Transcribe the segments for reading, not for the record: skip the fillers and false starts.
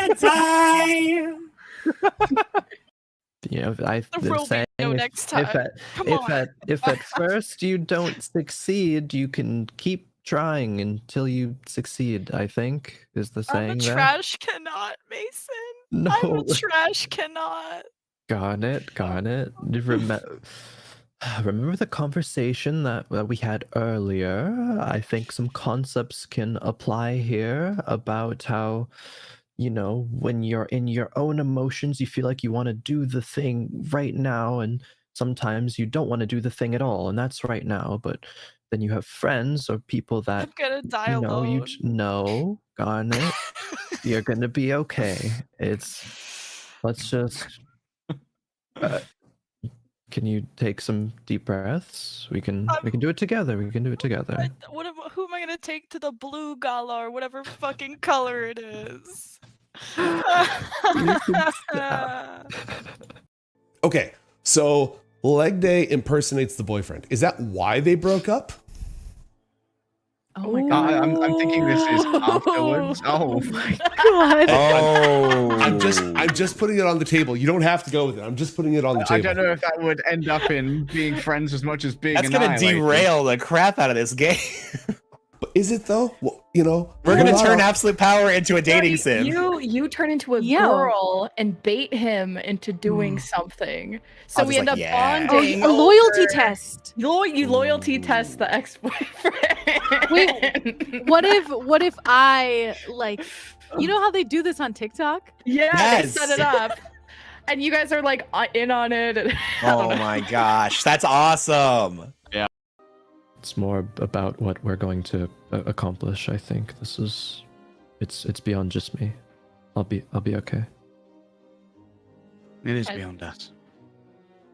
Khazai! You know, I've There been will be saying no if, next time. if at first you don't succeed, you can keep trying until you succeed, I think, is the saying I'm a there. trash cannot, Mason. No. I'm a trash cannot. Garnet. Remember the conversation that we had earlier? I think some concepts can apply here about how, you know, when you're in your own emotions, you feel like you want to do the thing right now, and sometimes you don't want to do the thing at all, and that's right now. But then you have friends or people that I'm gonna die you know alone. no, Garnet, you're gonna be okay. Let's just. Can you take some deep breaths? We can do it together. We can do it together. Who am I gonna take to the blue gala or whatever fucking color it is? You can stop. Okay, so Leg Day impersonates the boyfriend. Is that why they broke up? Oh my god! I'm thinking this is afterwards. Oh my God! Oh, I'm just putting it on the table. You don't have to go with it. I'm just putting it on the table. I don't know if that would end up in being friends as much as being. That's gonna annihilated. derail the crap out of this game. But is it though? Well, you know, We're gonna turn absolute power into a dating sim. You turn into a girl and bait him into doing something. So we end up bonding. A loyalty test. You loyalty test the ex-boyfriend. Wait, what if I like? You know how they do this on TikTok? Yeah, they set it up, and you guys are like in on it. And Oh my gosh, that's awesome. Yeah. It's more about what we're going to accomplish. I think this is, it's beyond just me. I'll be okay. It is beyond us.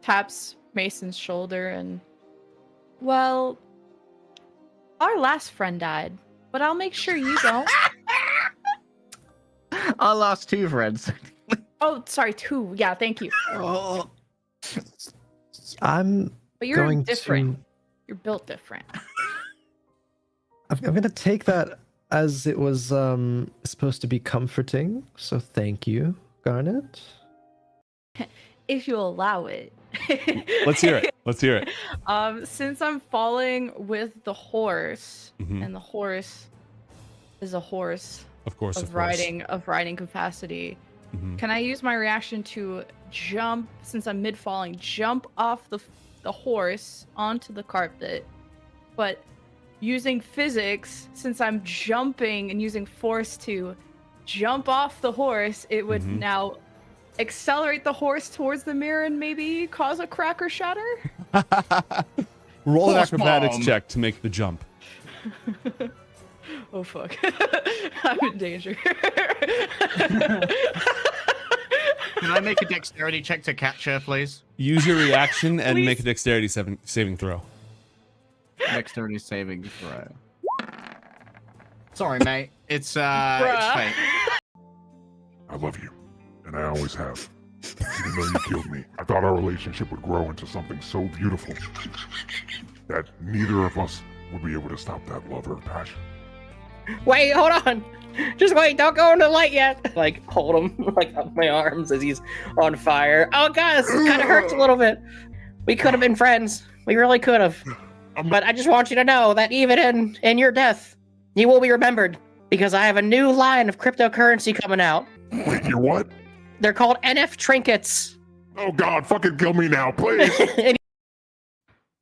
Taps Mason's shoulder and, well, our last friend died, but I'll make sure you don't. Our last two friends. Oh, sorry, 2. Yeah, thank you. Oh. But you're going different. to. You're built different. I'm gonna take that as it was supposed to be comforting. So thank you, Garnet. If you allow it. Let's hear it. Let's hear it. Since I'm falling with the horse, Mhm. and the horse is a horse Of course, of riding capacity, can I use my reaction to jump, since I'm mid falling, jump off the horse onto the carpet, but using physics, since I'm jumping and using force to jump off the horse, it would now accelerate the horse towards the mirror and maybe cause a crack or shatter? Roll an Horse acrobatics bomb. check to make the jump. Oh fuck. I'm in danger. Can I make a dexterity check to catch her, please? Use your reaction and make a dexterity saving throw. Dexterity saving throw. Sorry, mate. It's fate. I love you, and I always have. Even though you killed me, I thought our relationship would grow into something so beautiful that neither of us would be able to stop that love or passion. Wait, hold on. Just wait, don't go into the light yet. Like, hold him like up my arms as he's on fire. Oh god, this kind of hurts a little bit. We could have been friends. We really could have. But I just want you to know that even in your death, you will be remembered. Because I have a new line of cryptocurrency coming out. Wait, you what? They're called NF trinkets. Oh god, fucking kill me now, please!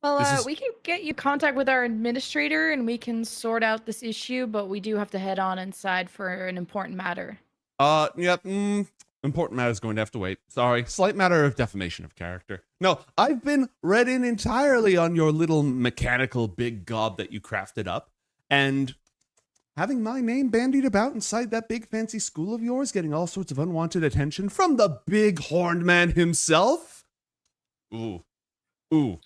Well, we can get you contact with our administrator and we can sort out this issue, but we do have to head on inside for an important matter. Yep. Important matter is going to have to wait. Sorry. Slight matter of defamation of character. No, I've been read in entirely on your little mechanical big gob that you crafted up, and having my name bandied about inside that big fancy school of yours, getting all sorts of unwanted attention from the big horned man himself. Ooh. Well,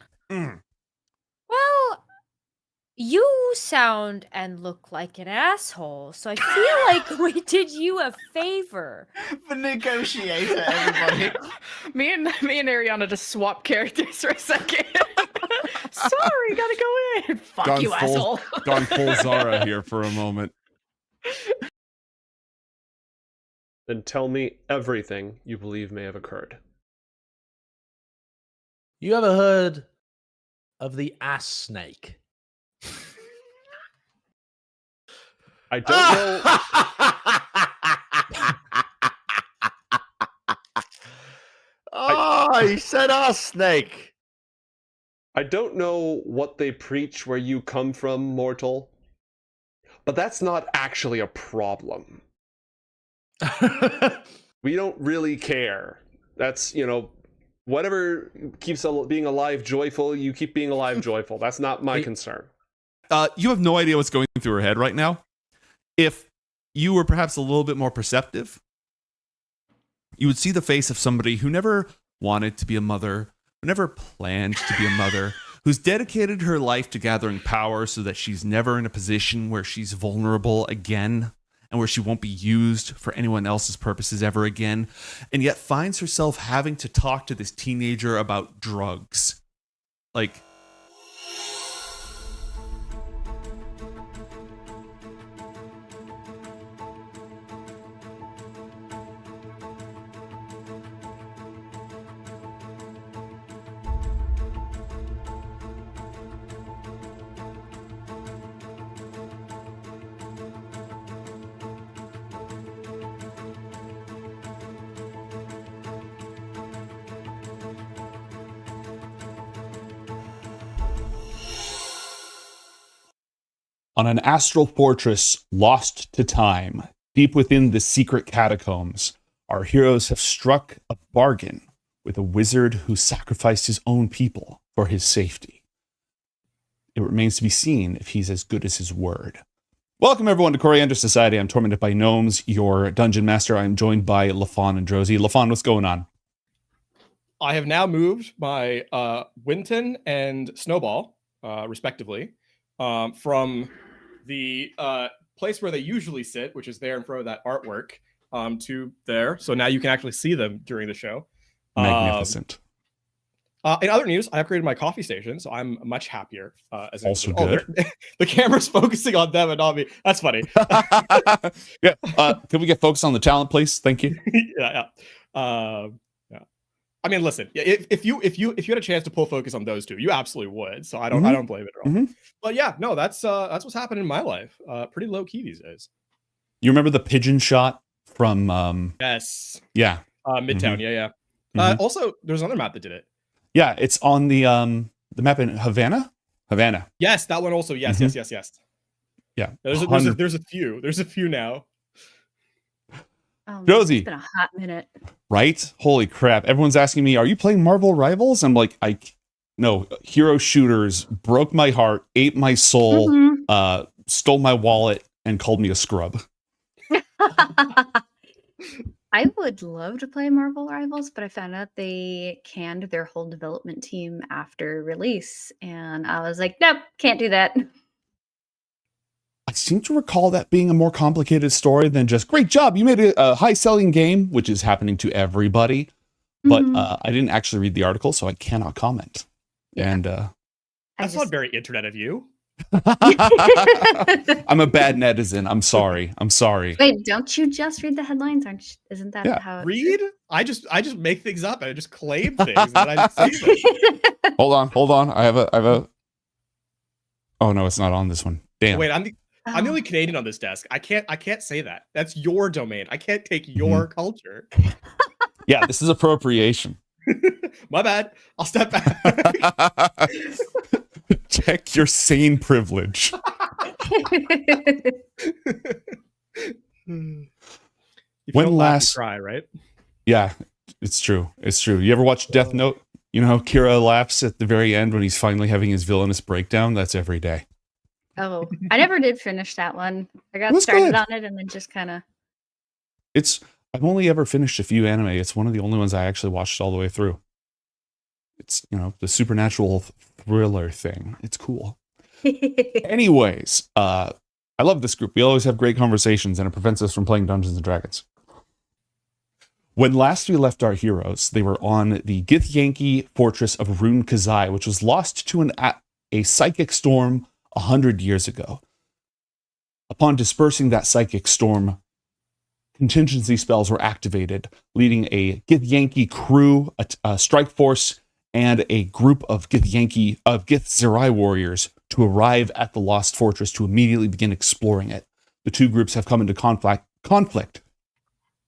you sound and look like an asshole, so I feel like we did you a favor. The negotiator, everybody. Me and Ariana just swap characters for a second. Sorry, gotta go in. Fuck you, asshole. Gone full Zara here for a moment. then tell me everything you believe may have occurred. You ever heard of the ass snake? I don't know. Oh, he said ass snake. I don't know what they preach where you come from, mortal, but that's not actually a problem. We don't really care. That's, whatever keeps being alive joyful, you keep being alive joyful. That's not my concern. You have no idea what's going through her head right now. If you were perhaps a little bit more perceptive, you would see the face of somebody who never wanted to be a mother, who never planned to be a mother, who's dedicated her life to gathering power so that she's never in a position where she's vulnerable again and where she won't be used for anyone else's purposes ever again, and yet finds herself having to talk to this teenager about drugs. Like, on an astral fortress lost to time, deep within the secret catacombs, our heroes have struck a bargain with a wizard who sacrificed his own people for his safety. It remains to be seen if he's as good as his word. Welcome everyone to Coriander Society. I'm Tormented by Gnomes, your dungeon master. I'm joined by Lafon and Drosy. Lafon, what's going on? I have now moved my Winton and Snowball, respectively, from the place where they usually sit, which is there in front of that artwork, to there. So now you can actually see them during the show. Magnificent. In other news, I upgraded my coffee station, so I'm much happier. Also good. The camera's focusing on them and not me. That's funny. Yeah. Can we get focused on the talent, please? Thank you. Yeah. I mean, listen. If you had a chance to pull focus on those two, you absolutely would. So I don't blame it at all. But yeah, no, that's what's happening in my life. Pretty low key these days. You remember the pigeon shot from? Yes. Yeah. Midtown. Yeah. Also, there's another map that did it. Yeah, it's on the map in Havana. Yes, that one also. Yes. Yeah. There's a few. There's a few now. Josie, It's been a hot minute. Right? Holy crap! Everyone's asking me, "Are you playing Marvel Rivals?" I'm like, no. Hero shooters broke my heart, ate my soul, stole my wallet, and called me a scrub. I would love to play Marvel Rivals, but I found out they canned their whole development team after release, and I was like, nope, can't do that. I seem to recall that being a more complicated story than just, great job, you made a high-selling game, which is happening to everybody. But I didn't actually read the article, so I cannot comment. Yeah. And that's not very internet of you. I'm a bad netizen. I'm sorry. Wait, don't you just read the headlines? Isn't that how it read? I just make things up. I just claim things. And I say them. Hold on. I have a. Oh no, it's not on this one. Damn. Wait, I'm the only Canadian on this desk. I can't say that. That's your domain. I can't take your culture. Yeah, this is appropriation. My bad. I'll step back. Check your sane privilege. When last try, right? Yeah, it's true. You ever watch Death Note? You know how Kira laughs at the very end when he's finally having his villainous breakdown? That's every day. Oh, I never did finish that one. I got started on it and then just kind of. I've only ever finished a few anime. It's one of the only ones I actually watched all the way through. It's, the supernatural thriller thing. It's cool. Anyways, I love this group. We always have great conversations and it prevents us from playing Dungeons and Dragons. When last we left our heroes, they were on the Githyanki fortress of Ruun Khazai, which was lost to a psychic storm 100 years ago. Upon dispersing that psychic storm, contingency spells were activated, leading a Githyanki crew, a strike force, and a group of Githzerai warriors to arrive at the Lost Fortress to immediately begin exploring it. The two groups have come into conflict,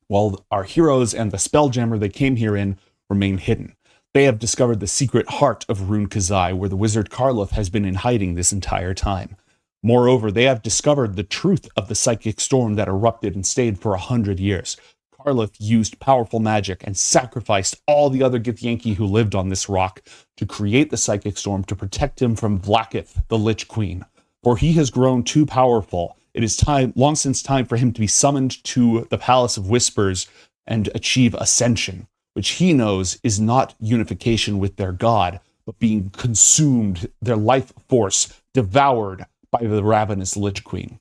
while our heroes and the spelljammer they came here in remain hidden. They have discovered the secret heart of Ruun Khazai, where the wizard Karloth has been in hiding this entire time. Moreover, they have discovered the truth of the psychic storm that erupted and stayed for 100 years. Karloth used powerful magic and sacrificed all the other Githyanki who lived on this rock to create the psychic storm to protect him from Vlaakith, the Lich Queen. For he has grown too powerful. It is long since time for him to be summoned to the Palace of Whispers and achieve ascension, which he knows is not unification with their god, but being consumed, their life force devoured by the ravenous Lich Queen.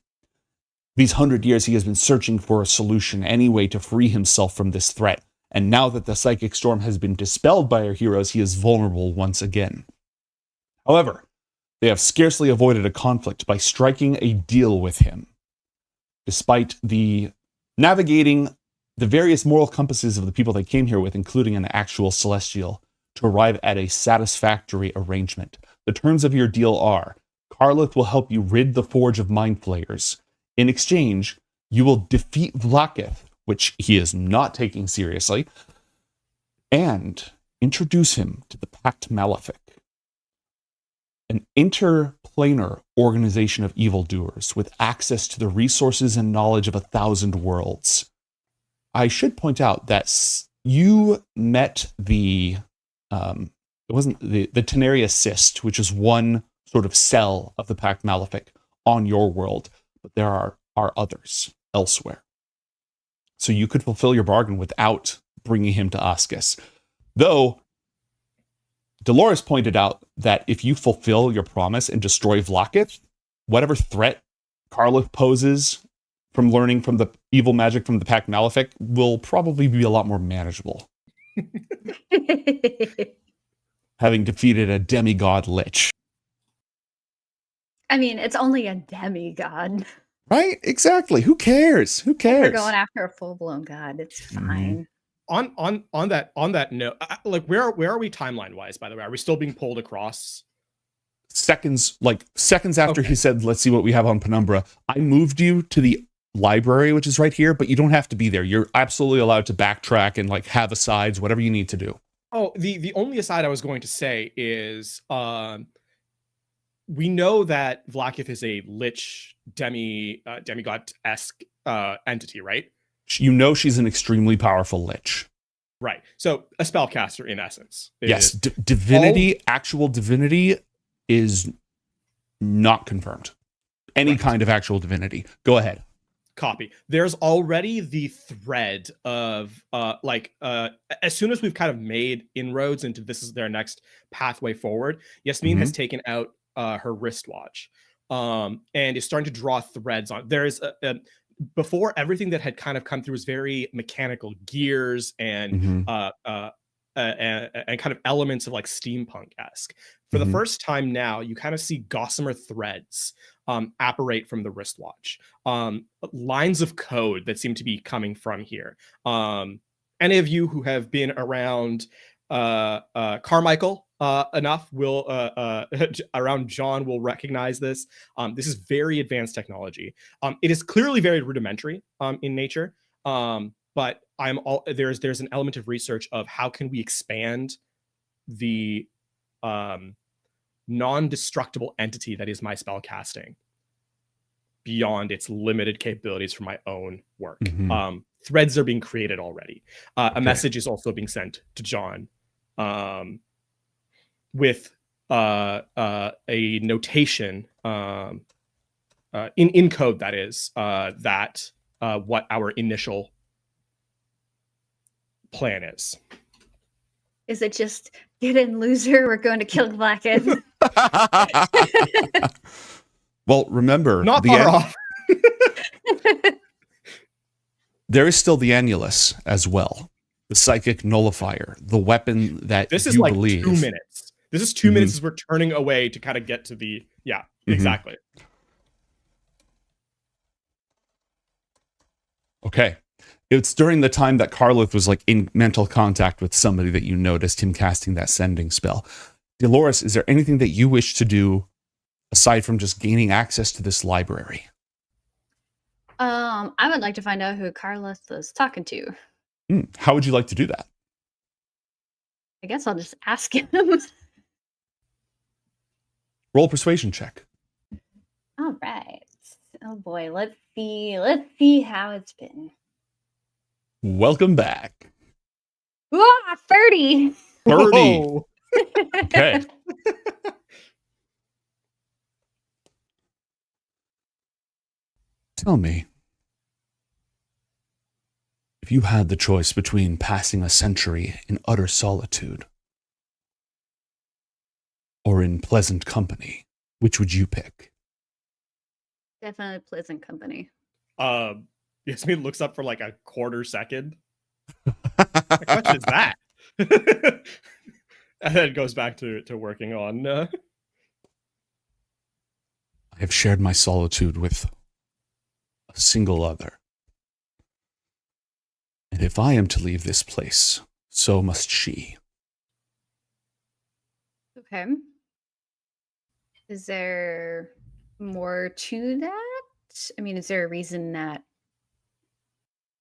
These 100 years he has been searching for a solution, any way to free himself from this threat, and now that the psychic storm has been dispelled by our heroes, he is vulnerable once again. However, they have scarcely avoided a conflict by striking a deal with him. Despite the navigating the various moral compasses of the people they came here with, including an actual celestial, to arrive at a satisfactory arrangement. The terms of your deal are, Karloth will help you rid the Forge of Mind Flayers. In exchange, you will defeat Vlaakith, which he is not taking seriously, and introduce him to the Pact Malefic, an interplanar organization of evildoers with access to the resources and knowledge of 1,000 worlds. I should point out that you met the Tenaria Cyst, which is one sort of cell of the Pact Malefic on your world, but there are others elsewhere. So you could fulfill your bargain without bringing him to Ascus. Though, Dolores pointed out that if you fulfill your promise and destroy Vlaakith, whatever threat Karloth poses from learning from the evil magic from the Pact Malefic will probably be a lot more manageable. Having defeated a demigod lich. I mean, it's only a demigod. Right? Exactly. Who cares? Who cares? We're going after a full-blown god. It's fine. On that note, like where are we timeline wise? By the way, are we still being pulled across? Seconds after he said, "Let's see what we have on Penumbra," I moved you to the library, which is right here, but you don't have to be there. You're absolutely allowed to backtrack and like have asides, whatever you need to do. Oh, the only aside I was going to say is we know that Vlaakith is a lich demigod-esque entity, right? You know she's an extremely powerful lich. Right. So a spellcaster in essence. Yes, divinity, actual divinity is not confirmed. Any kind of actual divinity. Go ahead. Copy. There's already the thread of as soon as we've kind of made inroads into this is their next pathway forward, Yasmin has taken out her wristwatch and is starting to draw threads on. There's before, everything that had kind of come through was very mechanical, gears and kind of elements of like steampunk-esque. For the first time now, you kind of see gossamer threads apparate from the wristwatch. Lines of code that seem to be coming from here. Any of you who have been around Carmichael enough will around John will recognize this. This is very advanced technology. It is clearly very rudimentary in nature, but there's an element of research of how can we expand the non-destructible entity that is my spell casting beyond its limited capabilities for my own work. Threads are being created already. A message is also being sent to John with a notation in code that is what our initial plan is. Is it just get in, loser? We're going to kill Vlaakith. Well, remember, not far off. There is still the annulus as well, the psychic nullifier, the weapon that this is you like believe. 2 minutes. This is 2 minutes as we're turning away to kind of get to the exactly. Okay. It's during the time that Carlith was like in mental contact with somebody that you noticed him casting that sending spell. Dolores, is there anything that you wish to do aside from just gaining access to this library? I would like to find out who Carlos was talking to. How would you like to do that? I guess I'll just ask him. Roll a persuasion check. All right. Oh boy, let's see how it's been. Welcome back. Ah, 30. 30. Okay. Tell me, if you had the choice between passing a century in utter solitude or in pleasant company, which would you pick? Definitely pleasant company. Yasmin looks up for like a quarter second. What question is that? And then goes back to working on. I have shared my solitude with a single other. And if I am to leave this place, so must she. Okay. Is there more to that? I mean, is there a reason that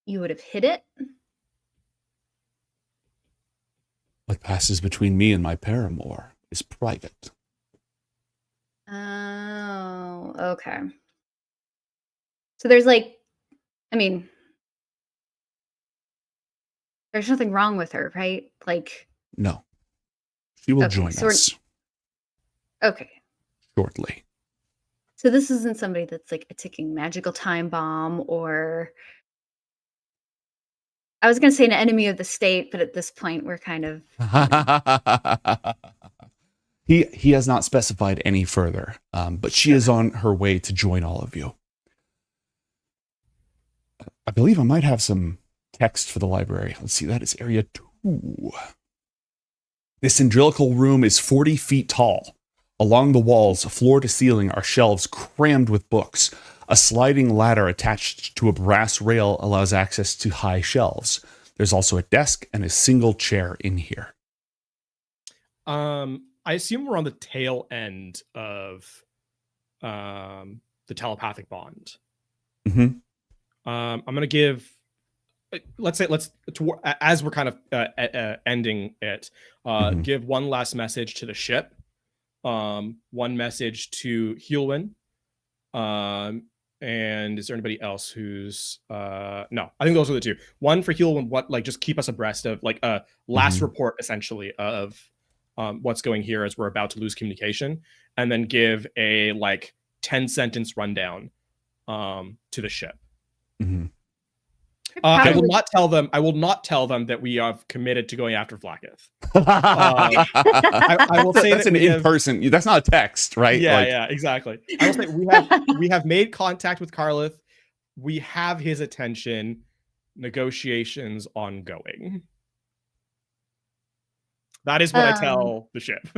you would have hid it? What passes between me and my paramour is private. Oh, okay. So there's like, I mean, there's nothing wrong with her, right? Like, No. She will Okay, join so we're- us okay. shortly. So this isn't somebody that's like a ticking magical time bomb, or I was going to say an enemy of the state, but at this point we're kind of He has not specified any further, but she is on her way to join all of you. I believe I might have some text for the library. Let's see, that is area 2. This cylindrical room is 40 feet tall. Along the walls, floor to ceiling, are shelves crammed with books. A sliding ladder attached to a brass rail allows access to high shelves. There's also a desk and a single chair in here. I assume we're on the tail end of the telepathic bond. Mm-hmm. I'm gonna give. As we're kind of ending it, give one last message to the ship. One message to Heelwyn. And is there anybody else who's no, I think those are the two. One for Heelwyn, what like just keep us abreast of like a last report essentially of what's going here as we're about to lose communication, and then give a like 10-sentence rundown to the ship. Mm-hmm. I will not tell them. I will not tell them that we have committed to going after Vlaakith. I will say that's an in-person. That's not a text, right? Yeah, Like- yeah, exactly. I will say we have made contact with Carlith. We have his attention. Negotiations ongoing. That is what I tell the ship.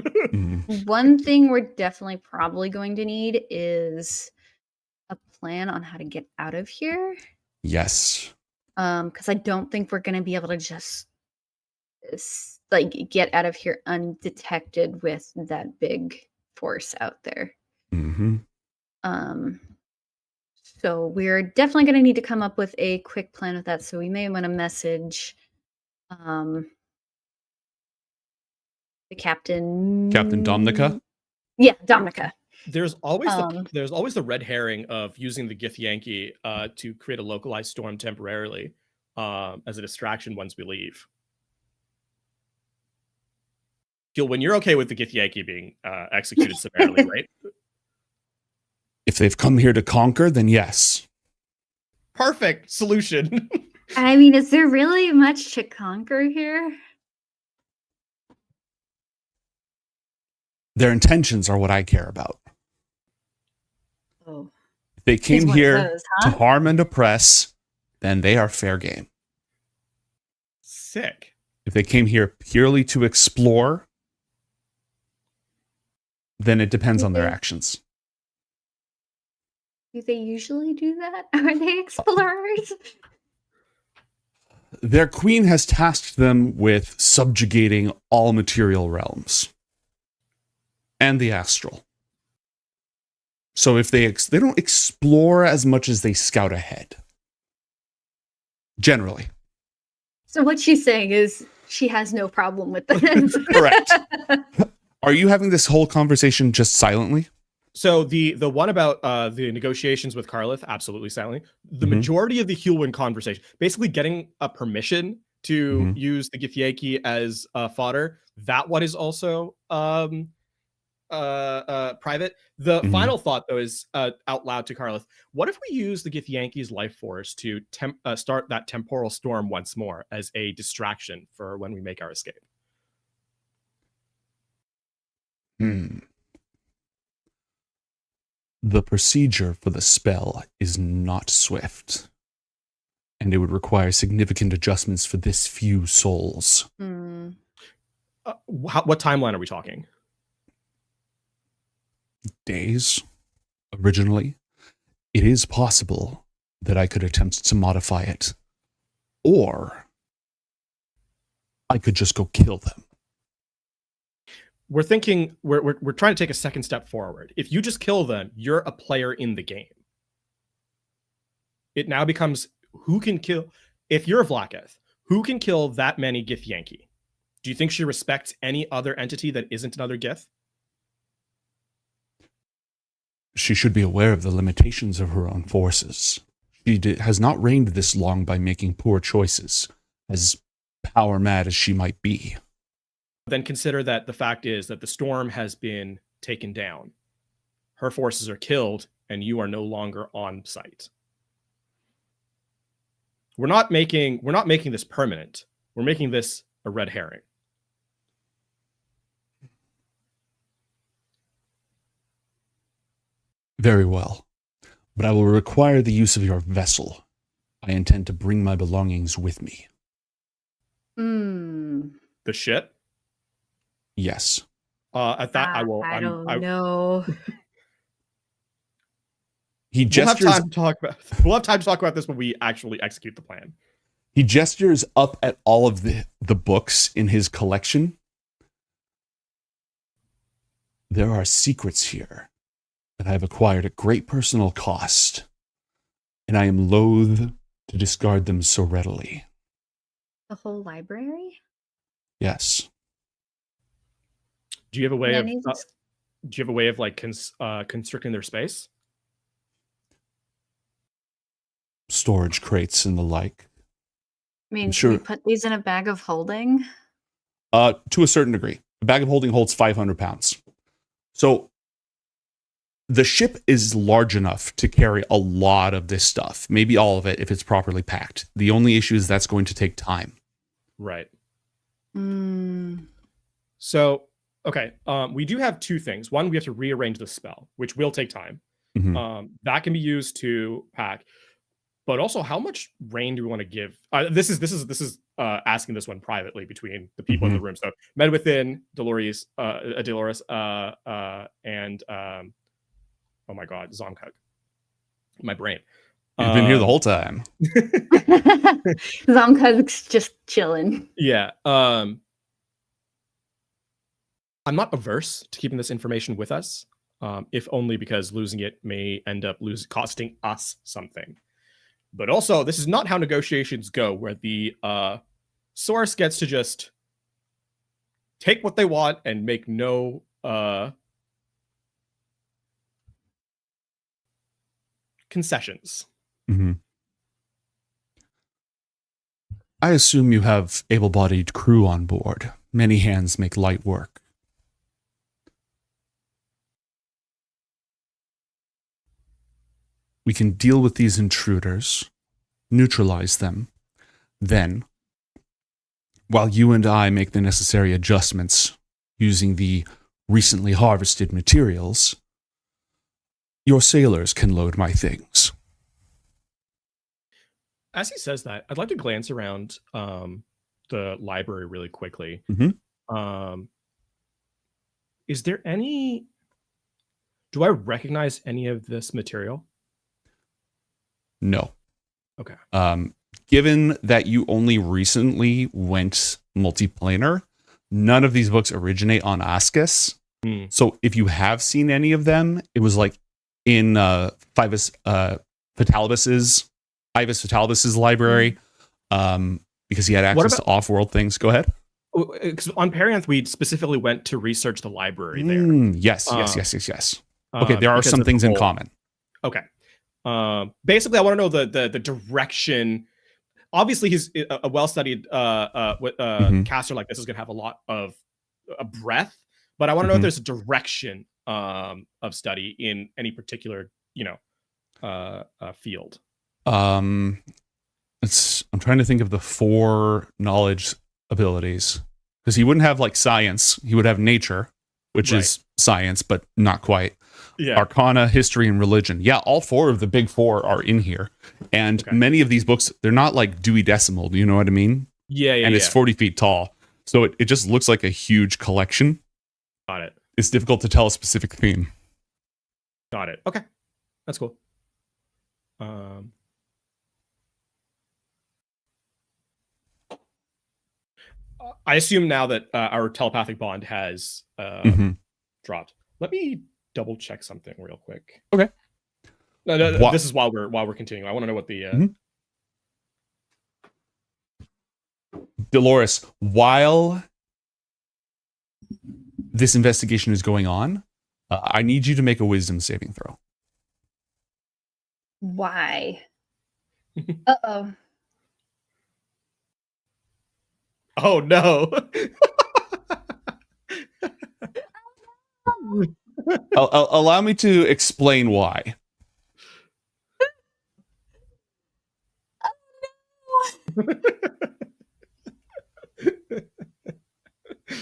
One thing we're definitely probably going to need is a plan on how to get out of here. Yes. Because I don't think we're going to be able to just like get out of here undetected with that big force out there. Mm-hmm. So we're definitely going to need to come up with a quick plan with that. So we may want to message the captain. Captain Domnica? Yeah, Domnica. There's always the red herring of using the Githyanki to create a localized storm temporarily as a distraction once we leave. Gil, when you're okay with the Githyanki being executed summarily, right? If they've come here to conquer, then yes. Perfect solution. I mean, is there really much to conquer here? Their intentions are what I care about. Oh. If they came one of here those, huh? to harm and oppress, then they are fair game. Sick. If they came here purely to explore, then it depends on their actions. Do they usually do that? Are they explorers? Their queen has tasked them with subjugating all material realms and the astral. So if they don't explore as much as they scout ahead, generally. So what she's saying is she has no problem with this. Correct. Are you having this whole conversation just silently? So the one about the negotiations with Karlith, absolutely silently. The majority of the Hulwyn conversation, basically getting a permission to use the Githyanki as fodder, that one is also private. The final thought, though, is out loud to Karlith. What if we use the Githyanki's life force to start that temporal storm once more as a distraction for when we make our escape? The procedure for the spell is not swift, and it would require significant adjustments for this few souls. What timeline are we talking? Days, originally. It is possible that I could attempt to modify it, or I could just go kill them. We're thinking, we're trying to take a second step forward. If you just kill them, you're a player in the game. It now becomes who can kill. If you're a Vlaakith, who can kill that many Githyanki? Do you think she respects any other entity that isn't another Gith? She should be aware of the limitations of her own forces. She has not reigned this long by making poor choices, as power mad as she might be. Then consider that the fact is that the storm has been taken down. Her forces are killed, and you are no longer on site. We're not making this permanent. We're making this a red herring. Very well, but I will require the use of your vessel. I intend to bring my belongings with me. The ship? Yes. At that, I will. I don't know. He gestures. We'll have time to talk about this when we actually execute the plan. He gestures up at all of the books in his collection. There are secrets here that I have acquired at great personal cost, and I am loath to discard them so readily. The whole library? Yes. Do you have a way of like constricting their space? Storage crates and the like. I mean, Sure. should we put these in a bag of holding? To a certain degree. The bag of holding holds 500 pounds. So the ship is large enough to carry a lot of this stuff, maybe all of it if it's properly packed. The only issue is that's going to take time. Right. So, okay, we do have two things. One, we have to rearrange the spell, which will take time. That can be used to pack. But also, how much rain do we want to give? This is asking this one privately between the people in the room. So, Med Within, Dolores, and oh my God, Zomkug. My brain. You've been here the whole time. Zomkug's just chilling. Yeah. I'm not averse to keeping this information with us, if only because losing it may end up costing us something. But also, this is not how negotiations go, where the source gets to just take what they want and make no concessions. I assume you have able-bodied crew on board. Many hands make light work. We can deal with these intruders, neutralize them. Then, while you and I make the necessary adjustments using the recently harvested materials, your sailors can load my things. As he says that, I'd like to glance around the library really quickly. Is there any... Do I recognize any of this material? No. Okay. given that you only recently went multiplanar, none of these books originate on Ascus. So if you have seen any of them, it was like in Ivis Fatalibus's library, because he had access to off-world things. Go ahead. On Perianth, we specifically went to research the library there. Yes. Okay, there are some things in common. Okay. Basically, I want to know the direction. Obviously, he's a well-studied caster like this is going to have a lot of breadth, but I want to know if there's a direction of study in any particular, field. I'm trying to think of the 4 knowledge abilities, because he wouldn't have like science. He would have nature, which is science, but not quite. Yeah. Arcana, history, and religion. Yeah, all 4 of the big 4 are in here. And many of these books, they're not like Dewey Decimal. Do you know what I mean? Yeah. And it's 40 feet tall. So it just looks like a huge collection. Got it. It's difficult to tell a specific theme. Got it. Okay. That's cool. I assume now that our telepathic bond has dropped. Let me double check something real quick. Okay. No, this is while we're continuing. I want to know what the Dolores, while this investigation is going on, I need you to make a wisdom saving throw. Why? Uh-oh. Oh no. Allow me to explain why.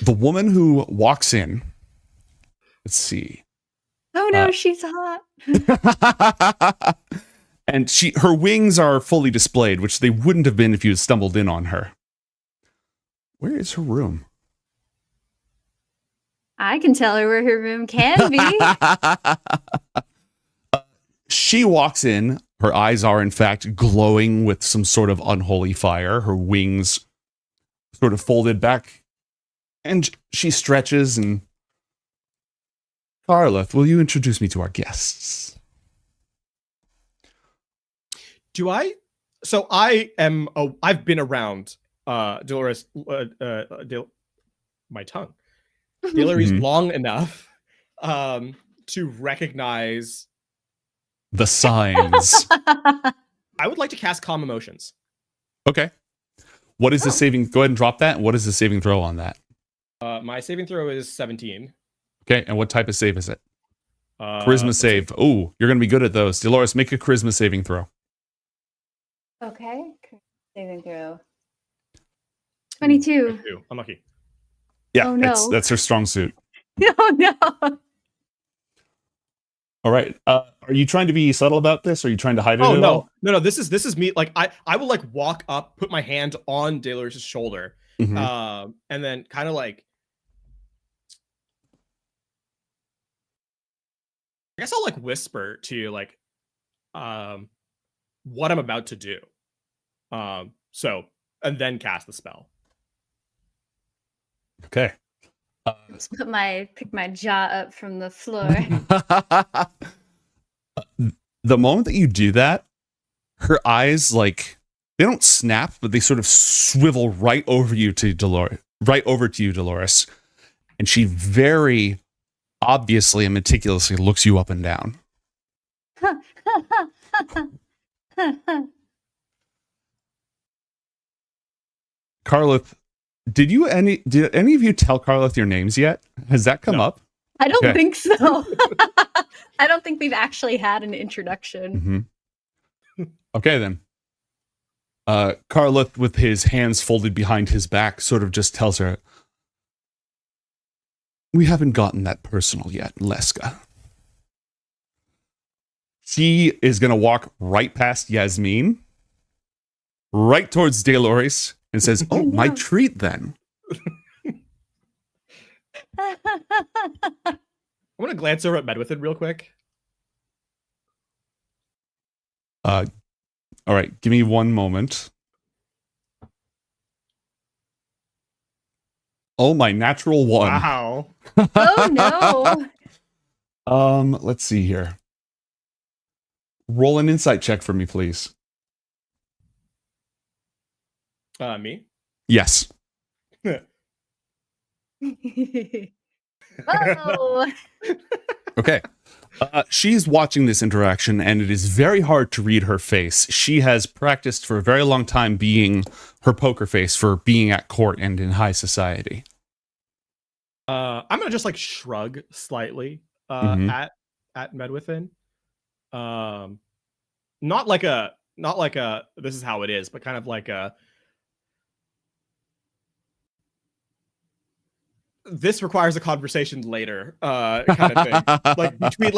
The woman who walks in, let's see. Oh no, she's hot. And her wings are fully displayed, which they wouldn't have been if you had stumbled in on her. Where is her room? I can tell her where her room can be. She walks in. Her eyes are, in fact, glowing with some sort of unholy fire. Her wings sort of folded back. And she stretches and... Carleth, will you introduce me to our guests? Do I? So I am... I've been around Dolores... my tongue. Dolores long enough to recognize... the signs. I would like to cast Calm Emotions. Okay. What is the saving? Go ahead and drop that. What is the saving throw on that? My saving throw is 17. Okay, and what type of save is it? Charisma save. Oh, you're going to be good at those. Dolores, make a charisma saving throw. Okay. Saving throw. 22. Unlucky. Yeah, oh, no. that's her strong suit. Oh no. All right. Are you trying to be subtle about this? Or are you trying to hide it at all? No. This is me. Like I will like walk up, put my hand on Dolores' shoulder, and then kind of like, I guess I'll like whisper to you like, what I'm about to do. So and then cast the spell. Okay. Just pick my jaw up from the floor. The moment that you do that, her eyes like they don't snap, but they sort of swivel right over you to Dolores, and she very obviously and meticulously looks you up and down. Carleth, did any of you tell Carleth your names yet? Has that come up? I don't think so. I don't think we've actually had an introduction. Okay, then. Carleth, with his hands folded behind his back, sort of just tells her, "We haven't gotten that personal yet, Leska." She is going to walk right past Yasmin, right towards Dolores, and says, "Oh, my treat, then." I want to glance over at Medwithin real quick. All right, give me one moment. Oh, my natural 1. Wow. Oh no. Let's see here. Roll an insight check for me, please. Me? Yes. Oh. Okay. She's watching this interaction, and it is very hard to read her face. She has practiced for a very long time being her poker face for being at court and in high society. I'm gonna just like shrug slightly at Medwithin. Not like a this is how it is, but kind of like a this requires a conversation later kind of thing. Like between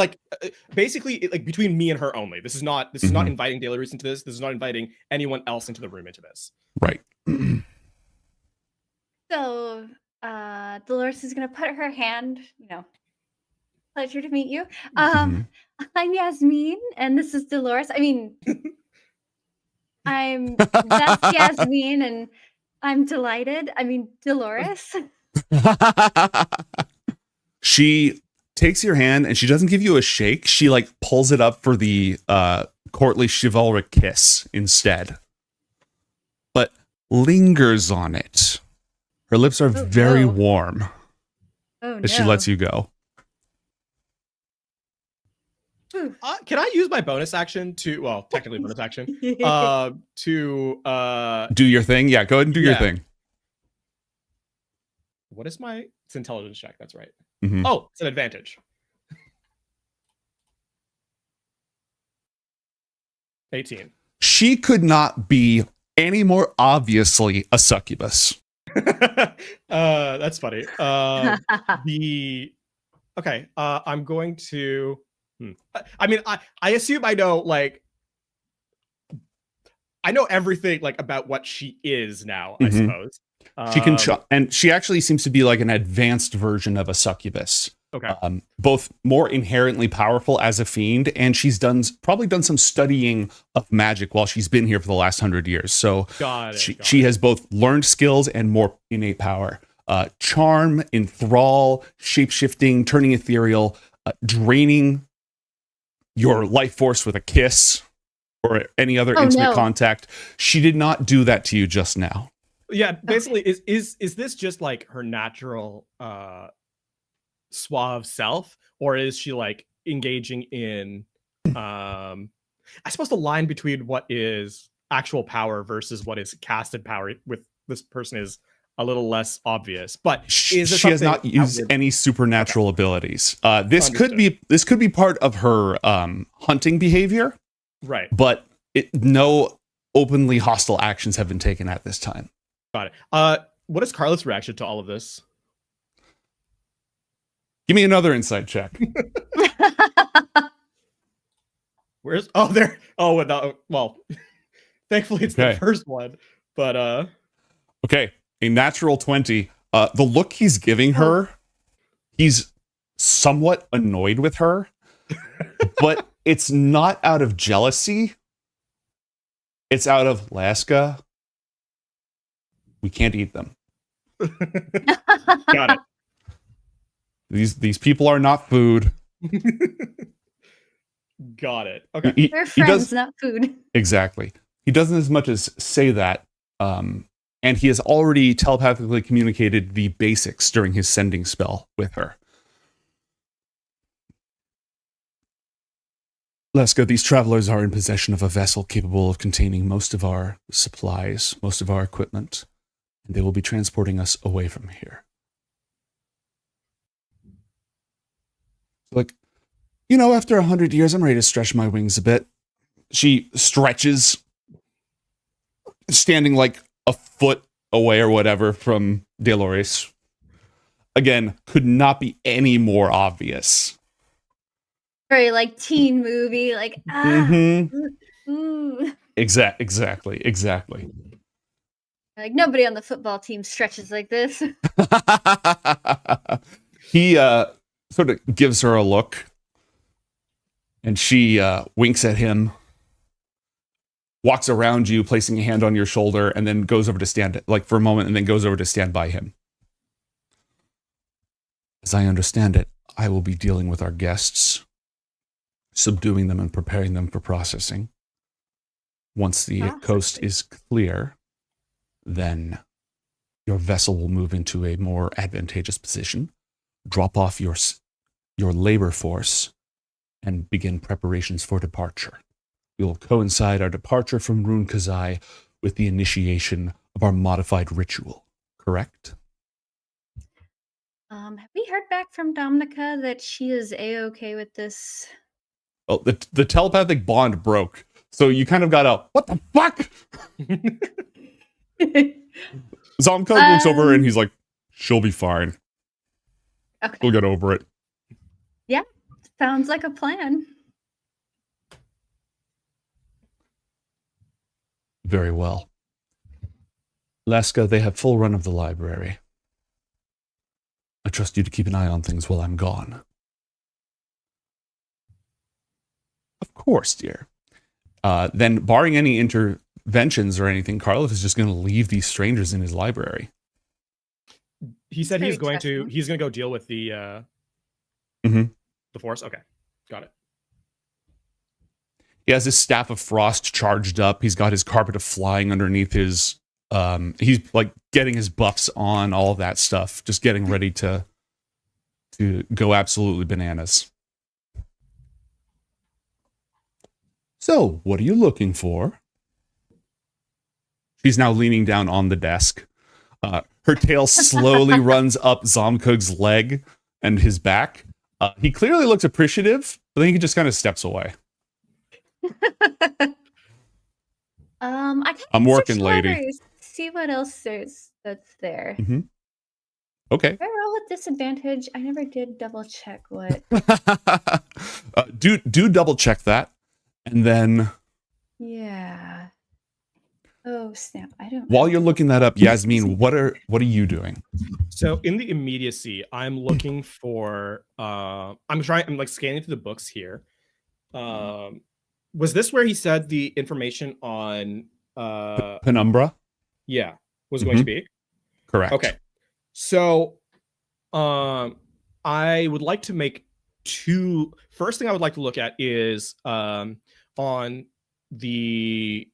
basically like between me and her only. This is not inviting Delores into this. This is not inviting anyone else into the room into this. Right. So, Dolores is gonna put her hand, pleasure to meet you. I'm Yasmin, and this is Dolores. I mean, that's Yasmin, and I'm delighted. I mean, Dolores. She takes your hand and she doesn't give you a shake. She like pulls it up for the courtly chivalric kiss instead, but lingers on it. Her lips are very warm as she lets you go. Can I use my bonus action to technically bonus action to do your thing? Yeah, go ahead and do your thing. What is it's intelligence check, that's right. Mm-hmm. Oh, it's an advantage. 18. She could not be any more obviously a succubus. That's funny. I'm going to I mean, I assume I know everything about what she is now, I suppose. She can and she actually seems to be like an advanced version of a succubus. Okay. Both more inherently powerful as a fiend, and she's probably done some studying of magic while she's been here for the last 100 years. So she has both learned skills and more innate power. Charm, enthrall, shape-shifting, turning ethereal, draining your life force with a kiss or any other intimate contact. She did not do that to you just now. Yeah, basically, is this just like her natural suave self, or is she like engaging in I suppose the line between what is actual power versus what is casted power with this person is a little less obvious, but she has not used any supernatural abilities. This could be part of her hunting behavior, right? But no openly hostile actions have been taken at this time. Got it. What is Carla's reaction to all of this? Give me another insight check. Where's there? Oh no, well, thankfully it's the first one. But okay, a natural 20. The look he's giving her, he's somewhat annoyed with her, but it's not out of jealousy. It's out of Laska. We can't eat them. Got it. These people are not food. Got it. Okay. They're friends, not food. Exactly. He doesn't as much as say that. And he has already telepathically communicated the basics during his sending spell with her. Leska, these travelers are in possession of a vessel capable of containing most of our supplies, most of our equipment, and they will be transporting us away from here. Like, after 100 years, I'm ready to stretch my wings a bit. She stretches, standing like a foot away or whatever from Delores. Again, could not be any more obvious. Very teen movie, Exactly. Like nobody on the football team stretches like this. He sort of gives her a look, and she winks at him, walks around you, placing a hand on your shoulder, and then goes over to stand, for a moment, and then goes over to stand by him. As I understand it, I will be dealing with our guests, subduing them and preparing them for processing. Once the coast is clear, then your vessel will move into a more advantageous position, drop off your labor force, and begin preparations for departure. We will coincide our departure from Ruun Khazai with the initiation of our modified ritual, correct? Have we heard back from Dominica that she is a-okay with this? Well, the telepathic bond broke, so you kind of got a, what the fuck? Zomkug looks over and he's like, she'll be fine. Okay. We'll get over it. Yeah, sounds like a plan. Very well. Laska, they have full run of the library. I trust you to keep an eye on things while I'm gone. Of course, dear. Then, barring any interventions or anything, Karloff is just going to leave these strangers in his library. He said he's going to go deal with the force. Okay, got it. He has his staff of frost charged up. He's got his carpet of flying underneath his. He's like getting his buffs on, all of that stuff, just getting ready to go absolutely bananas. So, what are you looking for? She's now leaning down on the desk. Her tail slowly runs up Zomkug's leg and his back. He clearly looks appreciative, but then he just kind of steps away. I'm working, lady. See what else that's there. Mm-hmm. Okay. If I roll at disadvantage, I never did double check what. Do double check that, and then. Yeah. Oh snap! I don't. While you're looking that up, Yasmin, what are you doing? So in the immediacy, I'm looking for. I'm like scanning through the books here. Was this where he said the information on Penumbra? Yeah, was going to be correct. Okay, so I would like to make two. First thing I would like to look at is on the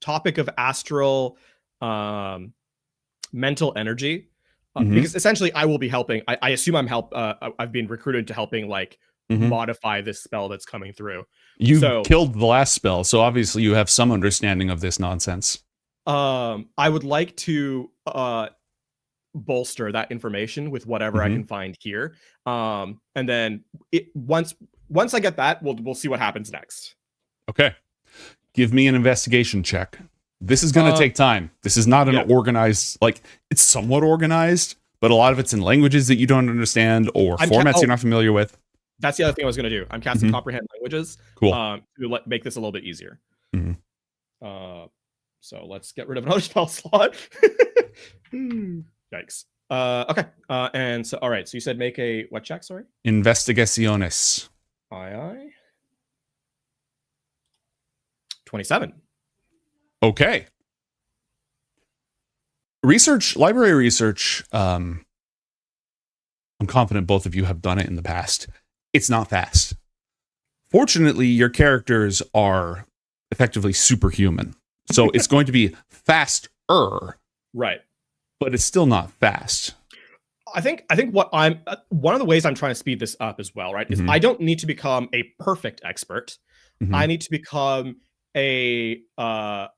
topic of astral mental energy, because essentially I will be helping. I assume I've been recruited to helping like modify this spell that's coming through. You killed the last spell, so obviously you have some understanding of this nonsense. I would like to bolster that information with whatever I can find here, and then once I get that, we'll see what happens next. Okay, give me an investigation check. This is going to take time. This is not an organized, like, it's somewhat organized, but a lot of it's in languages that you don't understand or formats you're not familiar with. That's the other thing I was going to do. I'm casting comprehend languages. Cool. To make this a little bit easier. So let's get rid of another spell slot. Yikes. Okay. And so, all right. So you said make a what check? Sorry. Investigaciones. Aye. 27. Okay. Library research. I'm confident both of you have done it in the past. It's not fast. Fortunately, your characters are effectively superhuman. So it's going to be faster. Right. But it's still not fast. I think what I'm one of the ways I'm trying to speed this up as well, right, is I don't need to become a perfect expert. I need to become a oh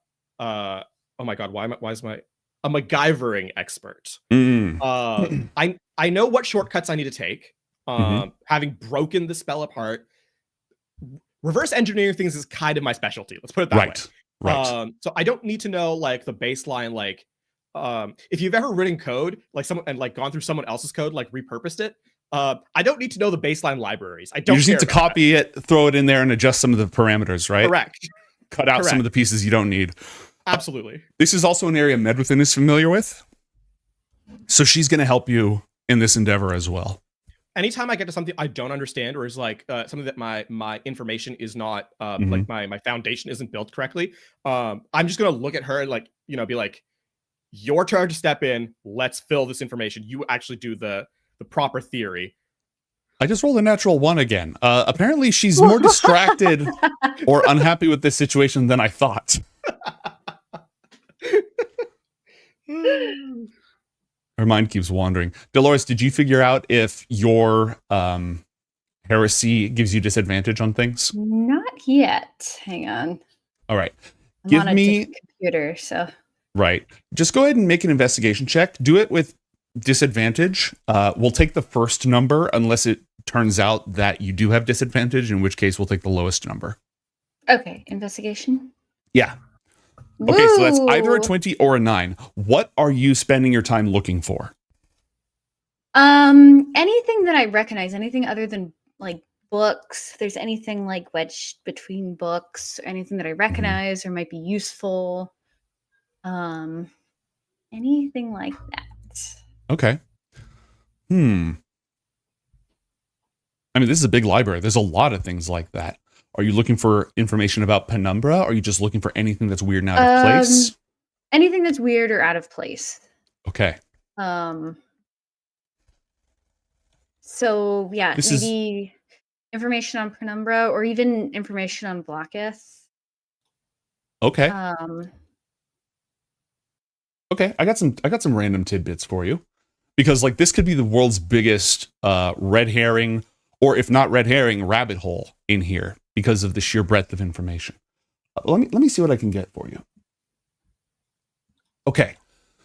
my god, why is my a MacGyvering expert. I know what shortcuts I need to take. Having broken the spell apart, reverse engineering things is kind of my specialty. Let's put it that way. Right. So I don't need to know like the baseline, like if you've ever written code, like someone and like gone through someone else's code, like repurposed it. I don't need to know the baseline libraries. I don't. You just need to copy it, throw it in there, and adjust some of the parameters, right? Correct. Cut out some of the pieces you don't need. Absolutely. This is also an area Medwithin is familiar with, so she's going to help you in this endeavor as well. Anytime I get to something I don't understand, or is like something that my information is not like my foundation isn't built correctly, I'm just gonna look at her and like be like, your turn to step in. Let's fill this information. You actually do the proper theory. I just rolled a natural 1 again. Apparently she's more distracted or unhappy with this situation than I thought. Her mind keeps wandering. Dolores, did you figure out if your heresy gives you disadvantage on things? Not yet. Hang on. All right. I'm on a different computer, so. Right. Just go ahead and make an investigation check. Do it with disadvantage. We'll take the first number unless it turns out that you do have disadvantage, in which case we'll take the lowest number. Okay, investigation. Yeah. Okay, so that's either a Woo! 20 or a 9. What are you spending your time looking for? Anything that I recognize, anything other than like books. If there's anything like wedged between books, or anything that I recognize or might be useful. Anything like that. Okay. I mean, this is a big library. There's a lot of things like that. Are you looking for information about Penumbra? Or are you just looking for anything that's weird and out of place? Anything that's weird or out of place. Okay. So yeah, maybe information on Penumbra or even information on Blacketh. Okay. Okay, I got some random tidbits for you. Because like this could be the world's biggest red herring, or if not red herring, rabbit hole in here because of the sheer breadth of information. Let me see what I can get for you. Okay.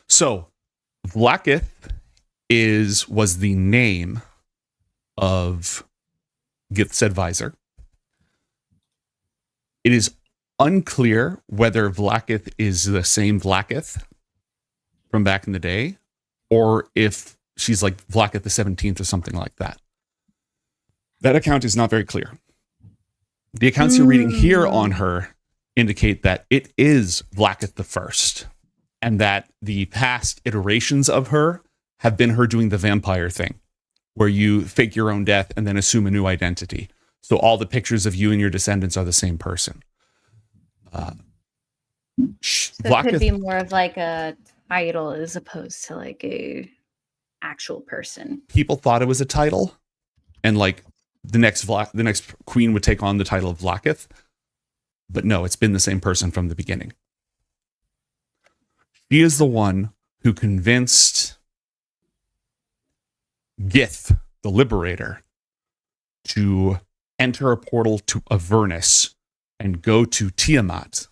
So Blacketh was the name of Gith's advisor. It is unclear whether Blacketh is the same Blacketh from back in the day, or if she's like Blacketh the 17th or something like that. That account is not very clear. The accounts you're reading here on her indicate that it is Blacketh the First, and that the past iterations of her have been her doing the vampire thing, where you fake your own death and then assume a new identity. So all the pictures of you and your descendants are the same person. So it could be more of like a title as opposed to like a actual person. People thought it was a title, and like the next queen would take on the title of Blacketh, but no, it's been the same person from the beginning. She is the one who convinced Gith, the Liberator, to enter a portal to Avernus and go to Tiamat.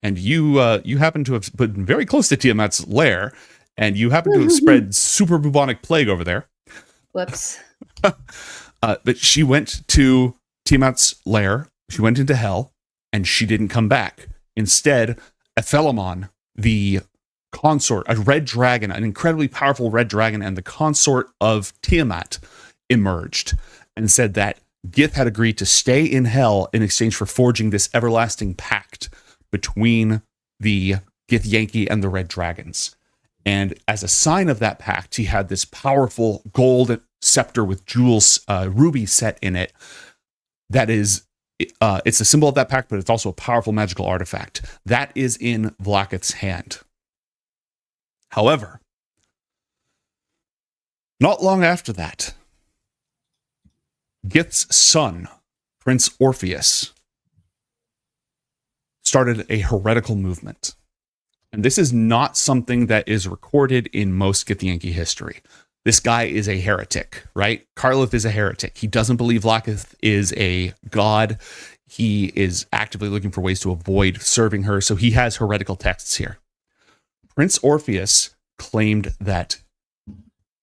And you happen to have been very close to Tiamat's lair, and you happen to have spread super bubonic plague over there. Whoops. But she went to Tiamat's lair, she went into hell, and she didn't come back. Instead, Ephelamon, the consort, a red dragon, an incredibly powerful red dragon, and the consort of Tiamat emerged and said that Gith had agreed to stay in hell in exchange for forging this everlasting pact between the Githyanki and the red dragons. And as a sign of that pact, he had this powerful gold scepter with jewels, ruby set in it. That is, it's a symbol of that pact, but it's also a powerful magical artifact. That is in Blacketh's hand. However, not long after that, Gith's son, Prince Orpheus, started a heretical movement. And this is not something that is recorded in most Githyanki history. This guy is a heretic, right? Karlith is a heretic. He doesn't believe Blacketh is a god. He is actively looking for ways to avoid serving her, so he has heretical texts here. Prince Orpheus claimed that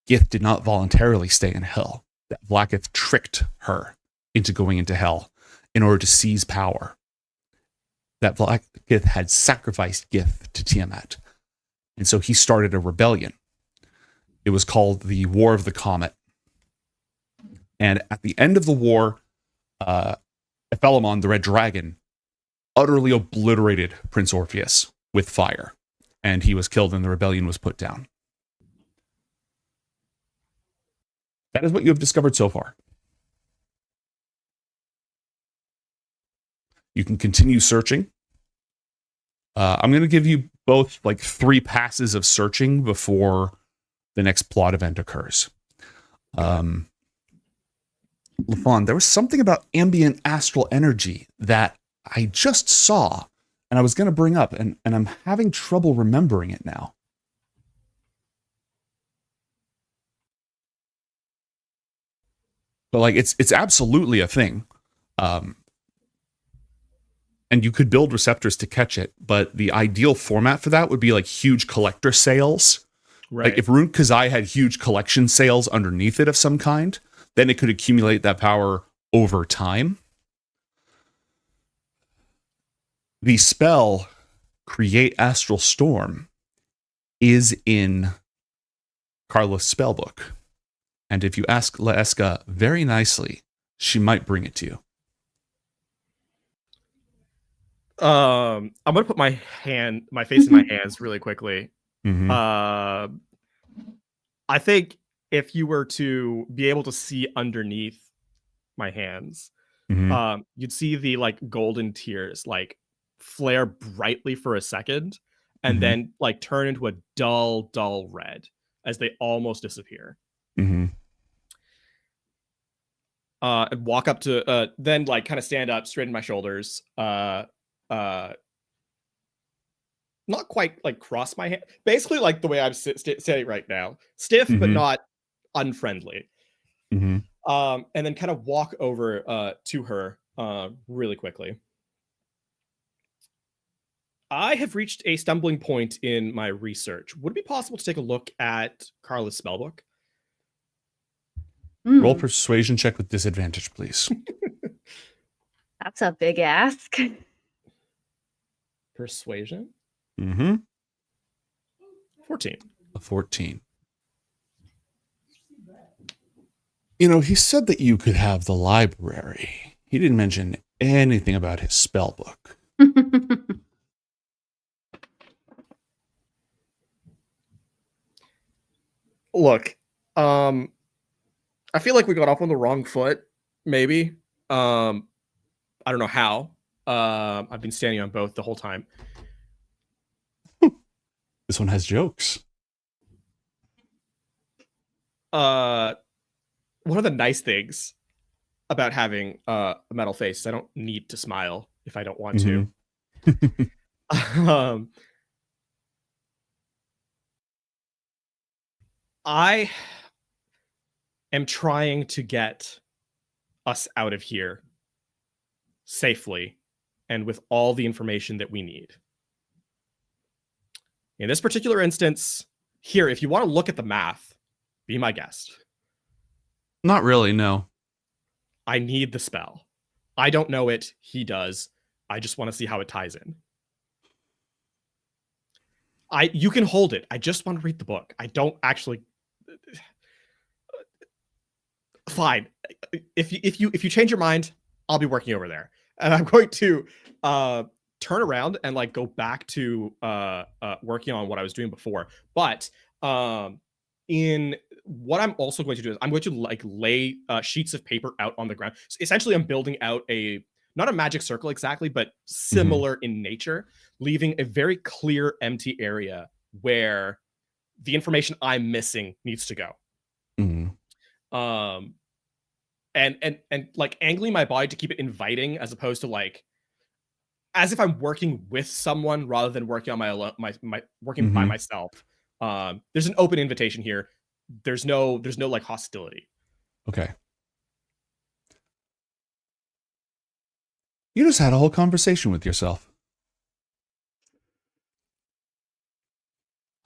Gith did not voluntarily stay in hell, that Blacketh tricked her into going into hell in order to seize power, that Blacketh had sacrificed Gith to Tiamat. And so he started a rebellion. It was called the War of the Comet. And at the end of the war, Ephelamon, the red dragon, utterly obliterated Prince Orpheus with fire. And he was killed and the rebellion was put down. That is what you have discovered so far. You can continue searching. I'm going to give you both like 3 passes of searching before the next plot event occurs. LaFawn, there was something about ambient astral energy that I just saw and I was going to bring up, and I'm having trouble remembering it now. But like, it's absolutely a thing. And you could build receptors to catch it, but the ideal format for that would be like huge collector sales. Right. Like if Ruun Khazai had huge collection sales underneath it of some kind, then it could accumulate that power over time. The spell Create Astral Storm is in Carlos' spellbook. And if you ask Leeska very nicely, she might bring it to you. I'm gonna put my face in my hands really quickly. Mm-hmm. I think if you were to be able to see underneath my hands, you'd see the like golden tears like flare brightly for a second, and then like turn into a dull red as they almost disappear. And walk up to then like kind of stand up, straighten my shoulders. Not quite like cross my hand, basically like the way I'm standing right now, stiff but not unfriendly. And then kind of walk over to her really quickly. I have reached a stumbling point in my research. Would it be possible to take a look at Carla's spellbook? Roll persuasion check with disadvantage, please. That's a big ask. Persuasion? 14. A 14. You know, he said that you could have the library. He didn't mention anything about his spellbook. Look, I feel like we got off on the wrong foot, maybe. I don't know how. I've been standing on both the whole time. This one has jokes. One of the nice things about having a metal face is I don't need to smile if I don't want to. I am trying to get us out of here safely and with all the information that we need. In this particular instance, here, if you want to look at the math, be my guest. Not really, no. I need the spell. I don't know it. He does. I just want to see how it ties in. You can hold it. I just want to read the book. I don't actually. Fine. If you change your mind, I'll be working over there, and I'm going to turn around and like go back to working on what I was doing before. But in what I'm also going to do is I'm going to like lay sheets of paper out on the ground. So essentially, I'm building out not a magic circle exactly, but similar in nature, leaving a very clear empty area where the information I'm missing needs to go. And like angling my body to keep it inviting as opposed to like as if I'm working with someone rather than working on my working by myself. There's an open invitation here. There's no like hostility. Okay. You just had a whole conversation with yourself.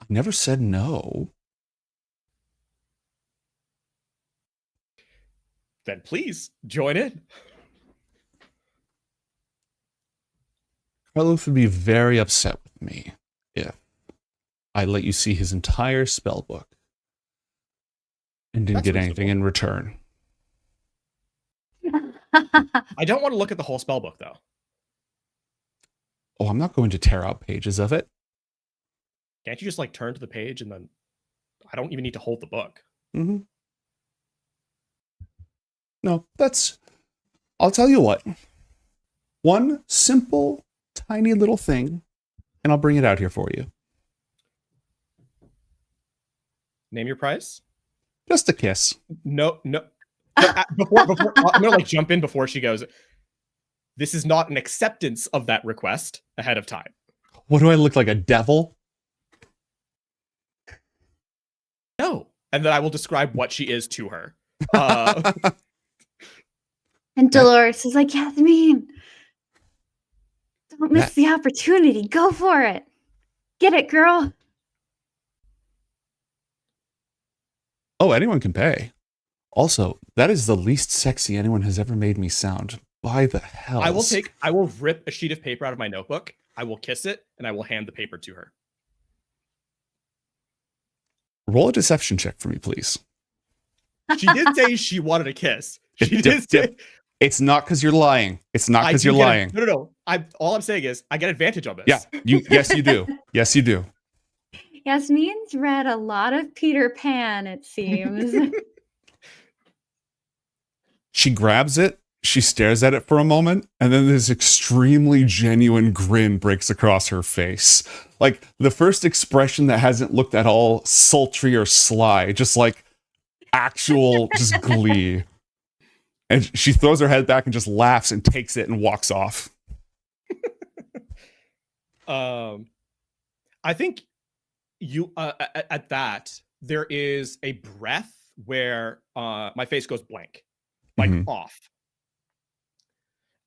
I never said no. Then please join in. Carlos would be very upset with me if I let you see his entire spell book and didn't get anything in return. I don't want to look at the whole spell book though. Oh, I'm not going to tear out pages of it. Can't you just like turn to the page and then I don't even need to hold the book? No, I'll tell you what. One simple, tiny little thing, and I'll bring it out here for you. Name your price. Just a kiss. No. Before I'm gonna like jump in before she goes. This is not an acceptance of that request ahead of time. What do I look like, a devil? No. And then I will describe what she is to her. And Dolores is like, Yasmin, don't miss the opportunity. Go for it. Get it, girl. Oh, anyone can pay. Also, that is the least sexy anyone has ever made me sound. By the hell. I will rip a sheet of paper out of my notebook. I will kiss it, and I will hand the paper to her. Roll a deception check for me, please. She did say she wanted a kiss. She did say... It's not because you're lying. It's not because you're lying. No. All I'm saying is I get advantage on this. Yeah. Yes, you do. Yes, you do. Yasmin's read a lot of Peter Pan, it seems. She grabs it. She stares at it for a moment, and then this extremely genuine grin breaks across her face. Like the first expression that hasn't looked at all sultry or sly, just like actual just glee. And she throws her head back and just laughs and takes it and walks off. I think you at that there is a breath where my face goes blank, like off.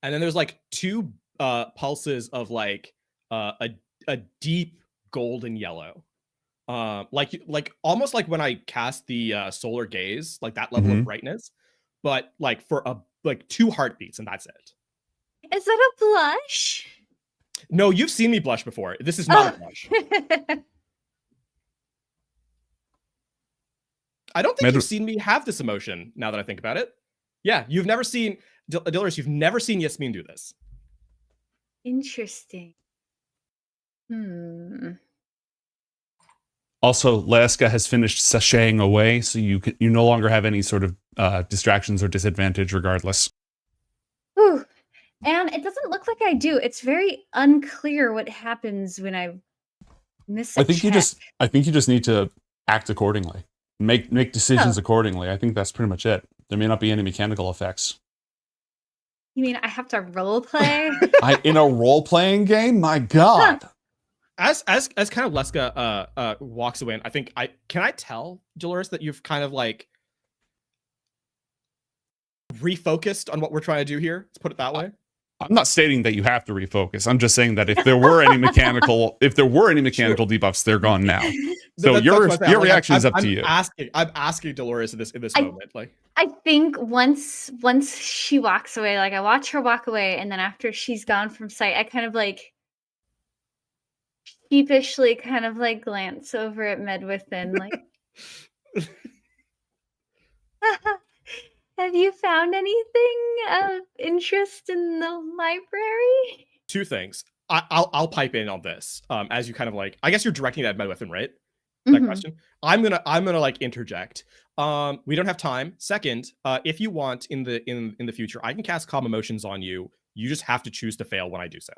And then there's like two pulses of like a deep golden yellow, like almost like when I cast the solar gaze, like that level of brightness, but like for like 2 heartbeats and that's it. Is that a blush? No, you've seen me blush before. This is not a blush. I don't think you've seen me have this emotion. Now that I think about it, yeah, you've never seen. Dolores, you've never seen Yasmin do this. Interesting. Also, Leska has finished sashaying away, so you no longer have any sort of distractions or disadvantage regardless. Ooh. And it doesn't look like I do. It's very unclear what happens when I miss a I think check. you just need to act accordingly. Make decisions accordingly. I think that's pretty much it. There may not be any mechanical effects. You mean I have to role play? In a role-playing game? My God. As kind of Leska walks away, and can I tell, Dolores, that you've kind of like refocused on what we're trying to do here? Let's put it that way. I'm not stating that you have to refocus. I'm just saying that if there were any mechanical debuffs, they're gone now. So your reaction is up to you. I'm asking Dolores in this moment. Like, I think once she walks away, like I watch her walk away, and then after she's gone from sight, I kind of like sheepishly kind of like glance over at Medwithin, like, have you found anything of interest in the library? 2 things. I'll pipe in on this. As you kind of like, I guess you're directing that at Medwithin, right? That question. I'm gonna like interject. We don't have time. Second, if you want in the future, I can cast calm emotions on you. You just have to choose to fail when I do so.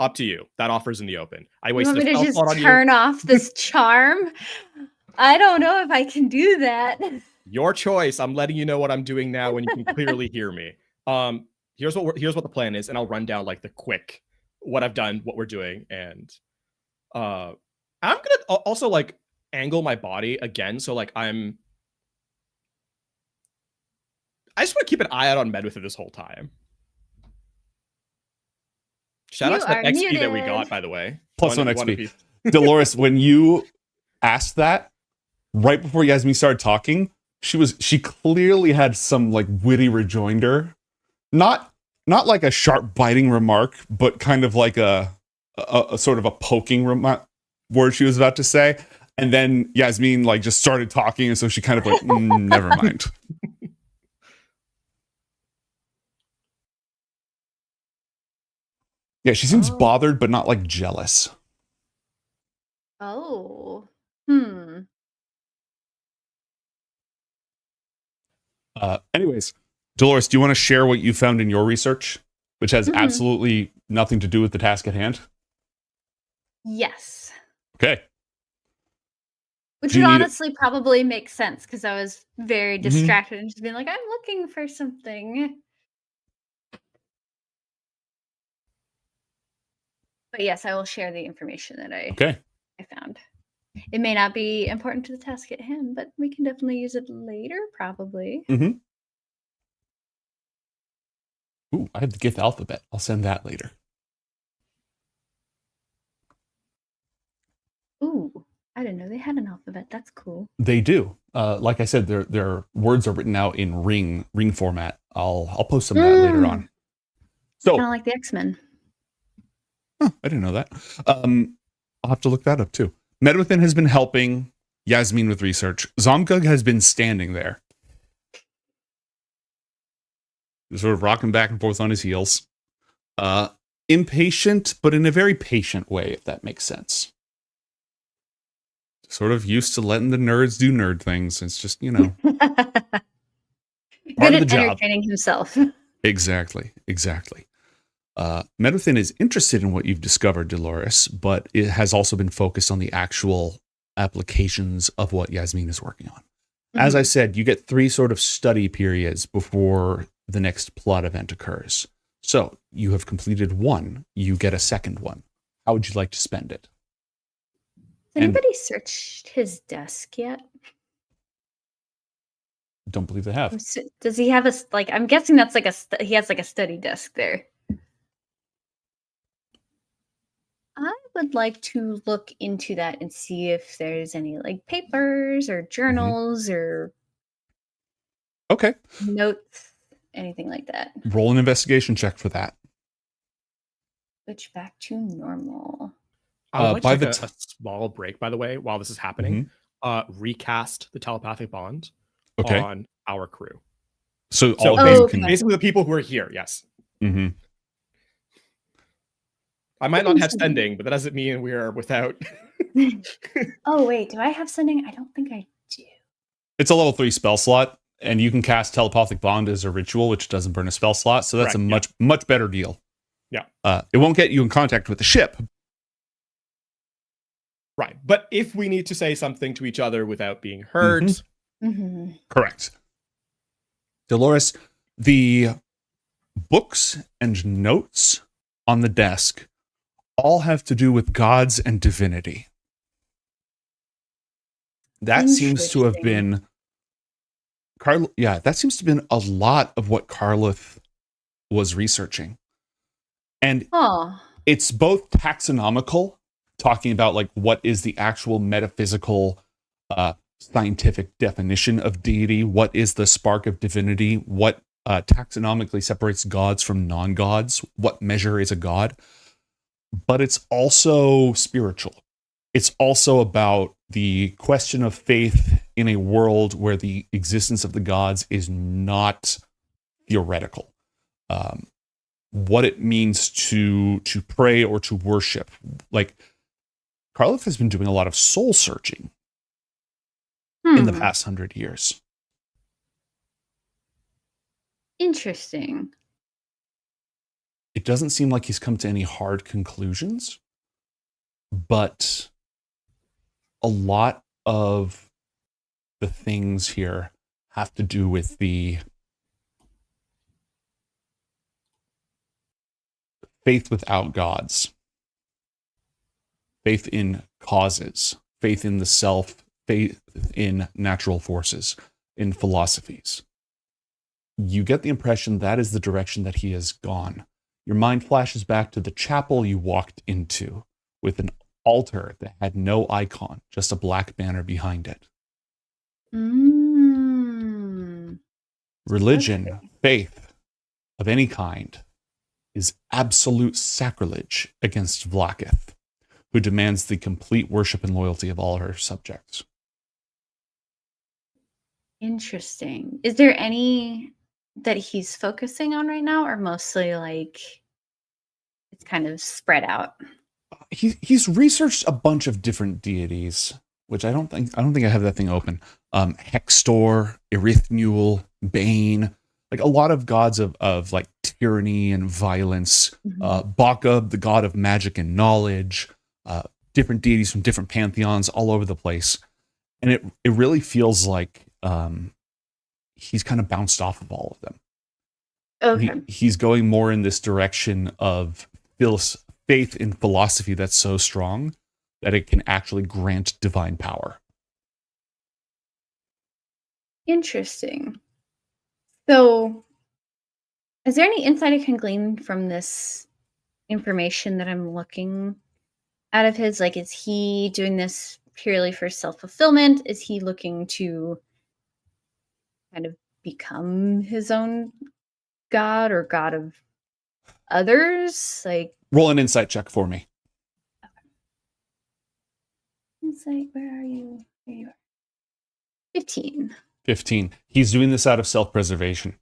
Up to you. That offer's in the open. I wasted a spell spell slot on you. Turn off this charm. I don't know if I can do that. Your choice. I'm letting you know what I'm doing now, and you can clearly hear me. Here's what the plan is, and I'll run down like the quick what I've done, what we're doing, and I'm gonna also like angle my body again, so like I just want to keep an eye out on Medwithin this whole time. Shout out to that XP that we got, by the way. +1 XP. Dolores, when you asked that, right before Yasmin started talking, she clearly had some like witty rejoinder. Not like a sharp biting remark, but kind of like a sort of a poking word she was about to say. And then Yasmin like just started talking, and so she kind of like, never mind. Yeah, she seems bothered, but not like jealous. Oh. Anyways, Dolores, do you want to share what you found in your research, which has absolutely nothing to do with the task at hand? Yes. Okay. Which Do you would need it- honestly probably make sense because I was very distracted and just being like, I'm looking for something. But yes, I will share the information that I found. It may not be important to the task at hand, but we can definitely use it later, probably. Mm-hmm. Ooh, I have the Gith alphabet. I'll send that later. Ooh, I didn't know they had an alphabet. That's cool. They do. Like I said, their words are written out in ring format. I'll post some of that later on. So kind of like the X-Men. I didn't know that. I'll have to look that up too. Medwithin has been helping Yasmin with research. Zomgug has been standing there, sort of rocking back and forth on his heels. Impatient, but in a very patient way, if that makes sense. Sort of used to letting the nerds do nerd things. It's just, Good part at of the job. entertaining himself. Exactly. Medwithin is interested in what you've discovered, Dolores, but it has also been focused on the actual applications of what Yasmin is working on. As I said, you get 3 sort of study periods before the next plot event occurs. So you have completed 1, you get a second one. How would you like to spend it? Has anybody searched his desk yet? Don't believe they have. Does he have I'm guessing that's he has a study desk there. I would like to look into that and see if there's any papers or journals or notes, anything like that. Roll an investigation check for that. Switch back to normal. I would like to take a small break, by the way, while this is happening. Recast the telepathic bond on our crew. So basically the people who are here, yes. Mm-hmm. I might not have sending, but that doesn't mean we are without. Oh, wait. Do I have sending? I don't think I do. It's a level 3 spell slot, and you can cast telepathic bond as a ritual, which doesn't burn a spell slot. So that's much better deal. Yeah. It won't get you in contact with the ship. Right. But if we need to say something to each other without being heard. Correct. Dolores, the books and notes on the desk all have to do with gods and divinity. That seems to have been that seems to have been a lot of what Carlith was researching. And it's both taxonomical, talking about what is the actual metaphysical scientific definition of deity, what is the spark of divinity, what taxonomically separates gods from non-gods, what measure is a god. But it's also spiritual. It's also about the question of faith in a world where the existence of the gods is not theoretical. What it means to pray or to worship. Carlith has been doing a lot of soul searching in the past 100 years. Interesting. It doesn't seem like he's come to any hard conclusions, but a lot of the things here have to do with the faith without gods, faith in causes, faith in the self, faith in natural forces, in philosophies. You get the impression that is the direction that he has gone. Your mind flashes back to the chapel you walked into with an altar that had no icon, just a black banner behind it. Religion, faith of any kind, is absolute sacrilege against Vlaakith, who demands the complete worship and loyalty of all her subjects. Interesting. Is there any that he's focusing on right now, or mostly it's kind of spread out? He's researched a bunch of different deities, which I don't think I have that thing open. Hextor, Erithnuel, Bane, a lot of gods of tyranny and violence. Baka, the god of magic and knowledge. different deities from different pantheons all over the place. And it really feels like he's kind of bounced off of all of them. Okay. He's going more in this direction of faith in philosophy that's so strong that it can actually grant divine power. Interesting. So, is there any insight I can glean from this information that I'm looking out of his? Like, is he doing this purely for self-fulfillment? Is he looking to kind of become his own god or god of others? Like, roll an insight check for me. insight, where are you? There you are. 15. 15. He's doing this out of self-preservation.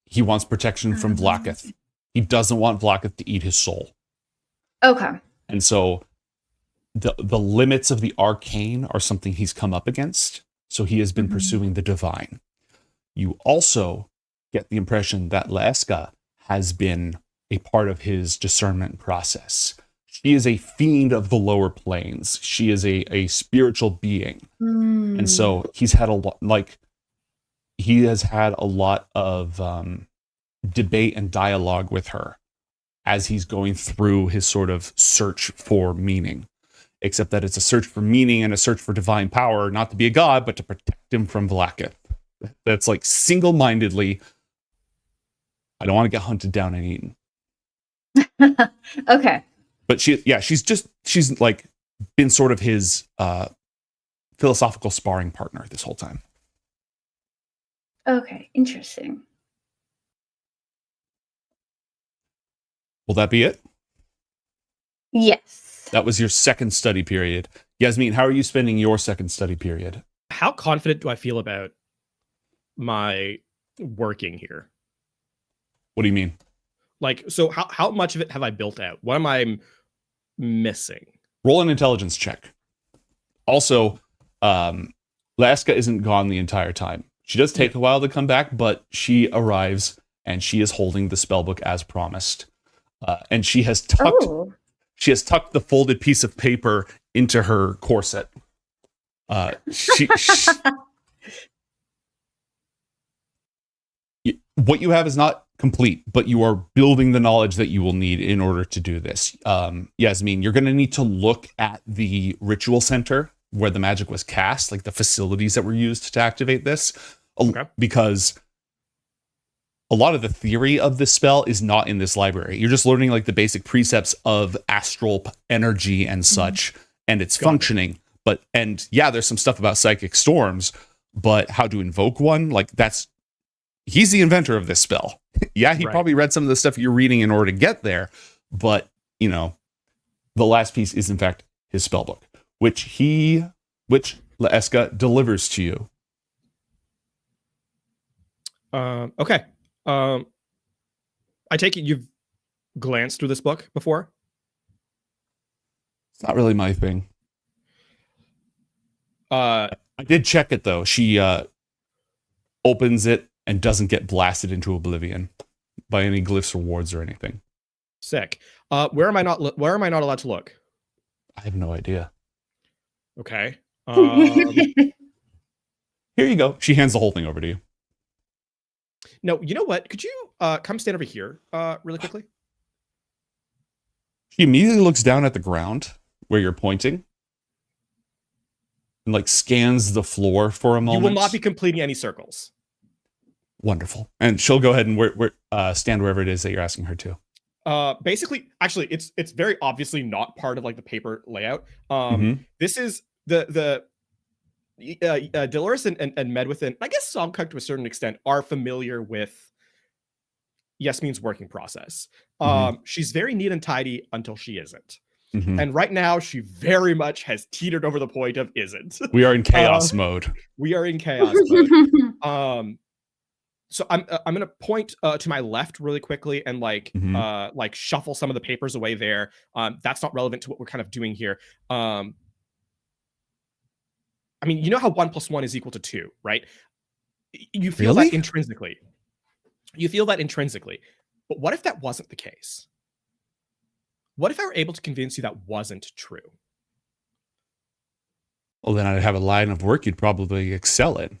He wants protection from Vlaakith. He doesn't want Vlaakith to eat his soul. Okay. And so the limits of the arcane are something he's come up against. So he has been pursuing the divine. You also get the impression that Leeska has been a part of his discernment process. She is a fiend of the lower planes. She is a spiritual being. And so he's had a lot, like, he has had a lot of debate and dialogue with her as he's going through his sort of search for meaning. Except that it's a search for meaning and a search for divine power, not to be a god, but to protect him from Vlaakith. That's like single-mindedly, I don't want to get hunted down and eaten. Okay. But she's like been sort of his philosophical sparring partner this whole time. Okay, interesting. Will that be it? Yes. That was your second study period. Yasmin, how are you spending your second study period? How confident do I feel about my working here? What do you mean? Like, so how much of it have I built out? What am I missing? Roll an intelligence check. Also, Leeska isn't gone the entire time. She does take a while to come back, but she arrives and she is holding the spellbook as promised. And she has tucked the folded piece of paper into her corset. What you have is not complete, but you are building the knowledge that you will need in order to do this. Yasmin, you're going to need to look at the ritual center where the magic was cast, like the facilities that were used to activate this, because a lot of the theory of this spell is not in this library. You're just learning like the basic precepts of astral energy and such, and it's functioning. And there's some stuff about psychic storms, but how to invoke one, like he's the inventor of this spell. He probably read some of the stuff you're reading in order to get there, but the last piece is in fact his spellbook, which Leeska delivers to you. Okay. I take it you've glanced through this book before? It's not really my thing. I did check it though. She opens it and doesn't get blasted into oblivion by any glyphs or wards or anything. Sick. Where am I not allowed to look? I have no idea. Okay. Here you go. She hands the whole thing over to you. No, you know what? Could you come stand over here really quickly? She immediately looks down at the ground where you're pointing and like scans the floor for a moment. You will not be completing any circles. Wonderful. And she'll go ahead and stand wherever it is that you're asking her to. Basically, actually, it's very obviously not part of like the paper layout. This is the Dolores and Medwithin, I guess Songkuk to a certain extent, are familiar with Yasmin's working process. She's very neat and tidy until she isn't. And right now, she very much has teetered over the point of isn't. We are in chaos mode. We are in chaos mode. So I'm gonna point to my left really quickly and like shuffle some of the papers away there. That's not relevant to what we're kind of doing here. I mean, you know how 1 + 1 is equal to 2, right? You feel that intrinsically. You feel that intrinsically. But what if that wasn't the case? What if I were able to convince you that wasn't true? Well, then I'd have a line of work you'd probably excel in.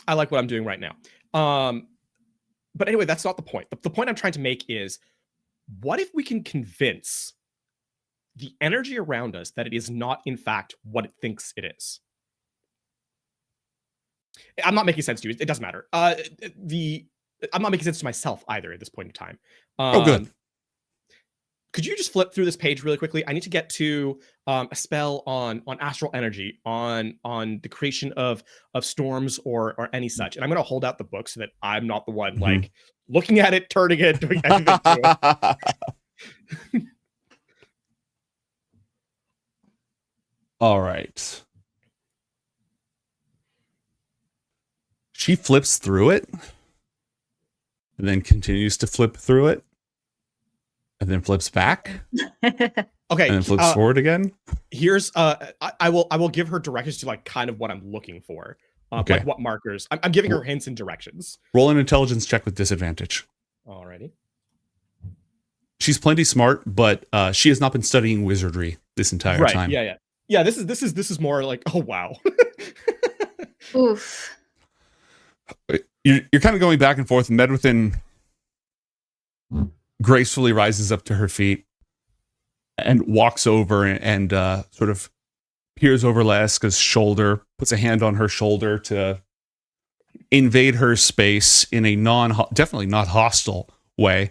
I like what I'm doing right now. But anyway, that's not the point. The point I'm trying to make is, what if we can convince the energy around us that it is not, in fact, what it thinks it is? I'm not making sense to you. It doesn't matter. I'm not making sense to myself either at this point in time. Oh, good. Could you just flip through this page really quickly? I need to get to a spell on astral energy, on the creation of storms or any such. And I'm going to hold out the book so that I'm not the one like looking at it, turning it, doing anything to it. All right. She flips through it and then continues to flip through it. And then flips back. Okay. And then flips forward again. Here's I will give her directions to like kind of what I'm looking for. Okay. Like what markers. I'm giving her hints and directions. Roll an intelligence check with disadvantage. Alrighty. She's plenty smart, but she has not been studying wizardry this entire time. Yeah. This is more like, oh wow. Oof. You're kind of going back and forth. Medwithin gracefully rises up to her feet and walks over and sort of peers over Leska's shoulder, puts a hand on her shoulder to invade her space in a definitely not hostile way,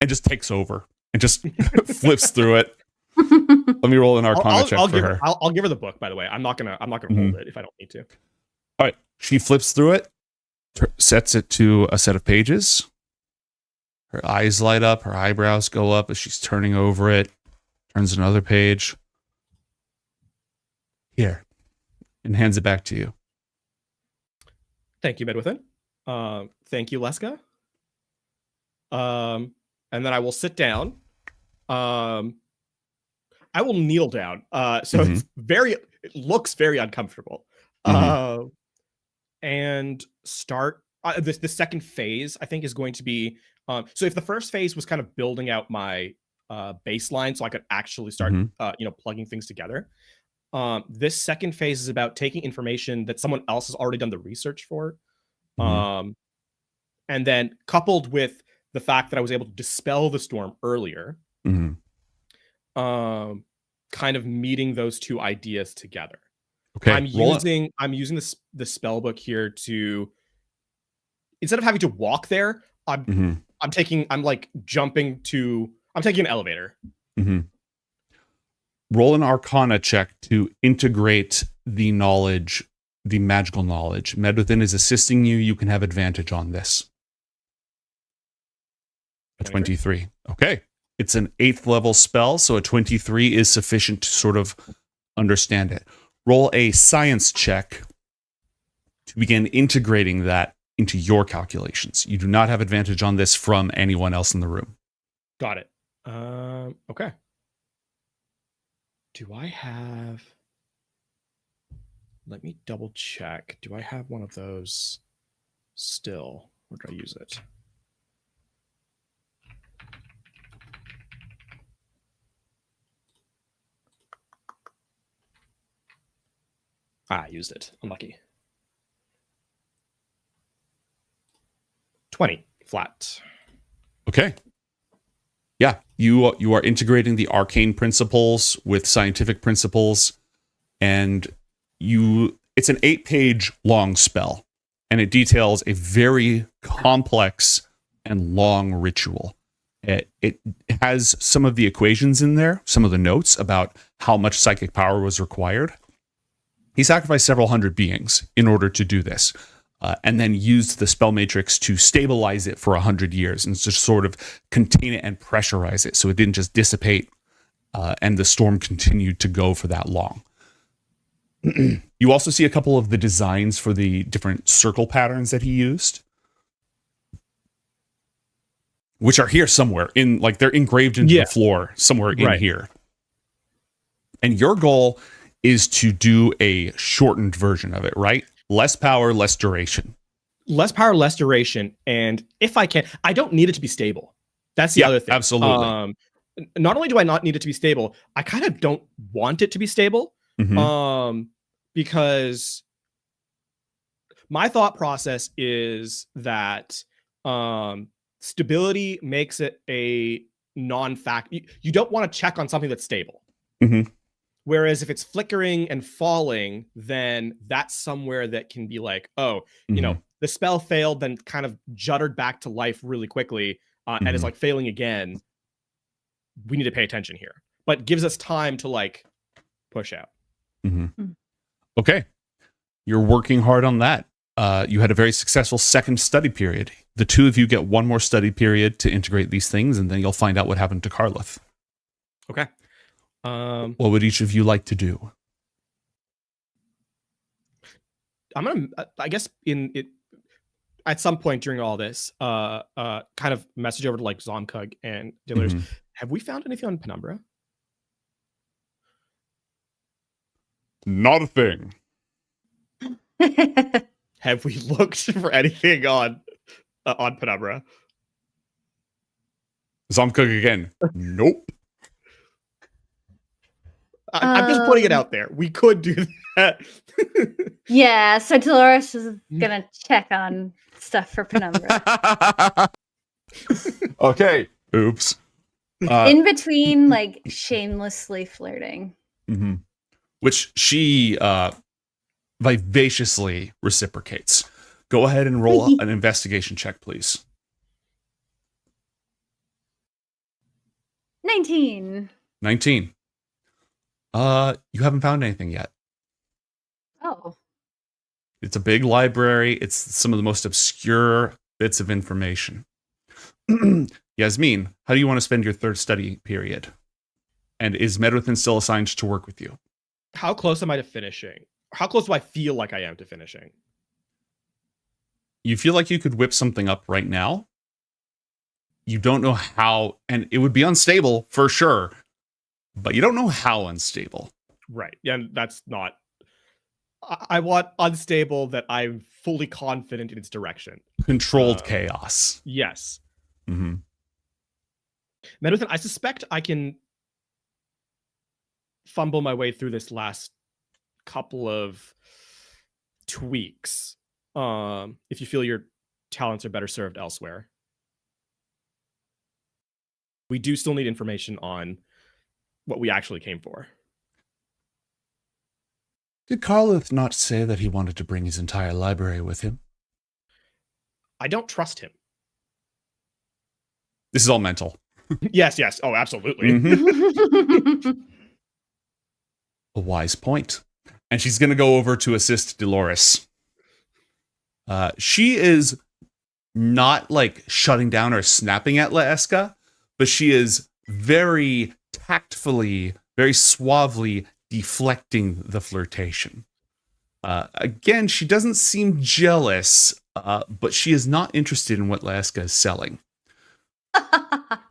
and just takes over and just flips through it. Let me roll an Arcana check for her. I'll give her the book, by the way. I'm not gonna hold it if I don't need to. All right, she flips through it, sets it to a set of pages. Her eyes light up, her eyebrows go up as she's turning over it, turns another page. Here, and hands it back to you. Thank you, Medwithin. Thank you, Leska. And then I will sit down. I will kneel down. So it looks very uncomfortable. And start the second phase, I think, is going to be so if the first phase was kind of building out my baseline so I could actually start plugging things together, this second phase is about taking information that someone else has already done the research for, and then coupled with the fact that I was able to dispel the storm earlier, kind of meeting those two ideas together. Okay, I'm using the spell book here to, instead of having to walk there, I'm taking an elevator. Roll an Arcana check to integrate the knowledge, the magical knowledge. Medwithin is assisting you. You can have advantage on this. A 23. Okay. It's an 8th level spell, so a 23 is sufficient to sort of understand it. Roll a science check to begin integrating that into your calculations. You do not have advantage on this from anyone else in the room. Got it. Okay. Do I have... Let me double check. Do I have one of those still? Or did I use it? I used it. Unlucky. 20 flat. Okay. Yeah, you are integrating the arcane principles with scientific principles, and it's an 8-page long spell, and it details a very complex and long ritual. It has some of the equations in there, some of the notes about how much psychic power was required. He sacrificed several hundred beings in order to do this, and then used the spell matrix to stabilize it for 100 years and just sort of contain it and pressurize it so it didn't just dissipate and the storm continued to go for that long. You also see a couple of the designs for the different circle patterns that he used, which are here somewhere in, like, they're engraved into the floor somewhere in here. And your goal is to do a shortened version of it, right? Less power, less duration. Less power, less duration. And if I can, I don't need it to be stable. That's the other thing. Absolutely. not only do I not need it to be stable, I kind of don't want it to be stable. Because my thought process is that stability makes it a non-fact. You don't want to check on something that's stable. Whereas if it's flickering and falling, then that's somewhere that can be like, oh, you know, the spell failed, then kind of juddered back to life really quickly, and is like failing again. We need to pay attention here, but gives us time to like push out. Okay. You're working hard on that. You had a very successful second study period. The two of you get one more study period to integrate these things, and then you'll find out what happened to Carlith. Okay. What would each of you like to do? I'm gonna, I guess, in it at some point during all this, kind of message over to like Zomkug and dealers. Have we found anything on Penumbra? Not a thing. Have we looked for anything on Penumbra? Zomkug again. Nope. I'm just putting it out there. We could do that. Yeah, so Dolores is gonna check on stuff for Penumbra. Okay. Oops. In between, like, shamelessly flirting. Which she vivaciously reciprocates. Go ahead and roll an investigation check, please. 19. 19. You haven't found anything yet. Oh. It's a big library. It's some of the most obscure bits of information. Yasmin, how do you want to spend your third study period? And is Medwithin still assigned to work with you? How close am I to finishing? How close do I feel like I am to finishing? You feel like you could whip something up right now. You don't know how, and it would be unstable for sure, but you don't know how unstable. Right. Yeah, that's not... I want unstable that I'm fully confident in its direction. Controlled chaos. Yes. Medwithin, I suspect I can fumble my way through this last couple of tweaks. If you feel your talents are better served elsewhere. We do still need information on what we actually came for. Did Carlith not say that he wanted to bring his entire library with him? I don't trust him. This is all mental. Yes. Oh, absolutely. A wise point. And she's going to go over to assist Dolores. She is not like shutting down or snapping at Laeska, but she is very tactfully, very suavely deflecting the flirtation. Again, she doesn't seem jealous, but she is not interested in what Laeska is selling.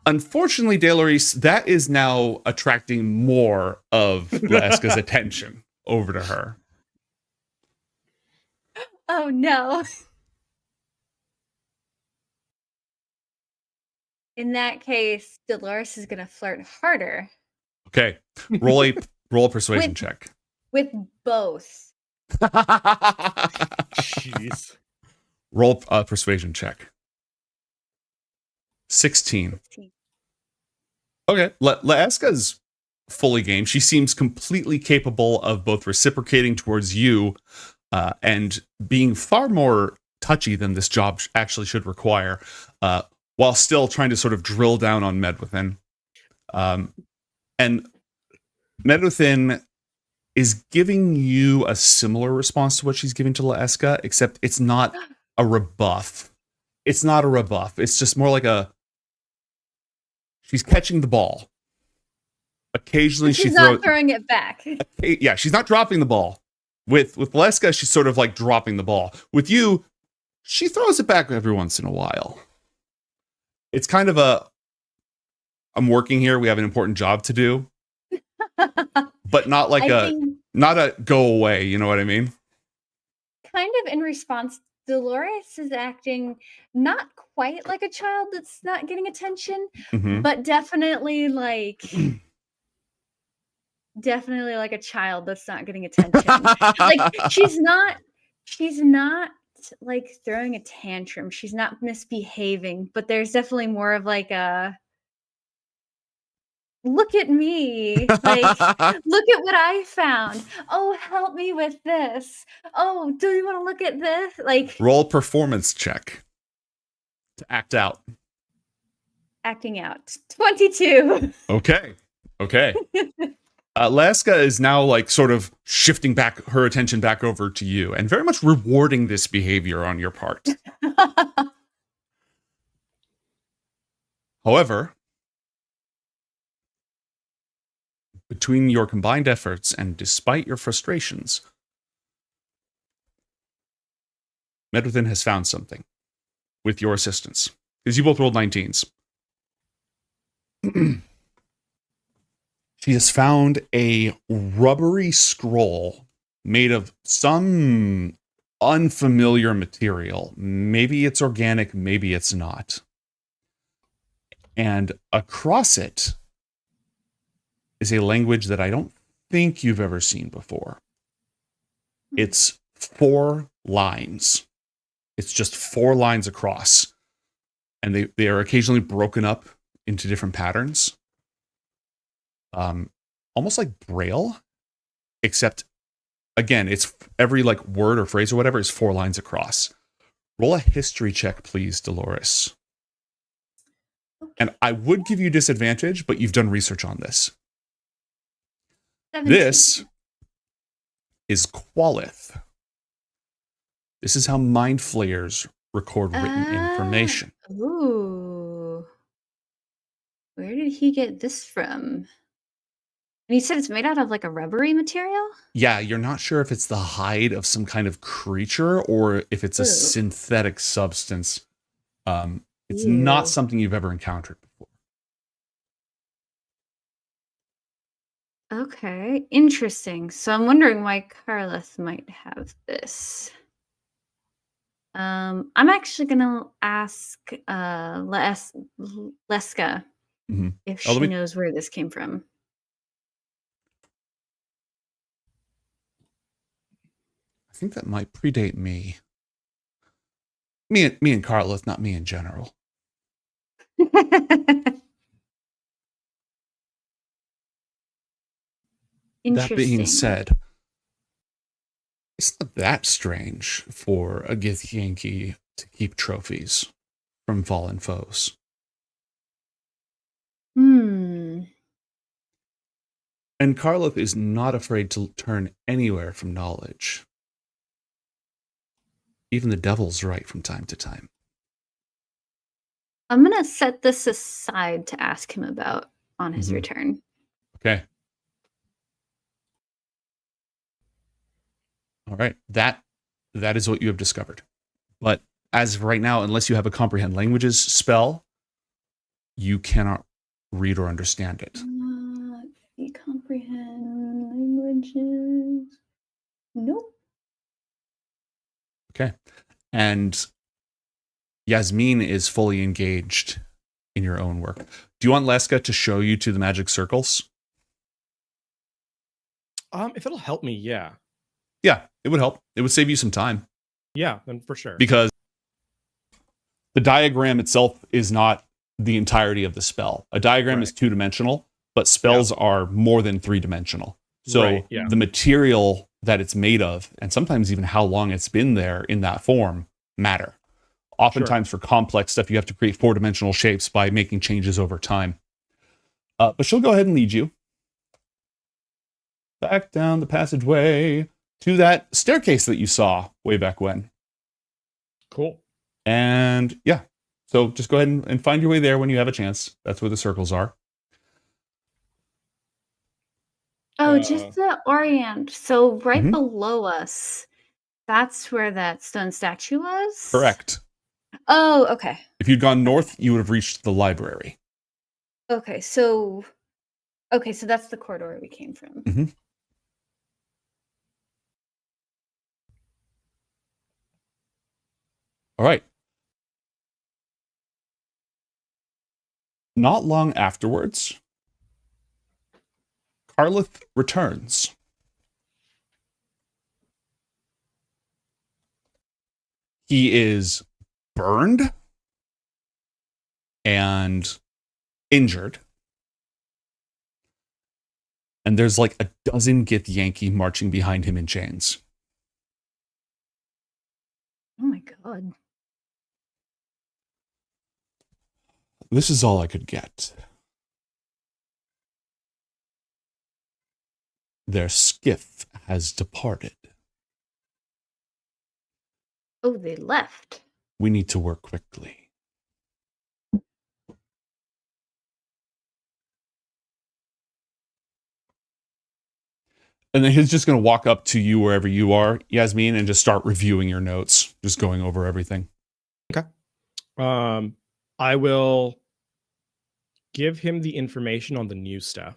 Unfortunately, Delores, that is now attracting more of Laeska's attention over to her. Oh no. In that case, Dolores is gonna flirt harder. Okay. Roll a persuasion check. With both. Jeez. Roll a persuasion check. 16. Okay. Laeska's fully game. She seems completely capable of both reciprocating towards you and being far more touchy than this job actually should require, while still trying to sort of drill down on Medwithin. And Medwithin is giving you a similar response to what she's giving to Laeska, except it's not a rebuff. It's not a rebuff. It's just more like she's catching the ball. Occasionally she's not throwing it back. Yeah, she's not dropping the ball. With Laeska, she's sort of like dropping the ball. With you, she throws it back every once in a while. It's kind of I'm working here. We have an important job to do. But not like not a go away. You know what I mean? Kind of in response Dolores is acting not quite like a child that's not getting attention, Mhm. but definitely like like a child that's not getting attention. Like she's not like throwing a tantrum. She's not misbehaving, but there's definitely more of like a look at me. Like look at what I found. Oh, help me with this. Oh, do you want to look at this? Like Roll performance check to act out. acting out. 22. Okay. Laska is now like sort of shifting back her attention back over to you and very much rewarding this behavior on your part. However, between your combined efforts and despite your frustrations, Medwithin has found something with your assistance. Because you both rolled 19s. She has found a rubbery scroll made of some unfamiliar material. Maybe it's organic, maybe it's not. And across it is a language that I don't think you've ever seen before. It's 4 lines. It's just 4 lines across. And they are occasionally broken up into different patterns. Almost like Braille, except again, it's every like word or phrase or whatever is 4 lines across. Roll a history check, please, Dolores. Okay. And I would give you disadvantage, but you've done research on this. 17. This is Qualith. This is how mind flayers record written information. Ooh. Where did he get this from? And he said it's made out of like a rubbery material? Yeah, you're not sure if it's the hide of some kind of creature or if it's a synthetic substance. It's not something you've ever encountered before. Okay, interesting. So I'm wondering why Carleth might have this. I'm actually gonna ask Leska if she knows where this came from. I think that might predate me. Me and Carlith, not me in general. That being said, it's not that strange for a Githyanki to keep trophies from fallen foes. And Carlith is not afraid to turn anywhere from knowledge. Even the devil's right from time to time. I'm gonna set this aside to ask him about on his return. Okay. All right. That is what you have discovered. But as of right now, unless you have a comprehend languages spell, you cannot read or understand it. Comprehend languages. Nope. Okay. And Yasmin is fully engaged in your own work. Do you want Leska to show you to the magic circles? If it'll help me, yeah. Yeah, it would help. It would save you some time. Yeah, then for sure. Because the diagram itself is not the entirety of the spell. A diagram is 2-dimensional, but spells are more than 3-dimensional. So the material that it's made of, and sometimes even how long it's been there in that form, matter. Oftentimes for complex stuff, you have to create 4-dimensional shapes by making changes over time. But she'll go ahead and lead you back down the passageway to that staircase that you saw way back when. Cool. And yeah, so just go ahead and find your way there when you have a chance. That's where the circles are. Oh, just the Orient. So right below us, that's where that stone statue was? Correct. Oh, okay. If you'd gone north, you would have reached the library. Okay, so that's the corridor we came from. All right. Not long afterwards, Carlith returns. He is burned and injured. And there's like a dozen Githyanki marching behind him in chains. Oh my god. This is all I could get. Their skiff has departed. Oh, they left. We need to work quickly. And then he's just going to walk up to you wherever you are, Yasmin, and just start reviewing your notes, just going over everything. Okay. I will give him the information on the new stuff.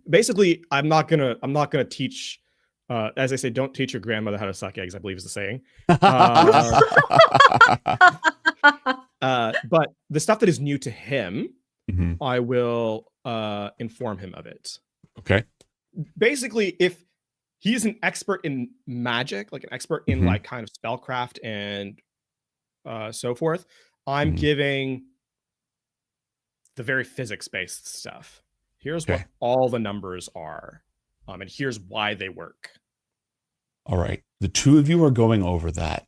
Basically, I'm not gonna teach. As I say, don't teach your grandmother how to suck eggs, I believe is the saying. But the stuff that is new to him, I will inform him of it. Okay. Basically, if he's an expert in magic, like an expert in like kind of spellcraft and so forth, I'm giving the very physics-based stuff. Here's what all the numbers are, and here's why they work. All right. The two of you are going over that.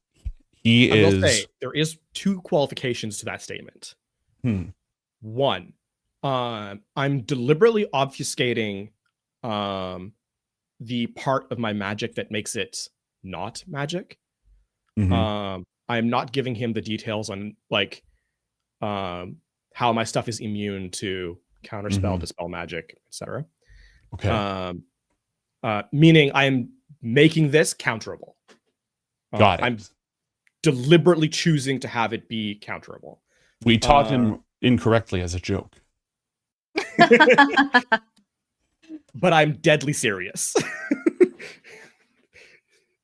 I will say, there is 2 qualifications to that statement. 1, I'm deliberately obfuscating the part of my magic that makes it not magic. I'm not giving him the details on like how my stuff is immune to counterspell, dispel magic, etc. Okay. Meaning I am making this counterable. Got it. I'm deliberately choosing to have it be counterable. We taught him incorrectly as a joke. But I'm deadly serious.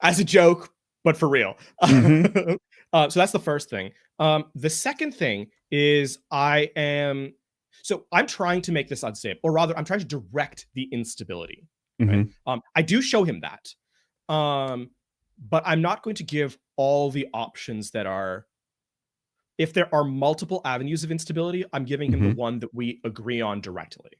As a joke, but for real. So that's the first thing. The second thing is I'm trying to make this unstable, or rather, I'm trying to direct the instability. Right? I do show him that, but I'm not going to give all the options that are. If there are multiple avenues of instability, I'm giving him the one that we agree on directly.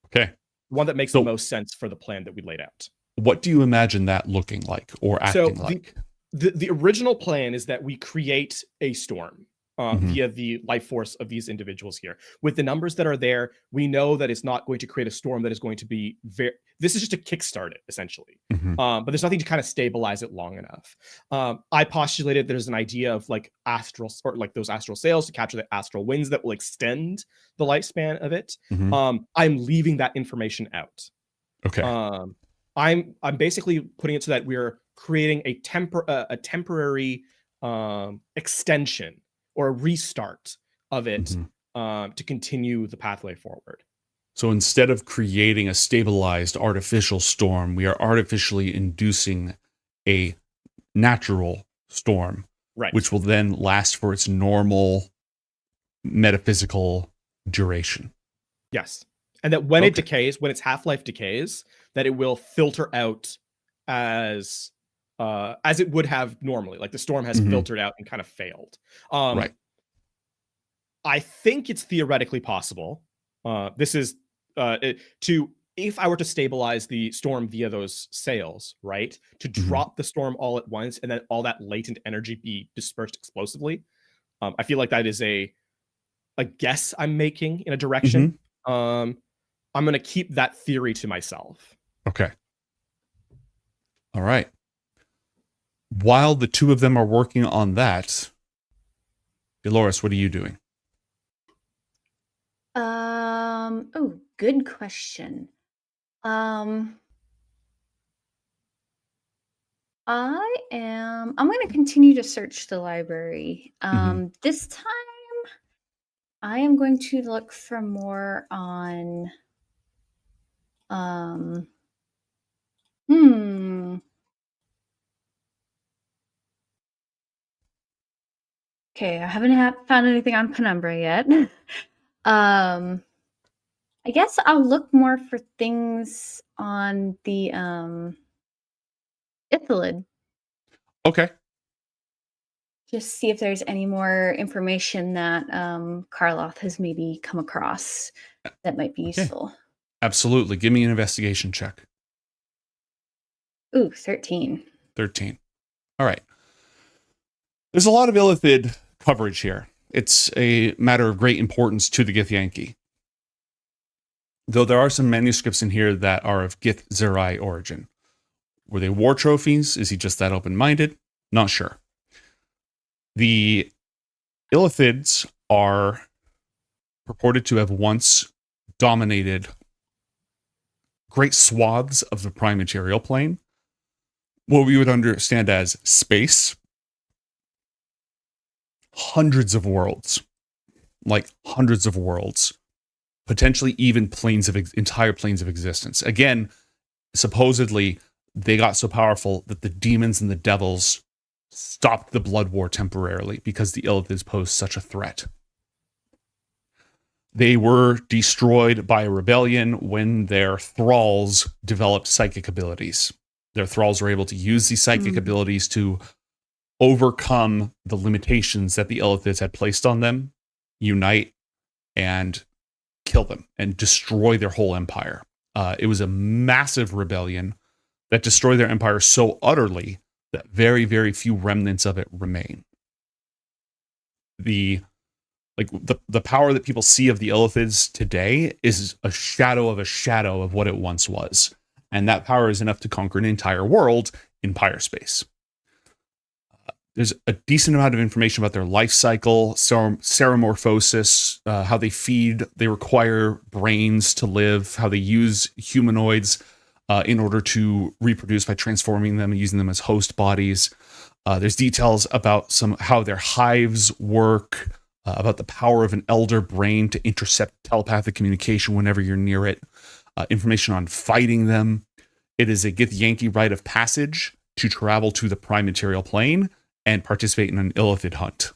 Okay. One that makes the most sense for the plan that we laid out. What do you imagine that looking like or acting like? The original plan is that we create a storm via the life force of these individuals here. With the numbers that are there, we know that it's not going to create a storm that is going to be very... This is just to kickstart it, essentially. But there's nothing to kind of stabilize it long enough. I postulated there's an idea of like astral, or like those astral sails to capture the astral winds that will extend the lifespan of it. I'm leaving that information out. Okay. I'm basically putting it so that we're creating a temporary extension or a restart of it to continue the pathway forward. So instead of creating a stabilized artificial storm, we are artificially inducing a natural storm, which will then last for its normal metaphysical duration. Yes. And that when it decays, when its half-life decays, that it will filter out as it would have normally. Like the storm has filtered out and kind of failed. Right. I think it's theoretically possible. This is if I were to stabilize the storm via those sails, right? To drop the storm all at once and then all that latent energy be dispersed explosively. I feel like that is a guess I'm making in a direction. I'm going to keep that theory to myself. Okay. All right. While the two of them are working on that, Dolores, what are you doing? Oh, good question. I'm going to continue to search the library. This time I am going to look for more on Okay, I haven't found anything on Penumbra yet. I guess I'll look more for things on the Ithalid. Okay. Just see if there's any more information that Karloff has maybe come across that might be useful. Absolutely. Give me an investigation check. Ooh, 13. 13. All right. There's a lot of Illithid coverage here. It's a matter of great importance to the Githyanki. Though there are some manuscripts in here that are of Githzerai origin. Were they war trophies? Is he just that open-minded? Not sure. The Illithids are purported to have once dominated great swaths of the prime material plane, what we would understand as space. Hundreds of worlds, like hundreds of worlds, potentially even entire planes of existence. Again, supposedly they got so powerful that the demons and the devils stopped the blood war temporarily because the Illithids posed such a threat. They were destroyed by a rebellion when their thralls developed psychic abilities. Their thralls were able to use these psychic abilities to overcome the limitations that the Illithids had placed on them, unite, and kill them, and destroy their whole empire. It was a massive rebellion that destroyed their empire so utterly that very, very few remnants of it remain. The power that people see of the Illithids today is a shadow of what it once was. And that power is enough to conquer an entire world in Pyrespace. There's a decent amount of information about their life cycle, seromorphosis, how they feed, they require brains to live, how they use humanoids in order to reproduce by transforming them and using them as host bodies. There's details about how their hives work, about the power of an elder brain to intercept telepathic communication whenever you're near it, information on fighting them. It is a Githyanki rite of passage to travel to the prime material plane and participate in an Illithid hunt.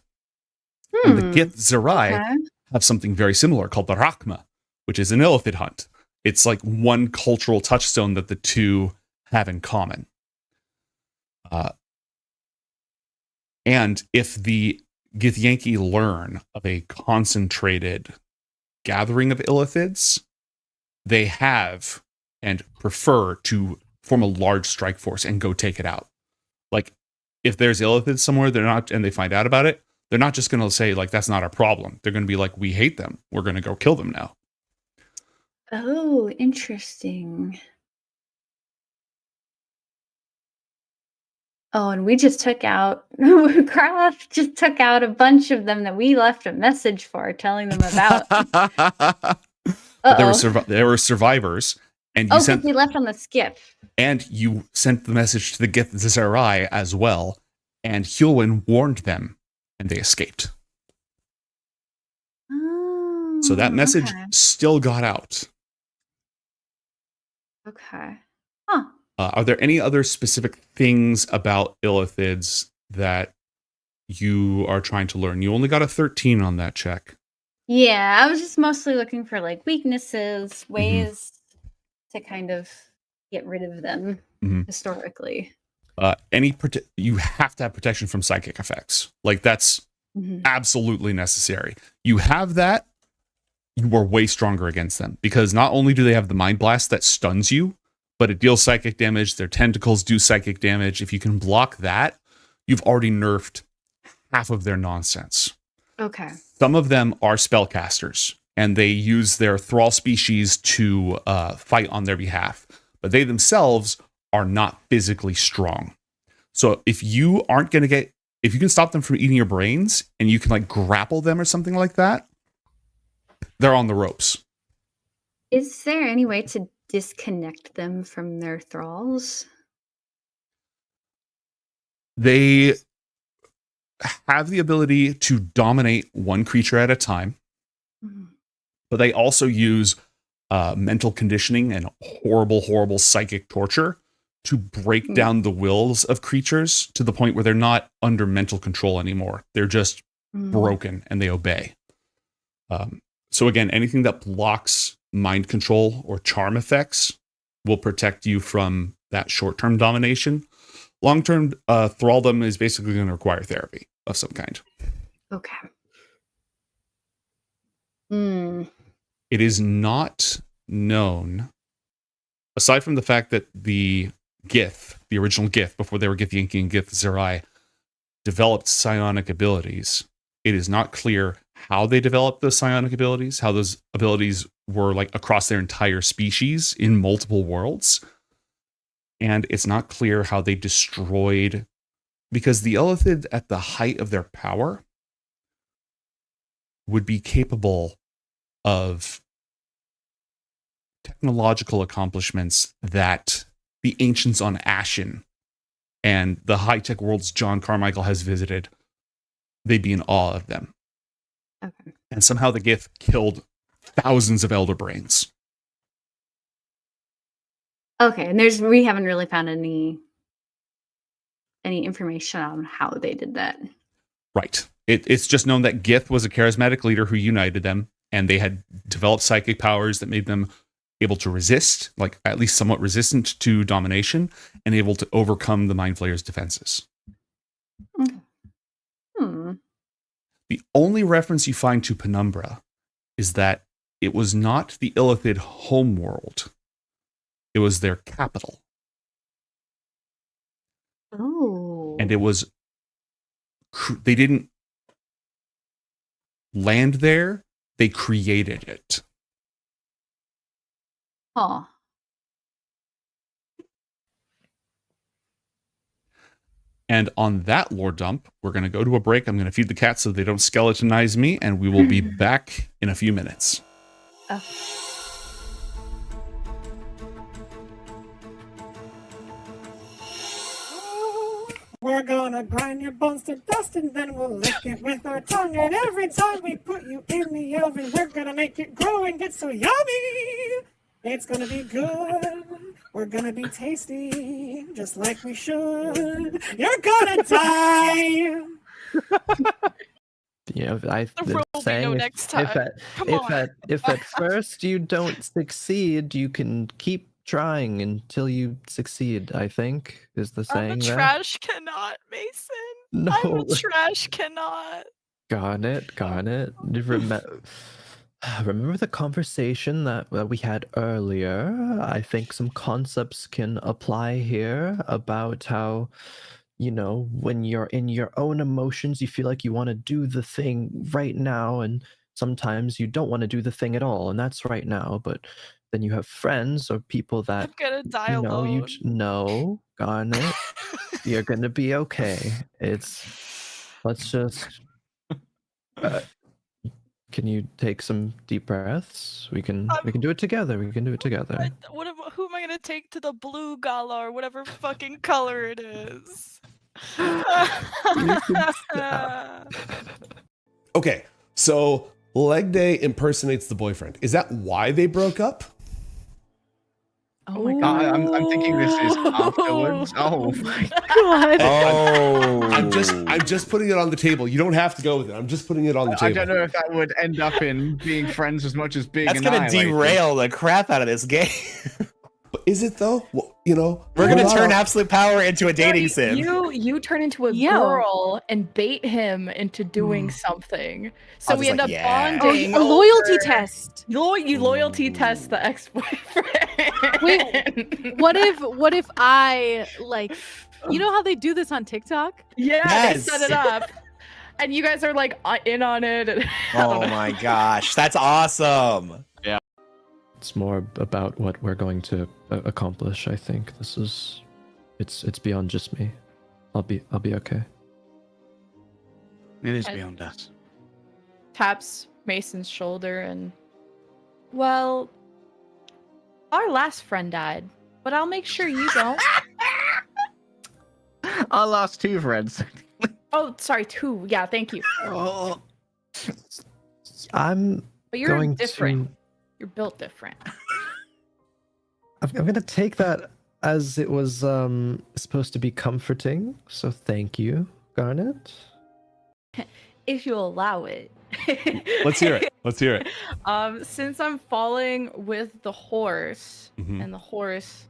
And the Githzerai have something very similar called the Rakma, which is an Illithid hunt. It's like one cultural touchstone that the two have in common. And if the Githyanki learn of a concentrated gathering of Illithids, they have and prefer to form a large strike force and go take it out. Like, if there's Illithids somewhere, and they find out about it, they're not just going to say, like, that's not our problem. They're going to be like, we hate them. We're going to go kill them now. Oh, interesting. Oh, and we just took out, Karloff just took out a bunch of them that we left a message for, telling them about. They were survivors. And you they left on the skip. And you sent the message to the Githzerai as well. And Hulwyn warned them, and they escaped. Oh, so that message still got out. Okay. Huh. Are there any other specific things about Illithids that you are trying to learn? You only got a 13 on that check. Yeah, I was just mostly looking for like weaknesses, ways to kind of get rid of them historically. You have to have protection from psychic effects. Like, that's absolutely necessary. You have that, you are way stronger against them, because not only do they have the mind blast that stuns you, but it deals psychic damage. Their tentacles do psychic damage. If you can block that, you've already nerfed half of their nonsense. Okay. Some of them are spellcasters, and they use their thrall species to fight on their behalf, but they themselves are not physically strong. So if you can stop them from eating your brains, and you can like grapple them or something like that, they're on the ropes. Is there any way to disconnect them from their thralls? They have the ability to dominate one creature at a time, but they also use mental conditioning and horrible psychic torture to break down the wills of creatures to the point where they're not under mental control anymore. They're just broken and they obey. So again, anything that blocks mind control or charm effects will protect you from that short-term domination. Long-term thraldom is basically going to require therapy of some kind. Okay. It is not known, aside from the fact that the Gith, the original Gith, before they were Githyanki and Khazai, developed psionic abilities. It is not clear how they developed those psionic abilities, how those abilities were like across their entire species in multiple worlds. And it's not clear how they destroyed, because the Illithid at the height of their power would be capable of technological accomplishments that the ancients on Ashen and the high-tech worlds John Carmichael has visited, they'd be in awe of them. Okay. And somehow the Gith killed thousands of Elder Brains. Okay, and we haven't really found any information on how they did that. Right. It's just known that Gith was a charismatic leader who united them, and they had developed psychic powers that made them able to resist, like at least somewhat resistant to domination, and able to overcome the Mind Flayer's defenses. The only reference you find to Penumbra is that it was not the Illithid homeworld. It was their capital. Oh. And it was, they didn't land there, they created it. Huh. And on that lore dump, we're going to go to a break. I'm going to feed the cats so they don't skeletonize me, and we will be back in a few minutes. We're gonna grind your bones to dust and then we'll lick it with our tongue. And every time we put you in the oven, we're gonna make it grow and get so yummy. It's gonna be good. We're gonna be tasty, just like we should. You're gonna die. You know, There will be saying no if, next time. if at first you don't succeed, you can keep trying until you succeed, I think, is the saying. I'm a there. trash cannot, Mason. No. I'm a trash cannot. Got it. Remember the conversation that we had earlier? I think some concepts can apply here about how, you know, when you're in your own emotions, you feel like you want to do the thing right now, and sometimes you don't want to do the thing at all, and that's right now. But then you have friends or people that I'm gonna die alone. No, Garnet, you're gonna be okay. Let's just. Can you take some deep breaths? We can do it together. We can do it together. Who am I gonna take to the blue gala or whatever fucking color it is? Okay, so Leg Day impersonates the boyfriend. Is that why they broke up? Oh my god! I'm thinking this is afterwards. Oh my god! Oh, I'm just putting it on the table. You don't have to go with it. I'm just putting it on the table. I don't know if that would end up in being friends as much as being. That's gonna annihilated. derail the crap out of this game. But is it though? Well, you know, we're gonna turn absolute power into a dating sim. You turn into a girl and bait him into doing something. So we end up bonding. A loyalty test. You loyalty test the ex-boyfriend. Wait, what if I like? You know how they do this on TikTok? Yeah, they set it up. And you guys are like in on it. And oh my gosh, that's awesome. Yeah. It's more about what we're going to accomplish. I think it's beyond just me. I'll be okay. It is beyond us. Taps Mason's shoulder and, well, our last friend died, but I'll make sure you don't. Our last two friends. Oh, sorry, 2. Yeah, thank you. Oh. But you're different. You're built different. I'm gonna take that as it was supposed to be comforting. So thank you, Garnet. if you allow it. Let's hear it. Let's hear it. Since I'm falling with the horse, Mhm. and the horse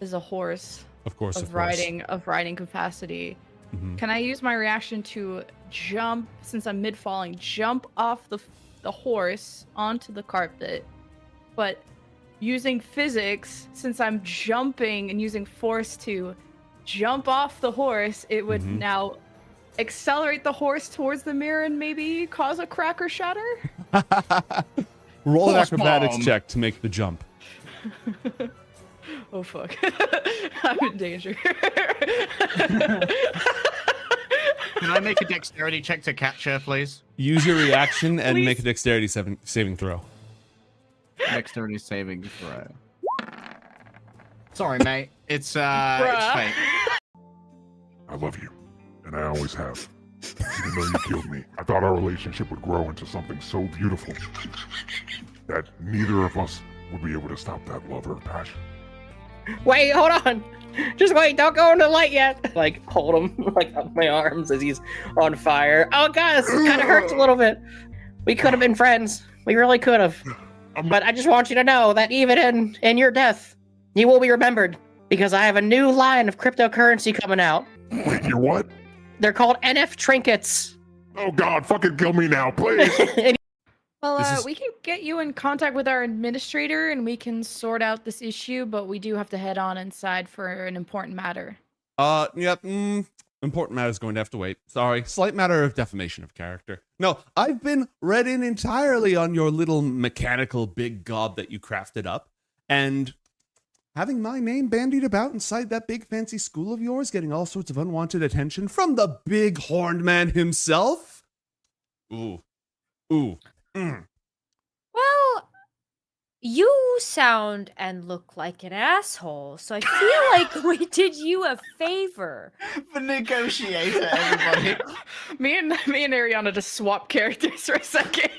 is a horse Of course, of riding capacity, Mhm. can I use my reaction to jump, since I'm mid-falling, jump off the horse onto the carpet, but using physics, since I'm jumping and using force to jump off the horse, it would Mhm. now accelerate the horse towards the mirror and maybe cause a crack or shatter? Roll an Horse acrobatics bomb. check to make the jump. Oh fuck. I'm in danger. Can I make a dexterity check to catch her, please? Use your reaction and Please. make a dexterity saving throw. Dexterity saving throw. Sorry, mate. It's fate. I love you, and I always have. Even though you killed me, I thought our relationship would grow into something so beautiful that neither of us would be able to stop that love or passion. Wait, hold on. Just wait, don't go into the light yet. Like, hold him like up my arms as he's on fire. Oh god, this kind of hurts a little bit. We could have been friends. We really could have. But I just want you to know that even in your death, you will be remembered. Because I have a new line of cryptocurrency coming out. Wait, you what? They're called NF trinkets. Oh god, fucking kill me now, please! Well, we can get you in contact with our administrator and we can sort out this issue, but we do have to head on inside for an important matter. Yep. Important matter's going to have to wait. Sorry. Slight matter of defamation of character. No, I've been read in entirely on your little mechanical big gob that you crafted up, and having my name bandied about inside that big fancy school of yours, getting all sorts of unwanted attention from the big horned man himself. Ooh. Ooh. Well, you sound and look like an asshole, so I feel like we did you a favor. The negotiator, everybody. me and Ariana just swap characters for a second.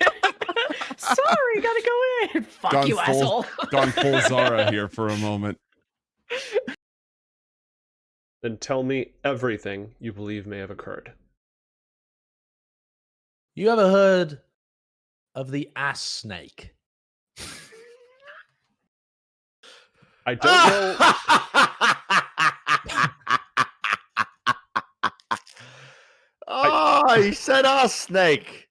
Sorry, gotta go in. Fuck you, asshole. Gone full Zara here for a moment. Then tell me everything you believe may have occurred. You ever heard of the ass snake? I don't know. Oh, he said us, Snake.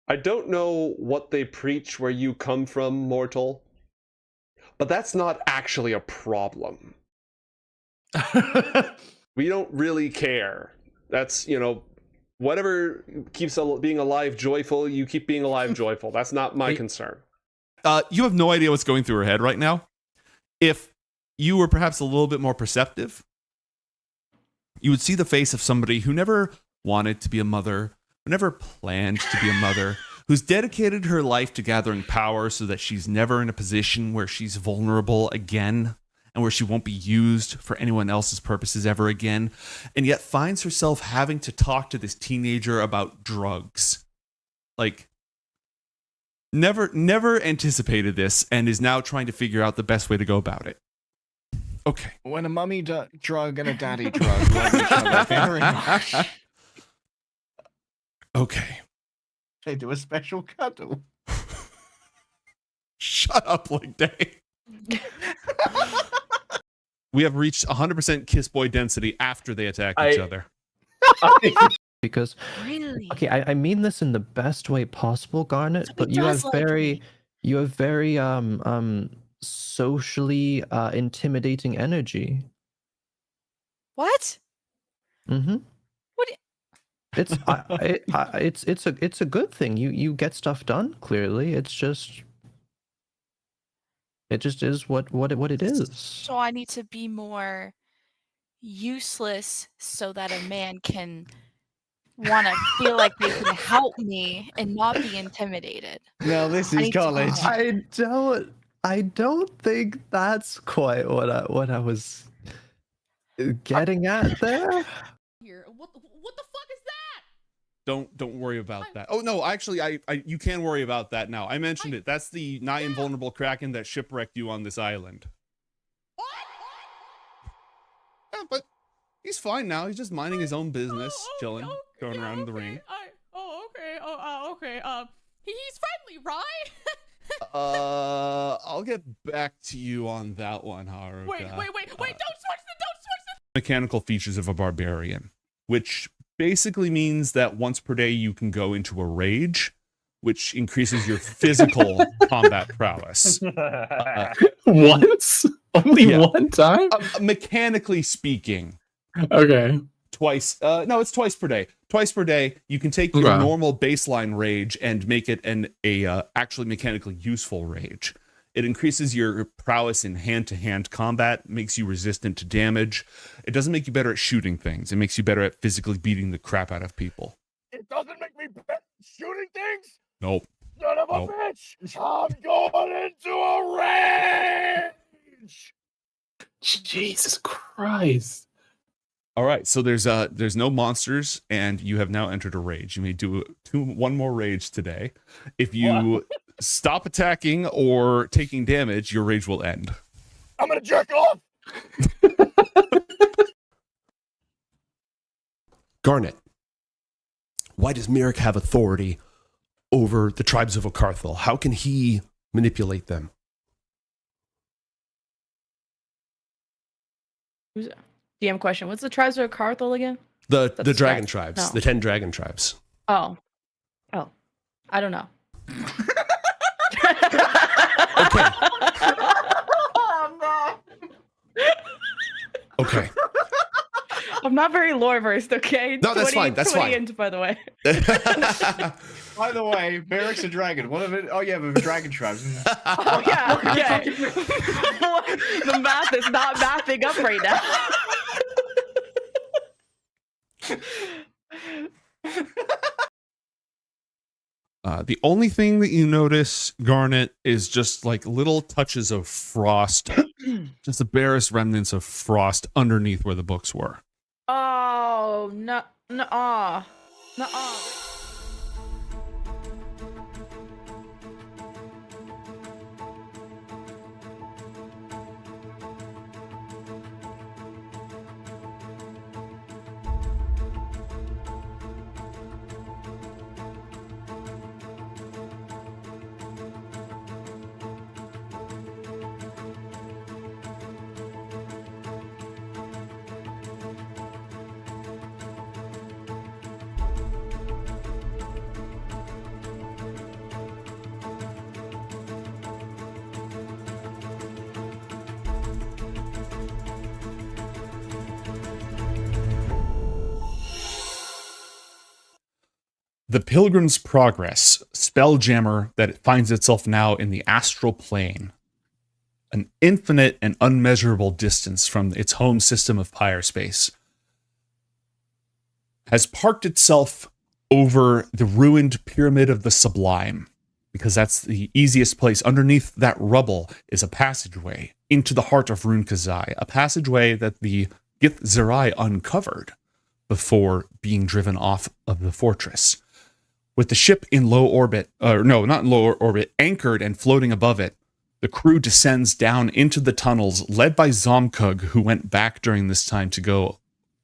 I don't know what they preach where you come from, mortal, but that's not actually a problem. We don't really care. That's, whatever keeps being alive joyful, you keep being alive joyful. That's not my concern. You have no idea what's going through her head right now. If you were perhaps a little bit more perceptive, you would see the face of somebody who never wanted to be a mother, who never planned to be a mother, who's dedicated her life to gathering power so that she's never in a position where she's vulnerable again and where she won't be used for anyone else's purposes ever again, and yet finds herself having to talk to this teenager about drugs. Like, never anticipated this and is now trying to figure out the best way to go about it. Okay. When a mummy drug and a daddy drug love each other very much, Okay. they do a special cuddle. Shut up, like day. We have reached 100% kiss boy density after they attack each other. Because Really? okay, I mean this in the best way possible, Garnet, but he you have does like me. very socially intimidating energy. What? Mm-hmm. What? It's a good thing. You get stuff done clearly. It just is what it is. So I need to be more useless so that a man can want to feel like they can help me and not be intimidated. No, this I is need to- college. I don't think that's quite what I was getting at there. Here, what the fuck is that? Don't worry about that. Oh no, actually, I you can worry about that now. I mentioned it. That's the nigh invulnerable kraken that shipwrecked you on this island. What? Yeah, but he's fine now. He's just minding his own business, chilling. Oh going around the ring. Okay. Okay. He's friendly, right? I'll get back to you on that one, Haruka. Wait! Don't switch the. Mechanical features of a barbarian, which basically means that once per day you can go into a rage, which increases your physical combat prowess. Once? Only one time? Mechanically speaking. Okay. Twice. No, it's twice per day. Twice per day, you can take your normal baseline rage and make it a actually mechanically useful rage. It increases your prowess in hand-to-hand combat, makes you resistant to damage. It doesn't make you better at shooting things. It makes you better at physically beating the crap out of people. It doesn't make me better at shooting things? Nope. Son of a bitch! I'm going into a rage! Jesus Christ. All right, so there's no monsters, and you have now entered a rage. You may do one more rage today. If you stop attacking or taking damage, your rage will end. I'm gonna jerk off! Garnet, why does Merrick have authority over the tribes of Okarthal? How can he manipulate them? DM question. What's the tribes of Carthel again? The dragon tribes, No. the 10 dragon tribes. Oh. I don't know. Okay. I'm not very lore versed, okay? No, that's fine. That's 20 fine. Into, by the way. By the way, Merrick's a dragon. One of it. Oh yeah, but dragon tribes. Oh yeah. Okay. The math is not mathing up right now. The only thing that you notice, Garnet, is just like little touches of frost, just the barest remnants of frost underneath where the books were. Oh no! No! The Pilgrim's Progress, Spelljammer that finds itself now in the astral plane, an infinite and unmeasurable distance from its home system of Pyrespace, has parked itself over the ruined Pyramid of the Sublime, because that's the easiest place. Underneath that rubble is a passageway into the heart of Ruun Khazai, a passageway that the Githyanki uncovered before being driven off of the fortress. With the ship in low orbit, not in low orbit, anchored and floating above it, the crew descends down into the tunnels, led by Zomkug, who went back during this time to go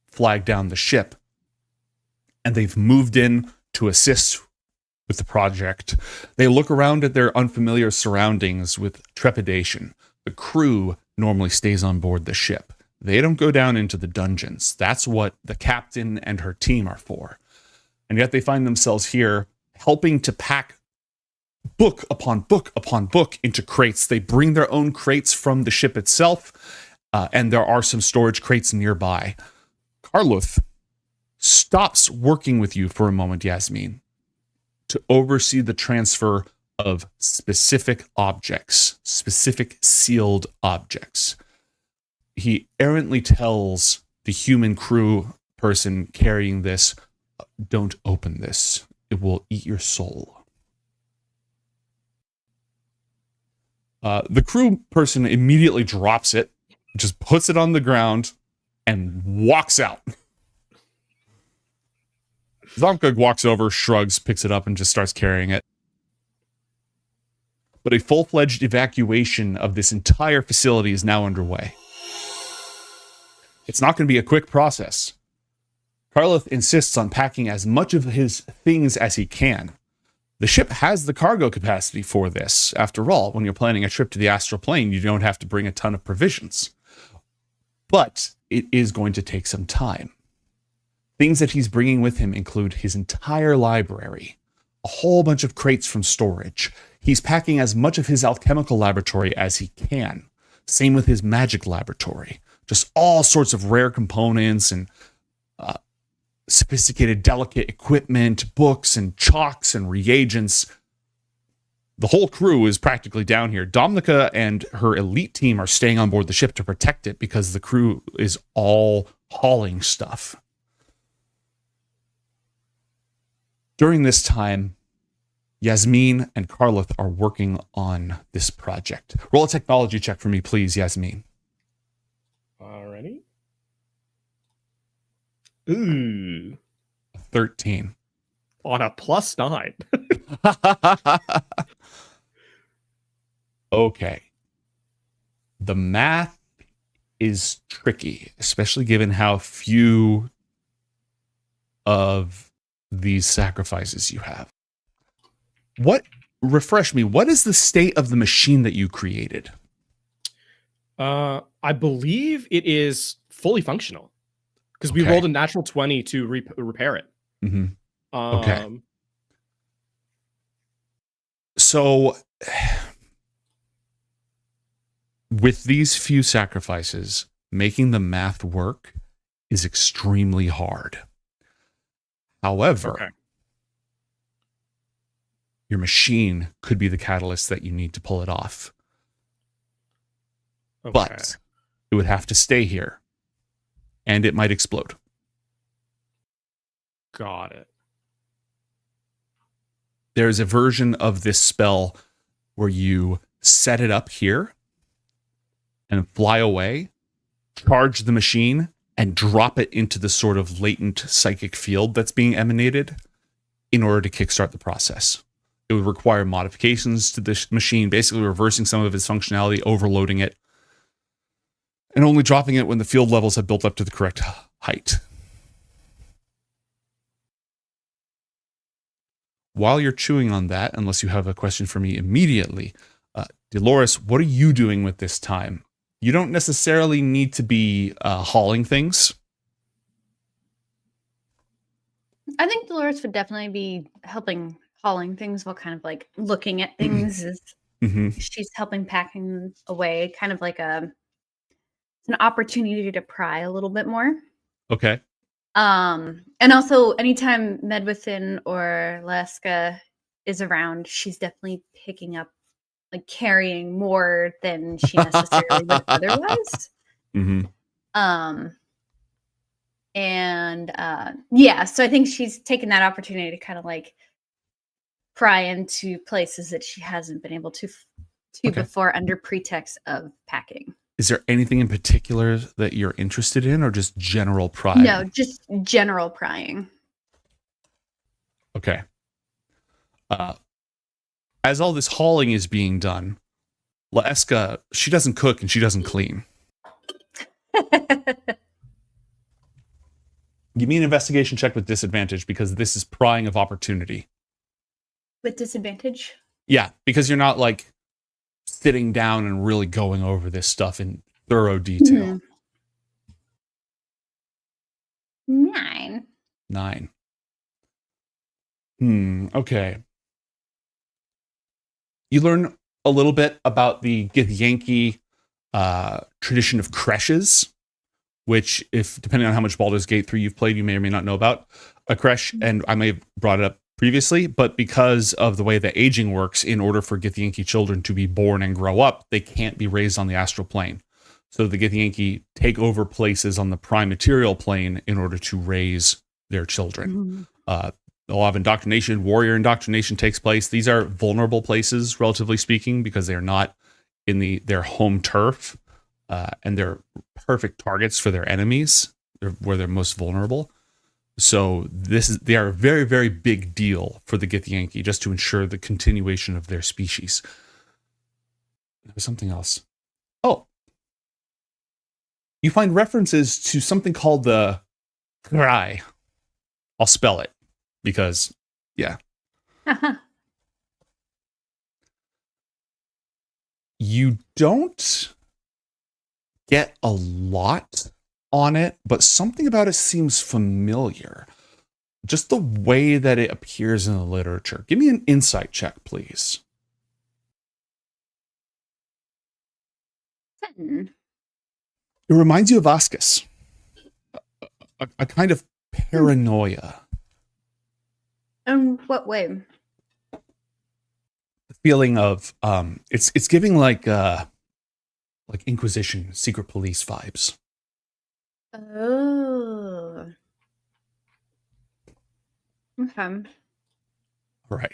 flag down the ship. And they've moved in to assist with the project. They look around at their unfamiliar surroundings with trepidation. The crew normally stays on board the ship. They don't go down into the dungeons. That's what the captain and her team are for. And yet they find themselves here helping to pack book upon book upon book into crates. They bring their own crates from the ship itself, and there are some storage crates nearby. Karluth stops working with you for a moment, Yasmin, to oversee the transfer of specific objects, specific sealed objects. He errantly tells the human crew person carrying this, "Don't open this. It will eat your soul." The crew person immediately drops it, just puts it on the ground, and walks out. Zomkug walks over, shrugs, picks it up, and just starts carrying it. But a full-fledged evacuation of this entire facility is now underway. It's not going to be a quick process. Karloth insists on packing as much of his things as he can. The ship has the cargo capacity for this. After all, when you're planning a trip to the astral plane, you don't have to bring a ton of provisions. But it is going to take some time. Things that he's bringing with him include his entire library, a whole bunch of crates from storage. He's packing as much of his alchemical laboratory as he can. Same with his magic laboratory. Just all sorts of rare components and sophisticated, delicate equipment, books and chalks and reagents. The whole crew is practically down here. Domnica and her elite team are staying on board the ship to protect it because the crew is all hauling stuff. During this time, Yasmin and Karloth are working on this project. Roll a technology check for me, please, Yasmin. Alrighty. Ooh. 13. On a +9. Okay. The math is tricky, especially given how few of these sacrifices you have. Refresh me, what is the state of the machine that you created? I believe it is fully functional because we Okay. rolled a natural 20 to repair it. Mm-hmm. Okay. So, with these few sacrifices, making the math work is extremely hard. However, your machine could be the catalyst that you need to pull it off. But it would have to stay here, and it might explode. Got it. There's a version of this spell where you set it up here and fly away, charge the machine, and drop it into the sort of latent psychic field that's being emanated in order to kickstart the process. It would require modifications to this machine, basically reversing some of its functionality, overloading it, and only dropping it when the field levels have built up to the correct height. While you're chewing on that, unless you have a question for me immediately, Dolores, what are you doing with this time? You don't necessarily need to be hauling things. I think Dolores would definitely be helping hauling things while kind of like looking at things as she's helping packing away, kind of like an opportunity to pry a little bit more. Okay. And also anytime Medwithin or Leska is around, she's definitely picking up, like carrying more than she necessarily would otherwise. Yeah, so I think she's taken that opportunity to kind of like pry into places that she hasn't been able to before under pretext of packing. Is there anything in particular that you're interested in, or just general prying? No, just general prying. Okay. As all this hauling is being done, Leska, she doesn't cook and she doesn't clean. Give me an investigation check with disadvantage because this is prying of opportunity. With disadvantage? Yeah, because you're not like sitting down and really going over this stuff in thorough detail. 9. 9. Okay. You learn a little bit about the Githyanki tradition of creches, which, if depending on how much Baldur's Gate 3 you've played, you may or may not know about. A creche, and I may have brought it up previously, but because of the way that aging works, in order for Githyanki children to be born and grow up, they can't be raised on the astral plane. So the Githyanki take over places on the prime material plane in order to raise their children. A lot of indoctrination, warrior indoctrination takes place. These are vulnerable places, relatively speaking, because they are not in their home turf, and they're perfect targets for their enemies, where they're most vulnerable. So they are a very, very big deal for the Githyanki, just to ensure the continuation of their species. There was something else. Oh, you find references to something called the Khazai, I'll spell it because, yeah. You don't get a lot on it, but something about it seems familiar. Just the way that it appears in the literature. Give me an insight check, please. 10. It reminds you of Ascus. A kind of paranoia. What way? The feeling of it's giving like Inquisition, secret police vibes. Oh. Okay. All right.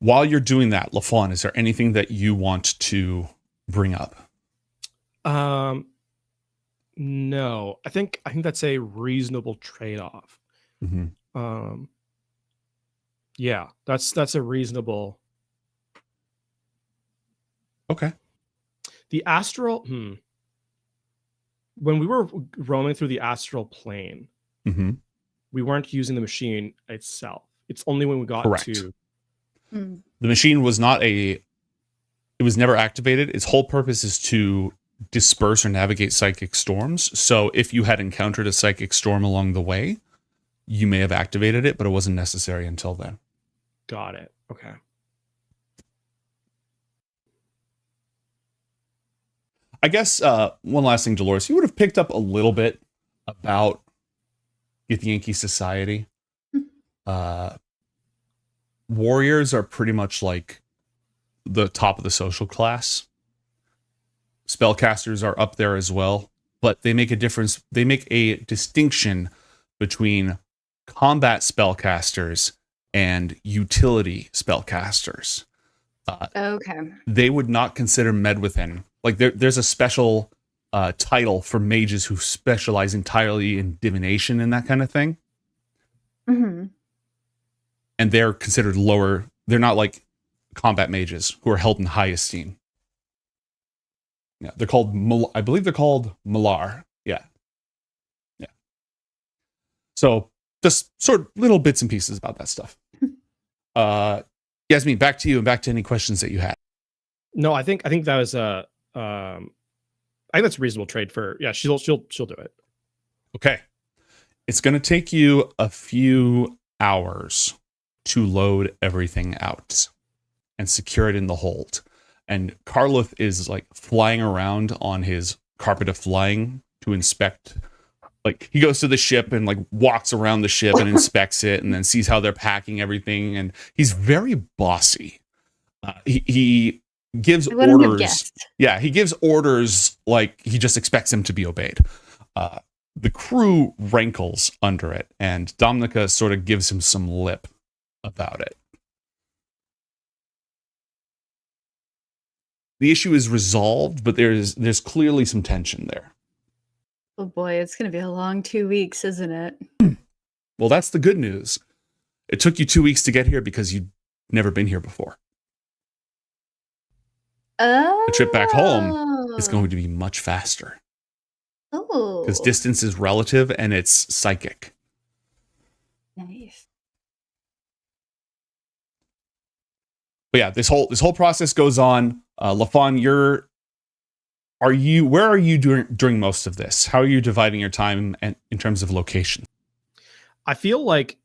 While you're doing that, LaFawn, is there anything that you want to bring up? No. I think that's a reasonable trade-off. Mm-hmm. Yeah, that's a reasonable. Okay. The astral. When we were roaming through the astral plane, Mm-hmm. we weren't using the machine itself. It's only when we got Correct. to. The machine was not it was never activated. Its whole purpose is to disperse or navigate psychic storms. So if you had encountered a psychic storm along the way, you may have activated it, but it wasn't necessary until then. Got it. Okay. I guess one last thing, Dolores, you would have picked up a little bit about Githyanki society. Warriors are pretty much like the top of the social class. Spellcasters are up there as well, but they make a difference. They make a distinction between combat spellcasters and utility spellcasters. Okay. They would not consider Medwithin. Like there's a special title for mages who specialize entirely in divination and that kind of thing. Mm-hmm. And they're considered lower. They're not like combat mages who are held in high esteem. Yeah, they're called, I believe they're called Malar. Yeah. Yeah. So just sort of little bits and pieces about that stuff. Yasmin, back to you and back to any questions that you had. No, I think that was I think that's a reasonable trade for, yeah, she'll do it. Okay. It's going to take you a few hours to load everything out and secure it in the hold. And Carluth is like flying around on his carpet of flying to inspect. Like he goes to the ship and like walks around the ship and inspects it and then sees how they're packing everything. And he's very bossy. He gives orders. Yeah, he gives orders like he just expects them to be obeyed. The crew rankles under it, and Dominica sort of gives him some lip about it. The issue is resolved, but there's clearly some tension there. Oh boy, it's going to be a long 2 weeks, isn't it? Well, that's the good news. It took you 2 weeks to get here because you'd never been here before. The trip back home is going to be much faster. Oh. Because distance is relative and it's psychic. Nice. But yeah, this whole process goes on. LaFawn, where are you during most of this? How are you dividing your time and in terms of location? I feel like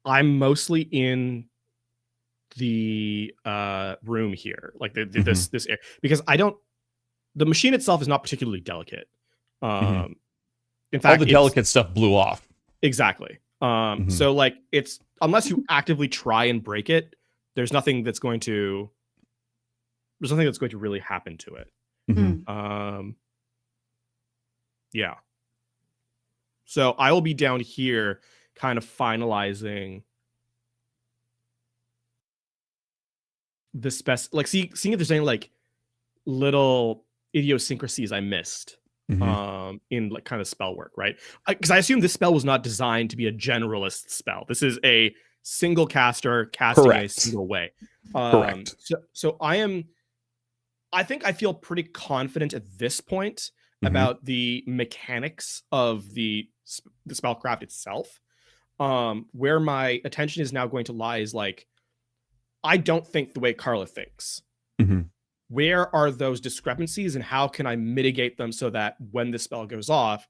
I'm mostly in the room here, like this area, because the machine itself is not particularly delicate. In fact, all the delicate stuff blew off. Exactly. So like it's, unless you actively try and break it, there's nothing that's going to really happen to it. Yeah. So I will be down here kind of finalizing the seeing if there's any like little idiosyncrasies I missed in like kind of spell work, right? Because I assume this spell was not designed to be a generalist spell. This is a single caster casting in a single way. Correct. So I think I feel pretty confident at this point about the mechanics of the spellcraft itself. Where my attention is now going to lie is like, I don't think the way Carla thinks. Mm-hmm. Where are those discrepancies and how can I mitigate them so that when the spell goes off,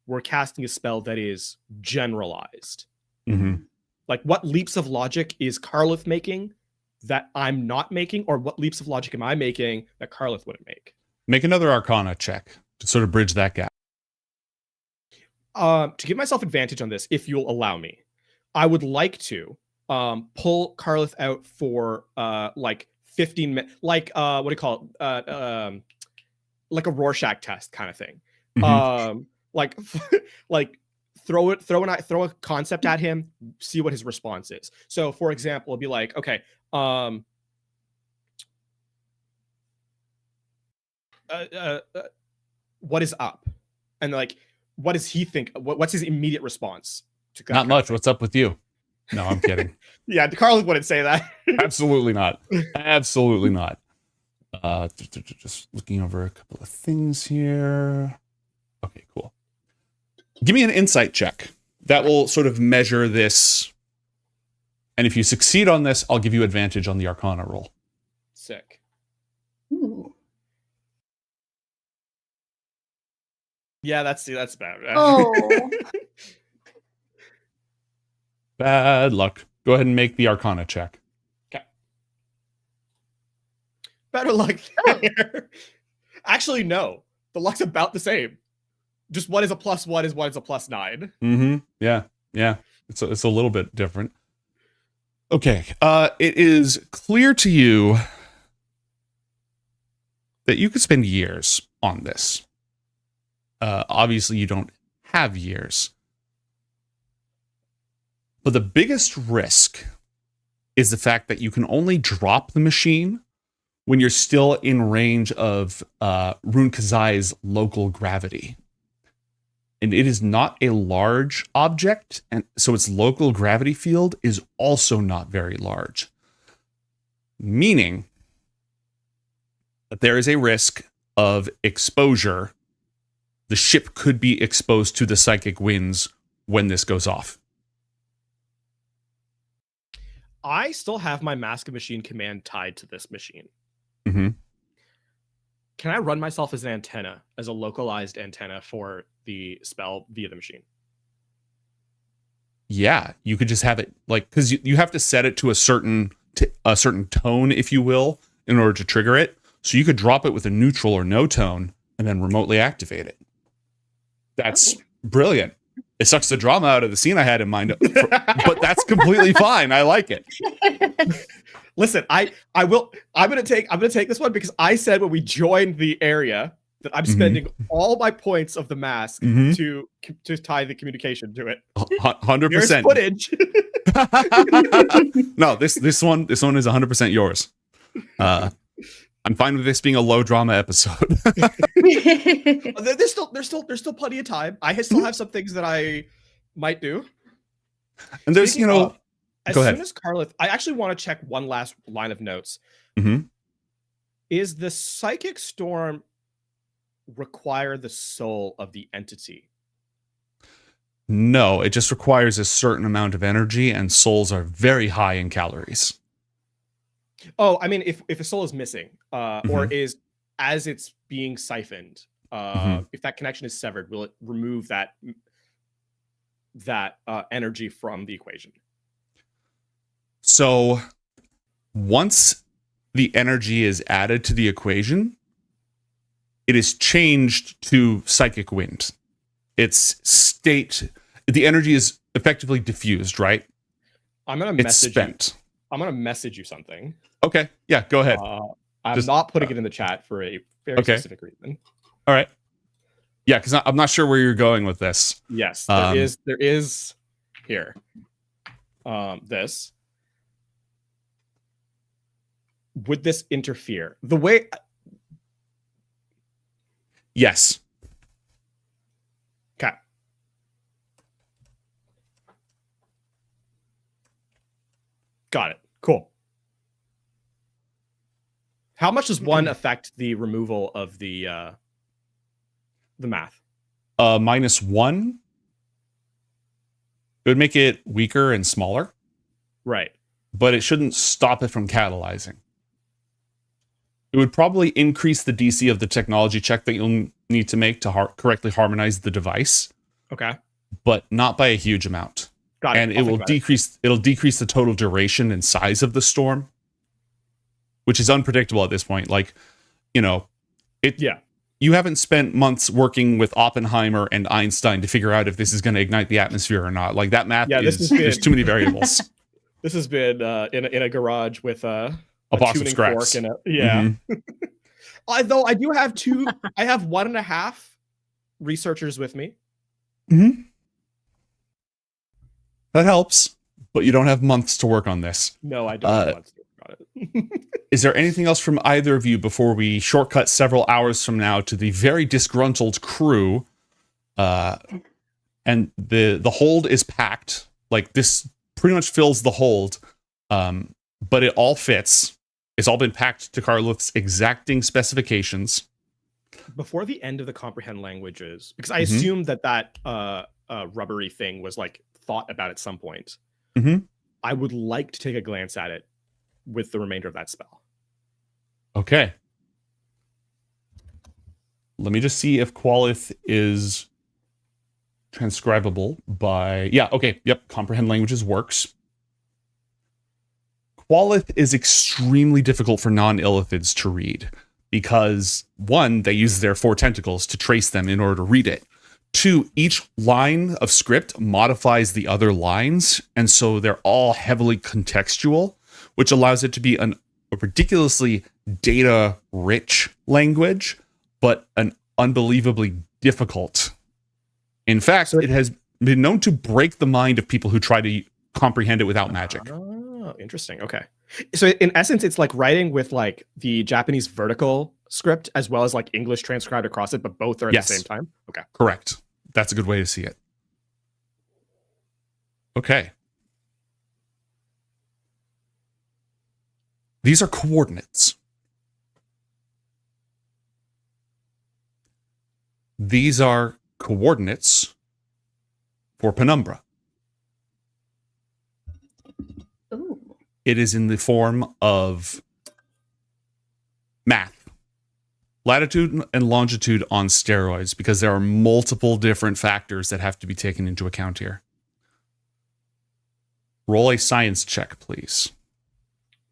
we're casting a spell that is generalized? Mm-hmm. Like, what leaps of logic is Carlith making that I'm not making, or what leaps of logic am I making that Carlith wouldn't make? Make another Arcana check to sort of bridge that gap. To give myself advantage on this, if you'll allow me, I would like to pull Carlith out for like 15 minutes, like what do you call it? Like a Rorschach test kind of thing. Mm-hmm. Like throw a concept at him, see what his response is. So for example, it'll be like, okay, what is up? And like, what does he think? What's his immediate response? To Not much. What's up with you? No, I'm kidding. Yeah, Carl wouldn't say that. Absolutely not. Absolutely not. Just looking over a couple of things here. Okay, cool. Give me an insight check. That will sort of measure this. And if you succeed on this, I'll give you advantage on the Arcana roll. Sick. Ooh. Yeah, that's bad. Oh. Bad luck. Go ahead and make the Arcana check. Okay. Better luck there. Actually, no. The luck's about the same. Just what is a +1 is what is a +9. Mm-hmm. Yeah. Yeah. It's a little bit different. Okay. It is clear to you that you could spend years on this. Obviously, you don't have years. But the biggest risk is the fact that you can only drop the machine when you're still in range of Ruun Khazai's local gravity. And it is not a large object, and so its local gravity field is also not very large. Meaning that there is a risk of exposure. The ship could be exposed to the psychic winds when this goes off. I still have my Mask of Machine command tied to this machine. Mm-hmm. Can I run myself as an antenna, as a localized antenna for the spell via the machine? Yeah, you could just have it like, because you have to set it to a certain tone, if you will, in order to trigger it. So you could drop it with a neutral or no tone and then remotely activate it. That's brilliant. It sucks the drama out of the scene I had in mind, but that's completely fine. I like it. Listen, I'm gonna take this one because I said when we joined the area that I'm spending all my points of the mask to tie the communication to it. 100%. Footage. No, this one is 100% yours. I'm fine with this being a low drama episode. There's still plenty of time. I still have some things that I might do. And there's, Speaking of, as go ahead. soon as Carlith, I actually want to check one last line of notes. Mm-hmm. Is the psychic storm require the soul of the entity? No, it just requires a certain amount of energy, and souls are very high in calories. Oh, I mean, if a soul is missing, or is as it's being siphoned, if that connection is severed, will it remove that energy from the equation? So once the energy is added to the equation, it is changed to psychic wind. The energy is effectively diffused, right? It's spent. I'm gonna message you something. Okay. Yeah, go ahead. I'm not putting it in the chat for a very specific reason. All right. Yeah, because I'm not sure where you're going with this. Yes, there is here. This. Would this interfere? The way. Yes. Okay. Got it. Cool. How much does one affect the removal of the math? -1. It would make it weaker and smaller. Right. But it shouldn't stop it from catalyzing. It would probably increase the DC of the technology check that you'll need to make to correctly harmonize the device. Okay. But not by a huge amount. Got it. And I'll it will think about it. decrease. It'll decrease the total duration and size of the storm, which is unpredictable at this point. Like, you know, you haven't spent months working with Oppenheimer and Einstein to figure out if this is going to ignite the atmosphere or not. Like that math there's too many variables. This has been in a garage with a box of tuning scraps. fork and Although I do have I have 1.5 researchers with me. Mm-hmm. That helps, but you don't have months to work on this. No, I don't have months to work on it. Is there anything else from either of you before we shortcut several hours from now to the very disgruntled crew? And the hold is packed. Like this pretty much fills the hold, but it all fits. It's all been packed to Carlith's exacting specifications. Before the end of the comprehend languages, because I assumed that rubbery thing was like thought about at some point. I would like to take a glance at it with the remainder of that spell. Okay. Let me just see if Qualith is transcribable by... Yeah, okay. Yep, comprehend languages works. Qualith is extremely difficult for non-illithids to read because, one, they use their 4 tentacles to trace them in order to read it. 2, each line of script modifies the other lines, and so they're all heavily contextual, which allows it to be a ridiculously data-rich language, but an unbelievably difficult. In fact, it has been known to break the mind of people who try to comprehend it without magic. Oh, interesting. Okay. So in essence, it's like writing with like the Japanese vertical script as well as like English transcribed across it, but both are at the same time. Okay. Correct. That's a good way to see it. Okay. These are coordinates. These are coordinates for Penumbra. Ooh. It is in the form of math. Latitude and longitude on steroids, because there are multiple different factors that have to be taken into account here. Roll a science check, please.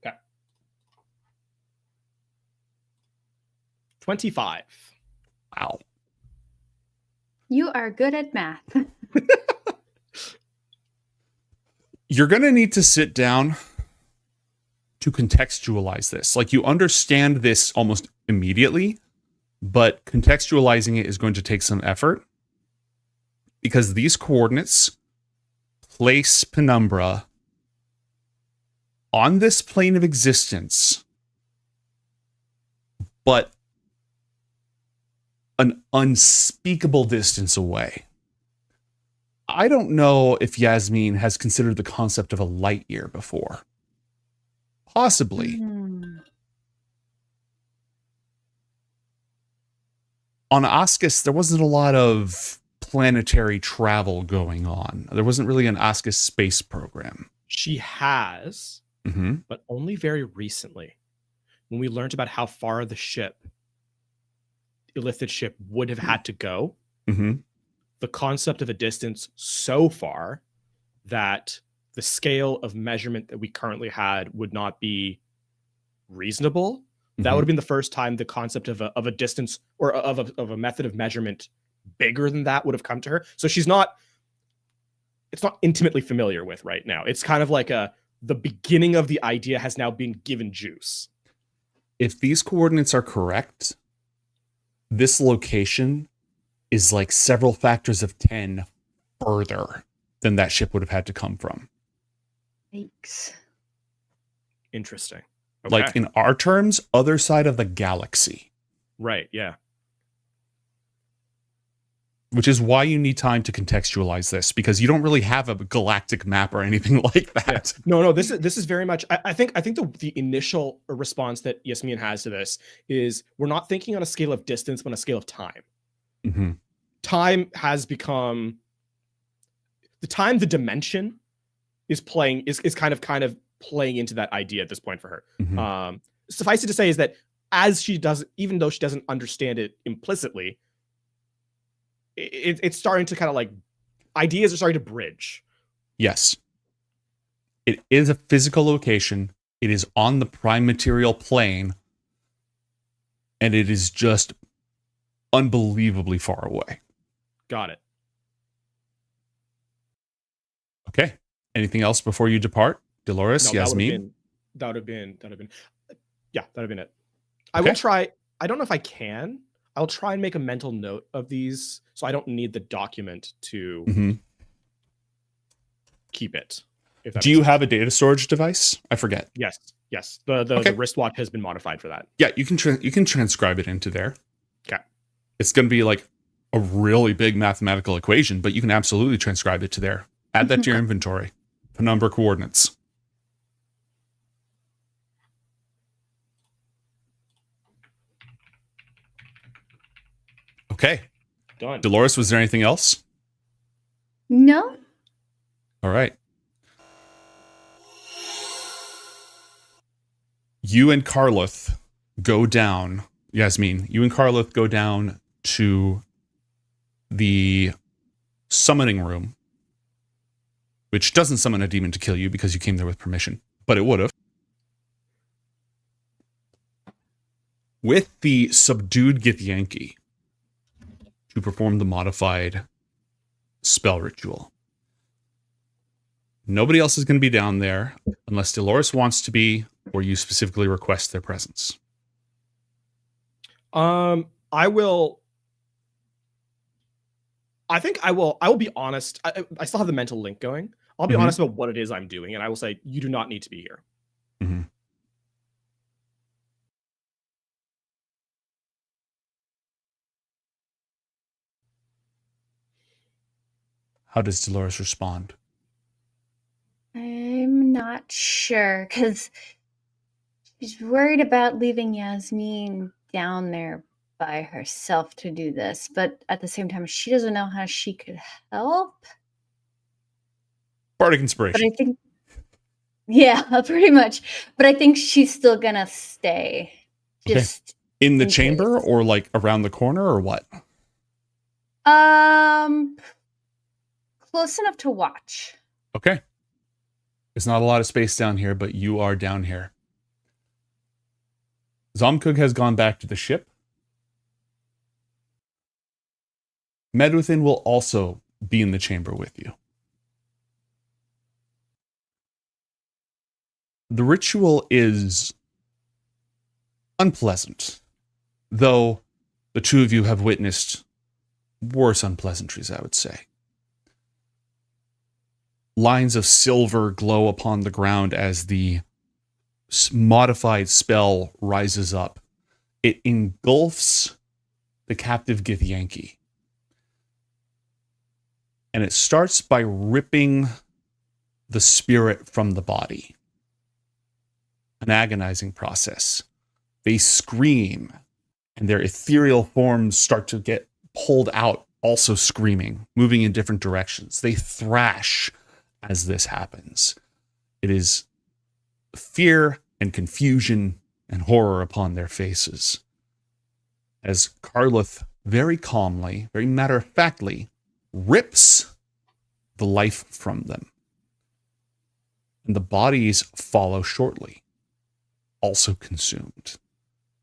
Okay. 25. Wow. You are good at math. You're going to need to sit down to contextualize this. Like, you understand this almost immediately, but contextualizing it is going to take some effort because these coordinates place Penumbra on this plane of existence, but an unspeakable distance away. I don't know if Yasmin has considered the concept of a light year before. Possibly. On Ascus, there wasn't a lot of planetary travel going on. There wasn't really an Ascus space program. She has, but only very recently, when we learned about how far the illithid ship would have had to go. The concept of a distance so far that the scale of measurement that we currently had would not be reasonable. That would have been the first time the concept of a distance or of a method of measurement bigger than that would have come to her. So it's not intimately familiar with right now. It's kind of like the beginning of the idea has now been given juice. If these coordinates are correct, this location is like several factors of 10 further than that ship would have had to come from. Thanks. Interesting. Like, in our terms, other side of the galaxy. Right, yeah. Which is why you need time to contextualize this, because you don't really have a galactic map or anything like that. Yeah. No, this is very much. I think the initial response that Yasmin has to this is we're not thinking on a scale of distance, but on a scale of time. Time has become the dimension is playing is kind of playing into that idea at this point for her. Mhm. Suffice it to say is that as she does, even though she doesn't understand it implicitly, it's starting to kind of like ideas are starting to bridge. Yes. It is a physical location. It is on the prime material plane. And it is just unbelievably far away. Got it. Okay. Anything else before you depart? Dolores, No, Yasmin? That would have been yeah, that would have been it. I Okay. will try. I don't know if I can. I'll try and make a mental note of these so I don't need the document to Mhm. keep it. If that Do you have a data storage device? I forget. Yes. Yes. The wristwatch has been modified for that. Yeah, you can transcribe it into there. Okay. It's going to be like a really big mathematical equation, but you can absolutely transcribe it to there. Add that to your inventory. Penumbra coordinates. Okay. Done. Dolores, was there anything else? No. All right. You and Carlith go down, Yasmin, you and Carlith go down to the summoning room, which doesn't summon a demon to kill you because you came there with permission, but it would have. With the subdued Githyanki to perform the modified spell ritual. Nobody else is going to be down there unless Dolores wants to be, or you specifically request their presence. I think I will be honest. I still have the mental link going. I'll be Mhm. honest about what it is I'm doing, and I will say you do not need to be here. Mm-hmm. How does Dolores respond? I'm not sure because she's worried about leaving Yasmin down there by herself to do this, but at the same time, she doesn't know how she could help. Bardic But inspiration. I think, yeah, pretty much. But I think she's still gonna stay. Just In the in chamber or like around the corner or what? close enough to watch. Okay. There's not a lot of space down here, but you are down here. Zomkug has gone back to the ship. Medwithin will also be in the chamber with you. The ritual is unpleasant, though the two of you have witnessed worse unpleasantries, I would say. Lines of silver glow upon the ground as the modified spell rises up. It engulfs the captive Githyanki. And it starts by ripping the spirit from the body. An agonizing process. They scream, and their ethereal forms start to get pulled out, also screaming, moving in different directions. They thrash as this happens. It is fear and confusion and horror upon their faces. As Carlith very calmly, very matter-of-factly, rips the life from them. And the bodies follow shortly, also consumed,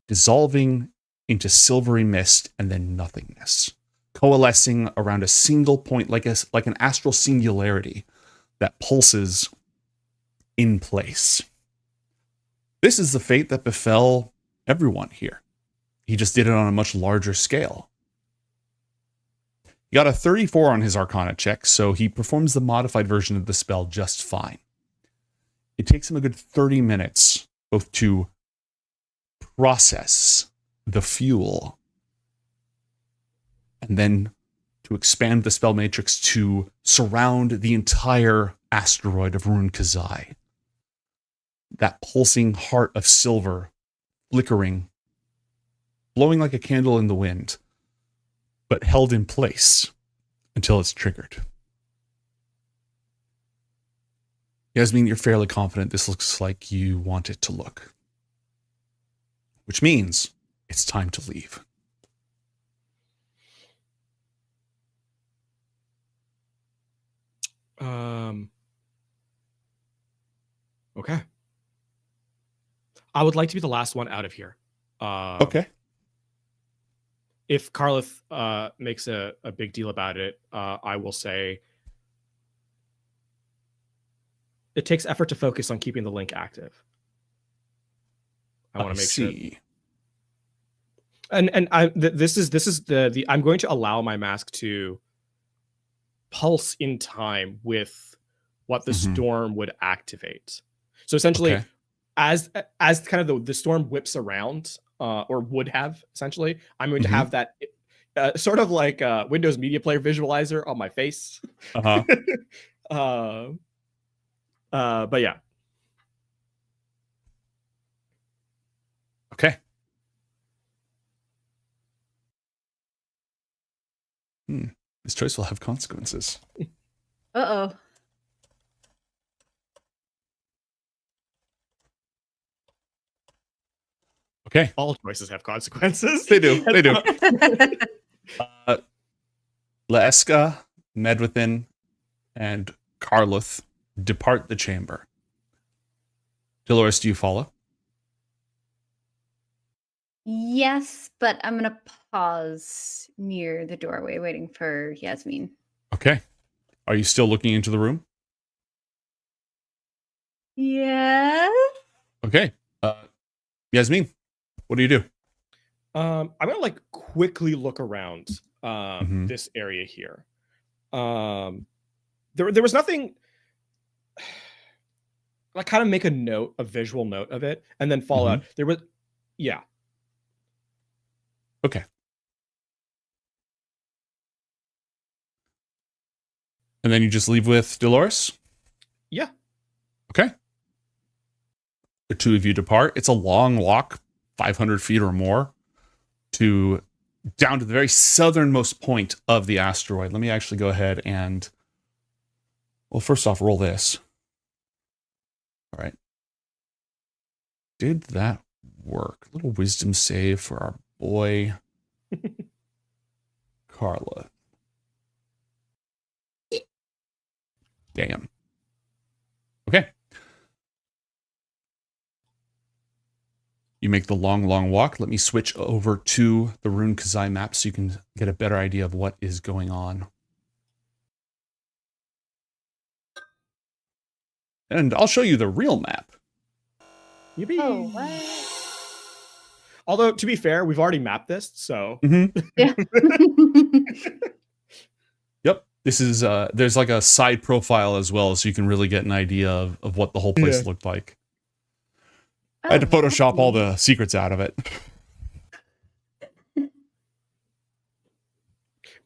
dissolving into silvery mist and then nothingness, coalescing around a single point like an astral singularity that pulses in place. This is the fate that befell everyone here. He just did it on a much larger scale. He got a 34 on his Arcana check, so he performs the modified version of the spell just fine. It takes him a good 30 minutes both to process the fuel and then to expand the spell matrix to surround the entire asteroid of Ruun Khazai. That pulsing heart of silver, flickering, blowing like a candle in the wind, but held in place until it's triggered. Yasmin, you're fairly confident this looks like you want it to look. Which means it's time to leave. Okay. I would like to be the last one out of here. Okay. If Carlith makes a big deal about it, I will say it takes effort to focus on keeping the link active. I want to make sure. And this is the I'm going to allow my mask to pulse in time with what the storm would activate. So essentially, as kind of the storm whips around, or would have essentially, I'm going to have that sort of like Windows Media Player visualizer on my face. But yeah. Okay. This choice will have consequences. Uh-oh. Okay. All choices have consequences. They do. They do. Leeska, Medwithin, and Carlith depart the chamber. Dolores, do you follow? Yes, but I'm gonna pause near the doorway waiting for Yasmin. Okay. Are you still looking into the room? Yeah. Okay. Yasmin, what do you do? I'm gonna like quickly look around this area here. There was nothing. I kind of make a visual note of it, and then follow out. There was, yeah. Okay. And then you just leave with Dolores? Yeah. Okay. The two of you depart. It's a long walk, 500 feet or more, down to the very southernmost point of the asteroid. Let me actually go ahead and, well, first off, roll this. All right. Did that work? A little wisdom save for our boy, Carla. Damn. Okay. You make the long, long walk. Let me switch over to the Ruun Khazai map so you can get a better idea of what is going on. And I'll show you the real map. Yippee. Oh, what? Although, to be fair, we've already mapped this, so. Yeah. Yep. This is, there's like a side profile as well, so you can really get an idea of what the whole place looked like. I had to Photoshop all the secrets out of it.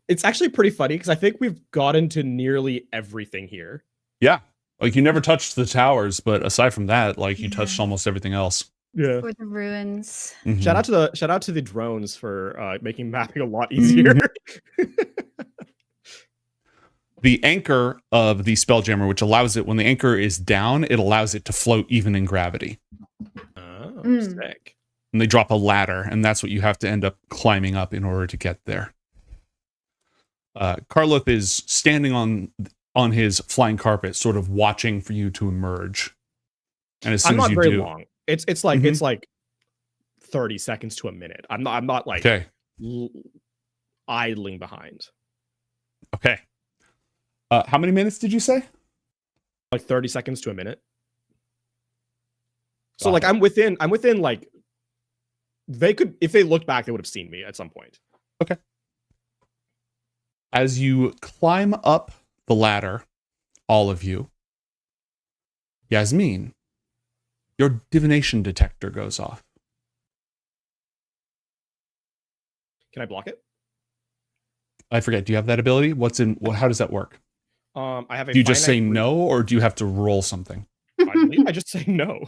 It's actually pretty funny because I think we've gotten to nearly everything here. Yeah. Like you never touched the towers, but aside from that, like you touched almost everything else. Yeah. Or the ruins. Shout out to the drones for making mapping a lot easier. The anchor of the Spelljammer, which allows it, when the anchor is down, it allows it to float even in gravity. Oh, sick. And they drop a ladder, and that's what you have to end up climbing up in order to get there. Carlith is standing on his flying carpet, sort of watching for you to emerge. And as soon I'm as not you very do, long. It's like 30 seconds to a minute. I'm not like idling behind. Okay. How many minutes did you say? Like 30 seconds to a minute. So like I'm within like they could, if they looked back, they would have seen me at some point. Okay. As you climb up the ladder, all of you, Yasmin, your divination detector goes off. Can I block it? I forget. Do you have that ability? How does that work? I have a Do you just say finite no, or do you have to roll something? I believe I just say no.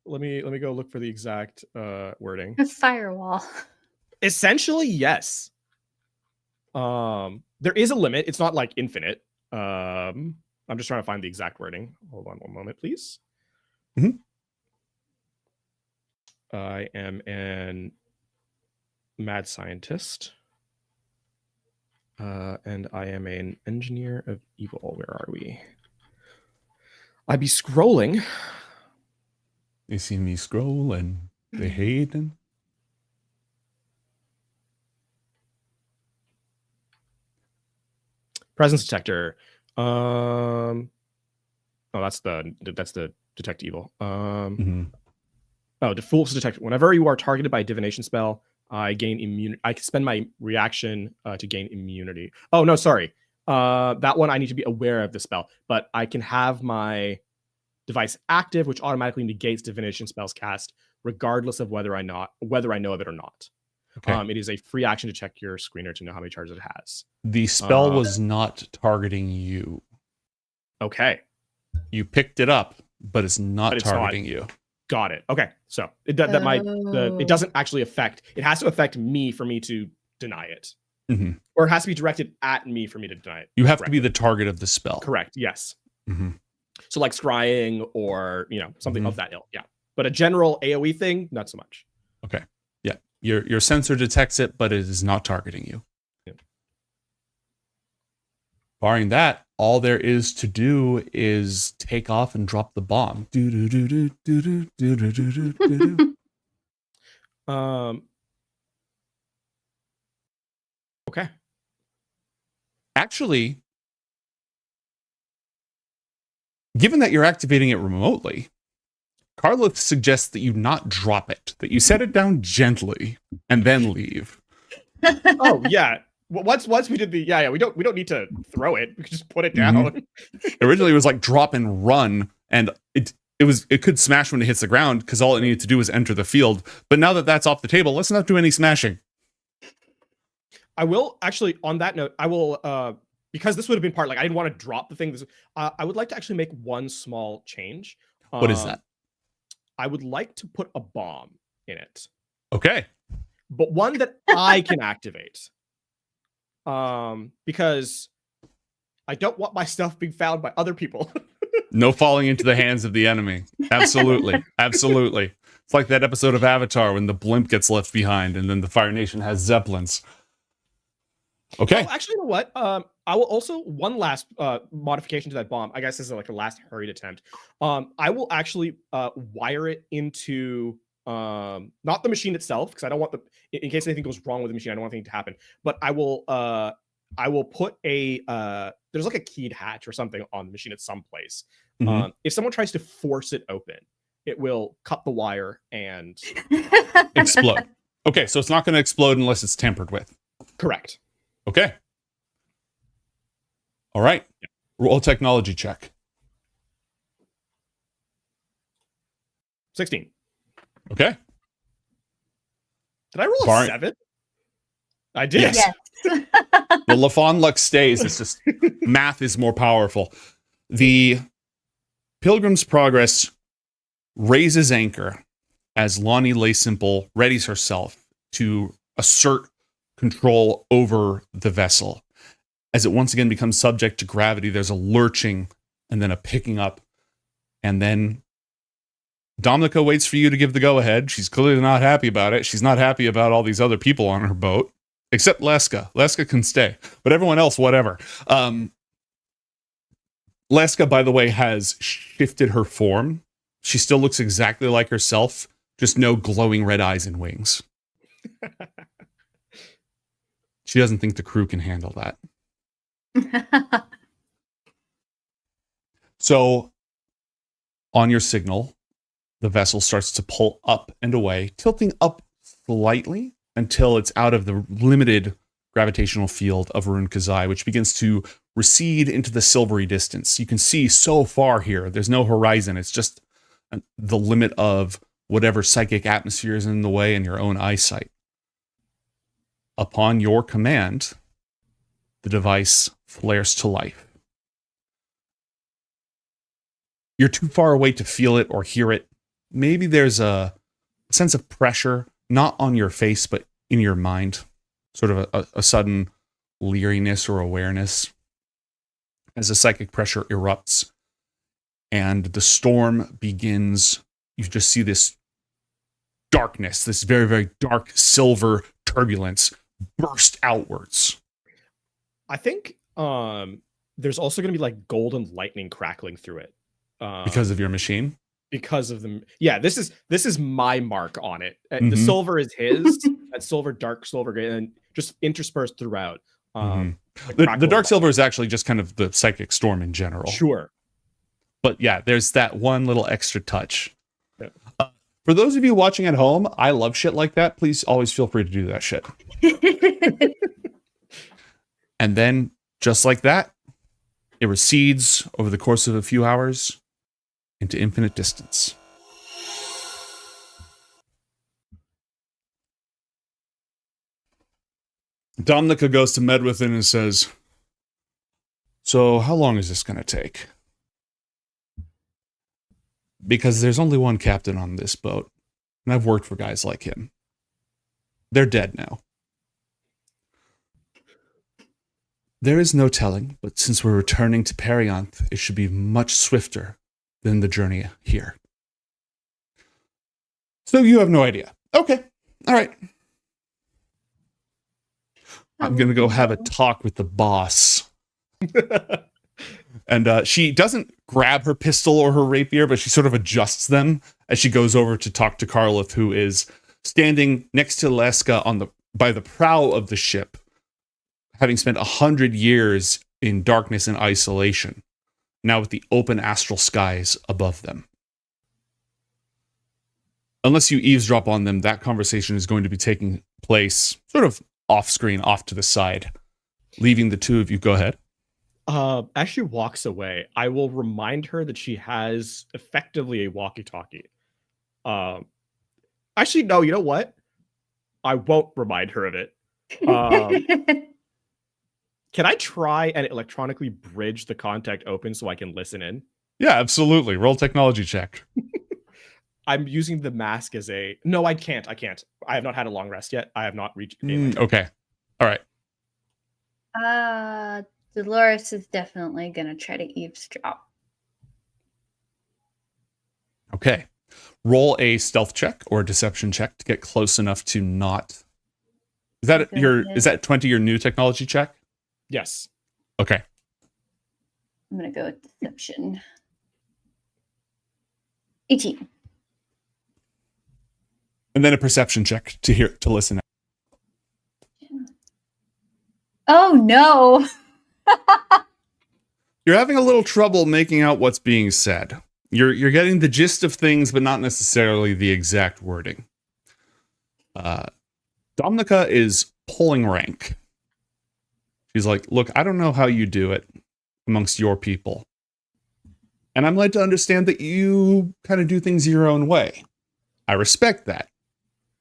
Let me go look for the exact wording. A firewall. Essentially, yes. There is a limit. It's not like infinite. I'm just trying to find the exact wording. Hold on one moment, please. Mhm. I am an mad scientist. And I am an engineer of evil. Where are we? I be scrolling. They see me scrolling. They hating. Presence detector. Oh, that's the detect evil. Oh, the fool's detect. Whenever you are targeted by a divination spell, I gain immunity. I can spend my reaction to gain immunity. Oh no, sorry. That one I need to be aware of the spell, but I can have my device active, which automatically negates divination spells cast, regardless of whether I know of it or not. Okay. It is a free action to check your screener to know how many charges it has. The spell was not targeting you. Okay. You picked it up, but it's not targeting you. Got it. Okay. So it doesn't actually affect. It has to affect me for me to deny it, or it has to be directed at me for me to deny it. You have to be the target of the spell. Correct. Yes. Mm-hmm. So like scrying or something of that ilk. Yeah. But a general AOE thing, not so much. Okay. Yeah. Your sensor detects it, but it is not targeting you. Yeah. Barring that, all there is to do is take off and drop the bomb. Okay. Actually, given that you're activating it remotely, Carlos suggests that you not drop it, that you set it down gently and then leave. Oh yeah. Once we did the we don't need to throw it. We can just put it down. Originally it was like drop and run, and it could smash when it hits the ground because all it needed to do was enter the field. But now that that's off the table, let's not do any smashing. I will actually, on that note, I will because this would have been part, like I didn't want to drop the thing. I would like to actually make one small change. What is that? I would like to put a bomb in it. Okay. But one that I can activate. Because I don't want my stuff being found by other people. No falling into the hands of the enemy. Absolutely. Absolutely. It's like that episode of Avatar when the blimp gets left behind and then the Fire Nation has Zeppelins. Okay. Oh, actually, you know what? I will also, one last modification to that bomb. I guess this is like a last hurried attempt. I will actually wire it into not the machine itself, because I don't want in case anything goes wrong with the machine, I don't want anything to happen. But I will put there's like a keyed hatch or something on the machine at some place. If someone tries to force it open, it will cut the wire and explode. Okay, so it's not going to explode unless it's tampered with. Correct. Okay. All right. Roll technology check. 16. Okay. Did I roll a 7? I did. Yes. The Lafon luck stays. It's just math is more powerful. The Pilgrim's Progress raises anchor as Lonnie Lay Simple readies herself to assert control over the vessel. As it once again becomes subject to gravity, there's a lurching and then a picking up. And then Dominica waits for you to give the go-ahead. She's clearly not happy about it. She's not happy about all these other people on her boat, except Leska. Leska can stay, but everyone else, whatever. Leska, by the way, has shifted her form. She still looks exactly like herself, just no glowing red eyes and wings. She doesn't think the crew can handle that. So, on your signal, the vessel starts to pull up and away, tilting up slightly until it's out of the limited gravitational field of Ruun Khazai, which begins to recede into the silvery distance. You can see so far here. There's no horizon. It's just the limit of whatever psychic atmosphere is in the way and your own eyesight. Upon your command, the device flares to life. You're too far away to feel it or hear it. Maybe there's a sense of pressure, not on your face, but in your mind. Sort of a sudden leeriness or awareness. as the psychic pressure erupts and the storm begins. You just see this darkness, this very, very dark silver turbulence burst outwards. I think there's also going to be like golden lightning crackling through it. Because of your machine? Because of them. Yeah, this is my mark on it. The silver is his. That silver, dark silver, and just interspersed throughout. The dark silver is actually just kind of the psychic storm in general. Sure. But yeah, there's that one little extra touch. Yeah. For those of you watching at home, I love shit like that. Please always feel free to do that shit. And then, just like that, it recedes over the course of a few hours into infinite distance. Domnica goes to Medwithin and says, "So how long is this going to take?" Because there's only one captain on this boat, and I've worked for guys like him. They're dead now. There is no telling, but since we're returning to Perianth, it should be much swifter than the journey here. So you have no idea. Okay. All right. I'm going to go have a talk with the boss. And she doesn't grab her pistol or her rapier, but she sort of adjusts them as she goes over to talk to Karlith, who is standing next to Leska by the prow of the ship, having spent 100 years in darkness and isolation, now with the open astral skies above them. Unless you eavesdrop on them, that conversation is going to be taking place sort of off-screen, off to the side, leaving the two of you. Go ahead. As she walks away, I will remind her that she has effectively a walkie-talkie. Actually, no, you know what? I won't remind her of it. Can I try and electronically bridge the contact open so I can listen in? Yeah, absolutely. Roll technology check. I'm using the mask as a... No, I can't. I have not had a long rest yet. I have not reached... Okay. All right. Dolores is definitely going to try to eavesdrop. Okay. Roll a stealth check or a deception check to get close enough to not... Is that 20 your new technology check? Yes. Okay. I'm going to go with deception. 18. And then a perception check to listen. Oh no. You're having a little trouble making out what's being said. You're getting the gist of things, but not necessarily the exact wording. Domnica is pulling rank. She's like, "Look, I don't know how you do it amongst your people. And I'm led to understand that you kind of do things your own way. I respect that.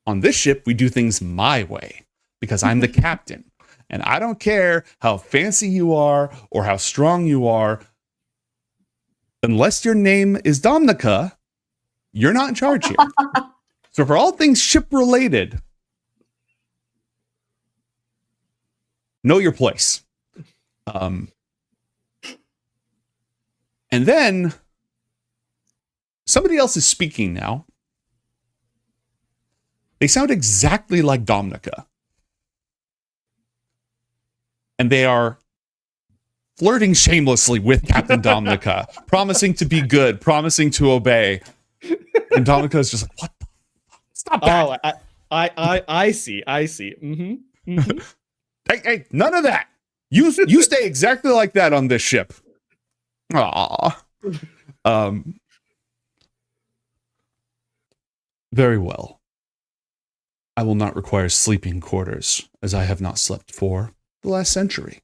On this ship, we do things my way because I'm the captain. And I don't care how fancy you are or how strong you are. Unless your name is Domnica, you're not in charge here. So for all things ship-related, know your place." And then somebody else is speaking now. They sound exactly like Domnica. And they are flirting shamelessly with Captain Domnica, promising to be good, promising to obey. And Domnica is just like, "What the fuck? Stop that." Oh, I see. Mm-hmm. Mm-hmm. Hey, none of that. You stay exactly like that on this ship. Aw. Very well. I will not require sleeping quarters, as I have not slept for the last century.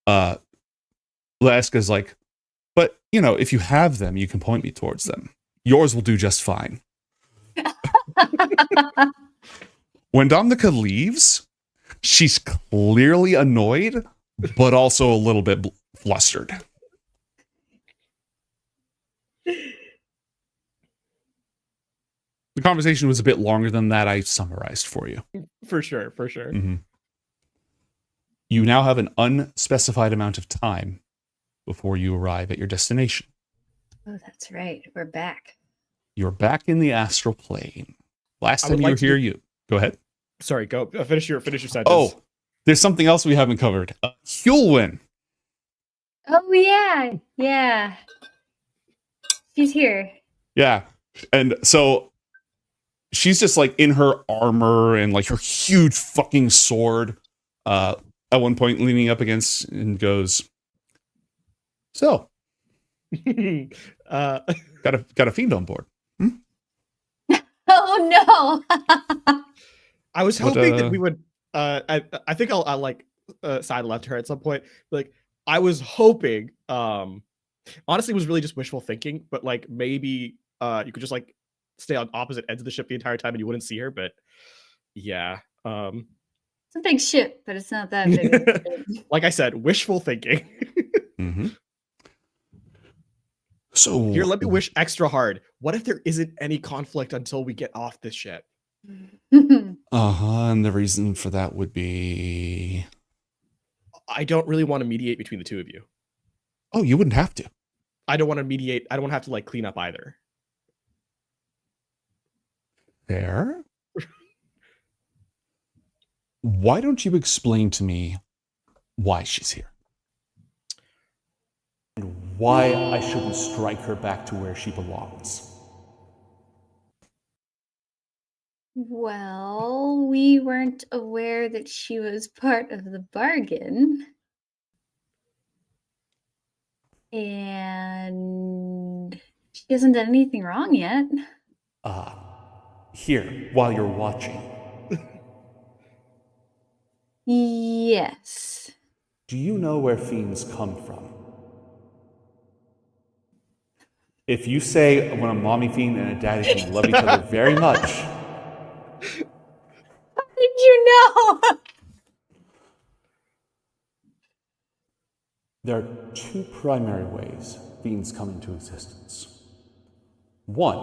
Laska's like, "But, if you have them, you can point me towards them. Yours will do just fine." When Domnica leaves, she's clearly annoyed, but also a little bit flustered. The conversation was a bit longer than that. I summarized for you. For sure. Mm-hmm. You now have an unspecified amount of time before you arrive at your destination. Oh, that's right. We're back. You're back in the astral plane. Last I time would you were like to here, do- you go ahead. Sorry, go finish your sentence. Oh, there's something else we haven't covered. Hulwyn. Oh yeah, yeah. She's here. Yeah. And so she's just like in her armor and like her huge fucking sword at one point leaning up against and goes, so got a fiend on board. Oh no. I was What, hoping that we would I think I'll like side left her at some point. Like I was hoping honestly it was really just wishful thinking, but like maybe you could just like stay on opposite ends of the ship the entire time and you wouldn't see her, but yeah. It's a big ship, but it's not that big. Like I said, wishful thinking. Mm-hmm. So here, let me wish extra hard. What if there isn't any conflict until we get off this ship? and the reason for that would be I don't really want to mediate between the two of you. Oh, you wouldn't have to. I don't want to mediate. I don't want to have to like clean up either. Fair. Why don't you explain to me why she's here? And why I shouldn't strike her back to where she belongs. Well, we weren't aware that she was part of the bargain. And she hasn't done anything wrong yet. Here, while you're watching. Yes. Do you know where fiends come from? If you say when a mommy fiend and a daddy fiend love each other very much. How did you know? There are two primary ways fiends come into existence. One,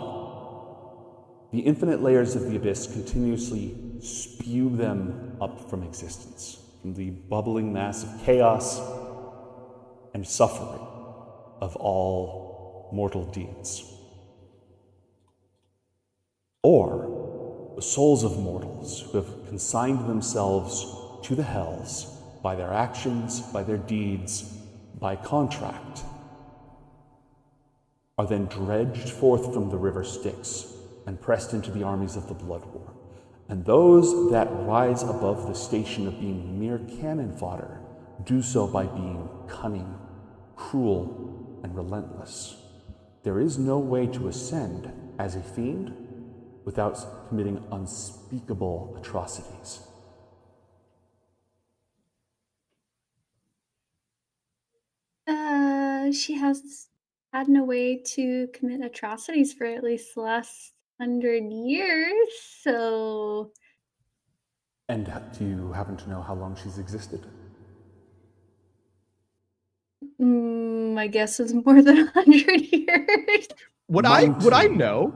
the infinite layers of the abyss continuously spew them up from existence, from the bubbling mass of chaos and suffering of all mortal deeds. Or the souls of mortals who have consigned themselves to the hells by their actions, by their deeds, by contract, are then dredged forth from the river Styx and pressed into the armies of the Blood War. And those that rise above the station of being mere cannon fodder do so by being cunning, cruel, and relentless. There is no way to ascend as a fiend without committing unspeakable atrocities. She has had no way to commit atrocities for at least the last 100 years, so... And do you happen to know how long she's existed? My guess is more than 100 years. Would I know?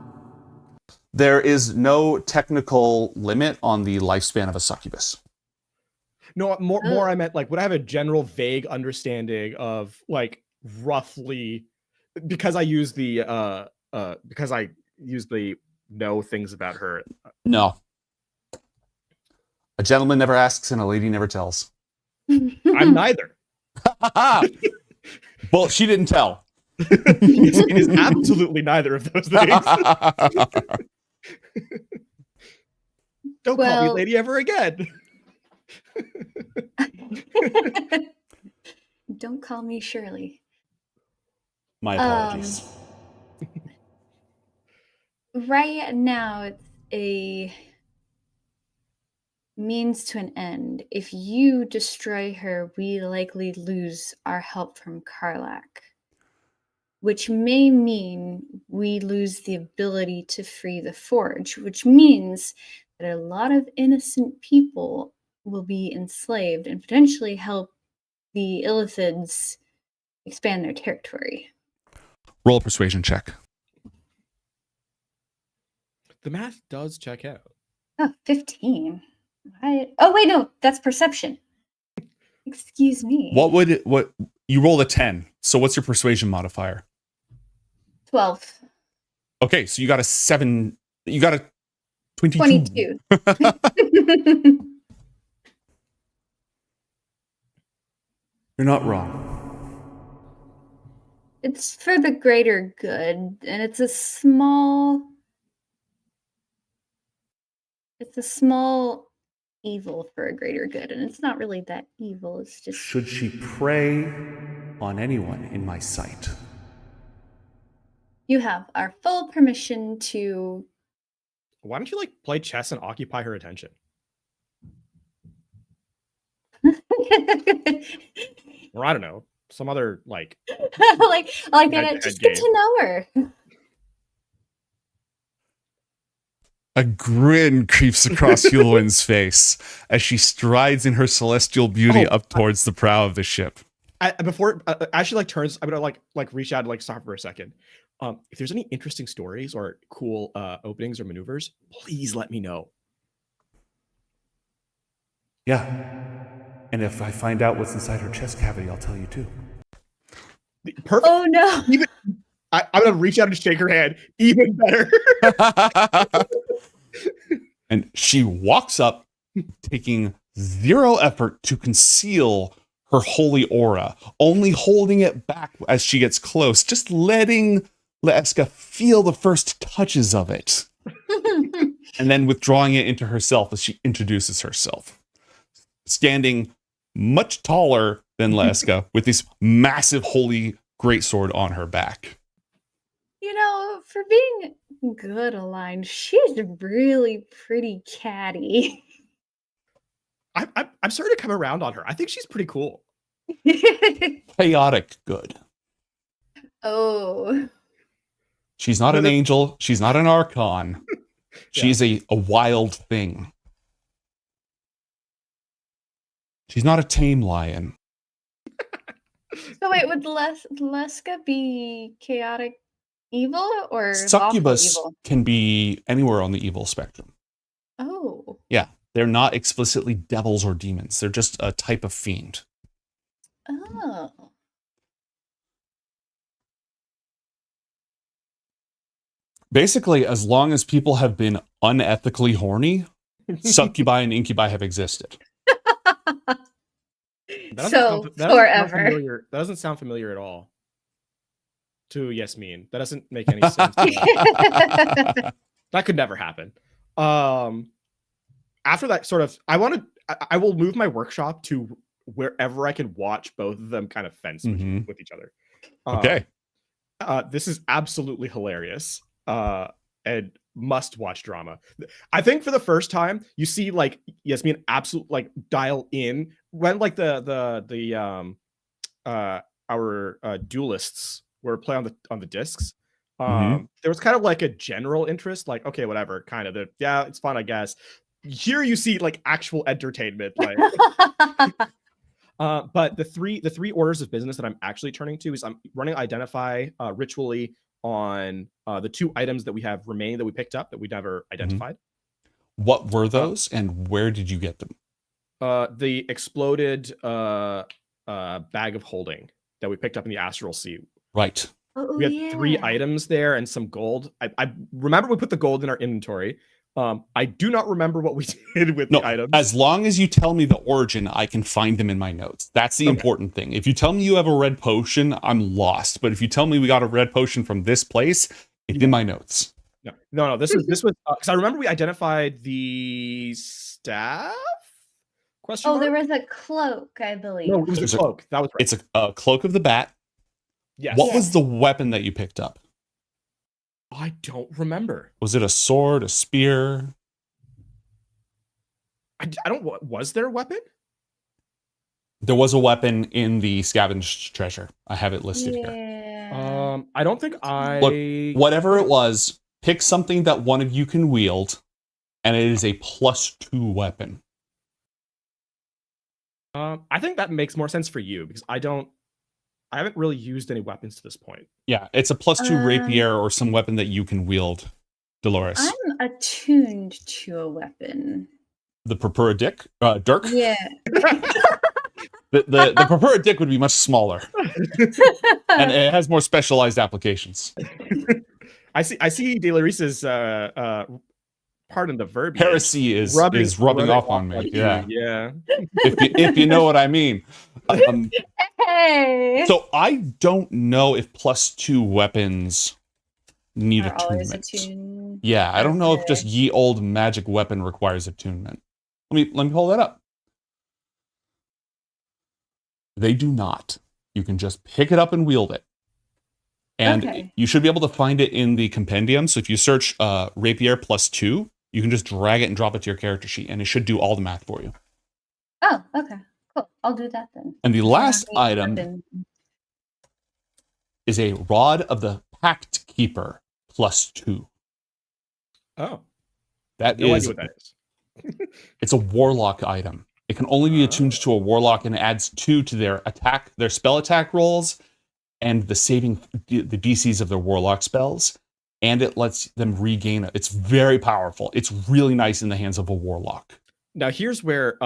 There is no technical limit on the lifespan of a succubus. No, more I meant like, would I have a general vague understanding of like roughly, because I use the know things about her. No. A gentleman never asks and a lady never tells. I'm neither. Well, she didn't tell. It is absolutely neither of those things. Don't call me lady ever again. Don't call me Shirley. My apologies. Right now, it's a means to an end. If you destroy her, we likely lose our help from Karlach, which may mean we lose the ability to free the Forge, which means that a lot of innocent people will be enslaved and potentially help the Illithids expand their territory. Roll a persuasion check. The math does check out. Oh, 15. Oh, wait, no, that's perception. Excuse me. What you rolled a 10. So what's your persuasion modifier? 12. Okay, so you got a 7. You got a 22. 22. You're not wrong. It's for the greater good, and it's a small evil for a greater good, and it's not really that evil. It's just Should she prey on anyone in my sight? you have our full permission to. Why don't you like play chess and occupy her attention? Or I don't know, some other like like that. head-to-head Just get game. to know her. A grin creeps across Hulwyn's face as she strides in her celestial beauty up towards the prow of the ship. Before as she like turns, I'm gonna like reach out and like stop for a second. If there's any interesting stories or cool openings or maneuvers, please let me know. Yeah. And if I find out what's inside her chest cavity, I'll tell you too. Perfect. Oh no. Even I'm gonna reach out and shake her hand. Even better. And she walks up, taking zero effort to conceal her holy aura, only holding it back as she gets close, just letting Leeska feel the first touches of it, and then withdrawing it into herself as she introduces herself, standing much taller than Leeska with this massive holy greatsword on her back. You know, for being good aligned, she's really pretty catty. I'm starting to come around on her. I think she's pretty cool. Chaotic good. Oh. She's not an angel. She's not an archon. She's a wild thing. She's not a tame lion. So wait, would Leska be chaotic evil or Succubus lawful evil? can be anywhere on the evil spectrum. Oh. Yeah, they're not explicitly devils or demons. They're just a type of fiend. Oh. Basically, as long as people have been unethically horny, succubi and incubi have existed. Forever. That doesn't sound familiar at all to Yasmin. That doesn't make any sense. That could never happen. After that sort of, I will move my workshop to wherever I can watch both of them kind of fence with each other. Okay. This is absolutely hilarious and must watch drama. I think for the first time you see like Yasmin absolutely like dial in when like our duelists were playing on the discs. There was kind of like a general interest, like okay, whatever, kind of yeah, it's fun, I guess. Here you see like actual entertainment, like. But the three orders of business that I'm actually turning to is I'm running identify ritually on the 2 items that we have remaining that we picked up that we never identified. What were those and where did you get them? The exploded bag of holding that we picked up in the Astral Sea. Right. We had 3 items there and some gold. I remember we put the gold in our inventory. I do not remember what we did with the items. As long as you tell me the origin, I can find them in my notes. That's the important thing. If you tell me you have a red potion, I'm lost. But if you tell me we got a red potion from this place, it's in my notes. No. This was because I remember we identified the staff. Question mark? There was a cloak, I believe. No, it was a cloak. That was right. It's a cloak of the bat. Yes. What was the weapon that you picked up? I don't remember. Was it a sword, a spear? I don't. Was there a weapon? There was a weapon in the scavenged treasure. I have it listed here. I don't think I. Look, whatever it was, pick something that one of you can wield, and it is a +2 weapon. I think that makes more sense for you because I haven't really used any weapons to this point. Yeah, it's a +2 rapier or some weapon that you can wield, Dolores. I'm attuned to a weapon. The purpura dirk? Yeah. The preferred dick would be much smaller, and it has more specialized applications. I see Delarice's pardon the verb. Heresy is rubbing off on me. Yeah, yeah. if you know what I mean. Hey. So I don't know if +2 weapons need Are always attunement. attuned. Yeah, I don't know if just ye old magic weapon requires attunement. Let me pull that up. They do not. You can just pick it up and wield it. And you should be able to find it in the compendium. So if you search rapier +2, you can just drag it and drop it to your character sheet, and it should do all the math for you. Oh, okay. Cool. I'll do that then. And the last item is a Rod of the Pact Keeper +2. Oh. That No is, idea what that is. it's a warlock item. It can only be attuned to a warlock, and it adds 2 to their spell attack rolls and the DCs of their warlock spells, and it lets them regain it. It's very powerful. It's really nice in the hands of a warlock. Now here's where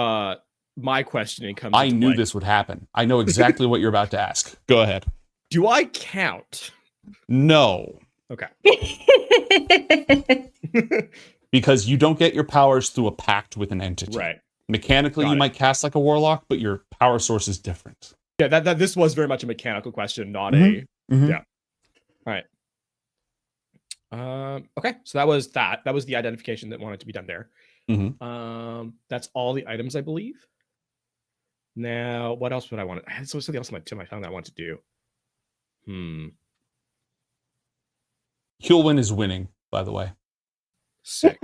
my questioning comes I into knew play. this would happen. I know exactly what you're about to ask. Go ahead. Do I count? No. Okay. Because you don't get your powers through a pact with an entity. Right. Mechanically, you might cast like a warlock, but your power source is different. Yeah, that this was very much a mechanical question, not a yeah. All right. Okay, so that was that. That was the identification that wanted to be done there. That's all the items, I believe. Now, what else would I want? I had something else on my tip I found that I wanted to do. Hulwyn is winning, by the way. Sick.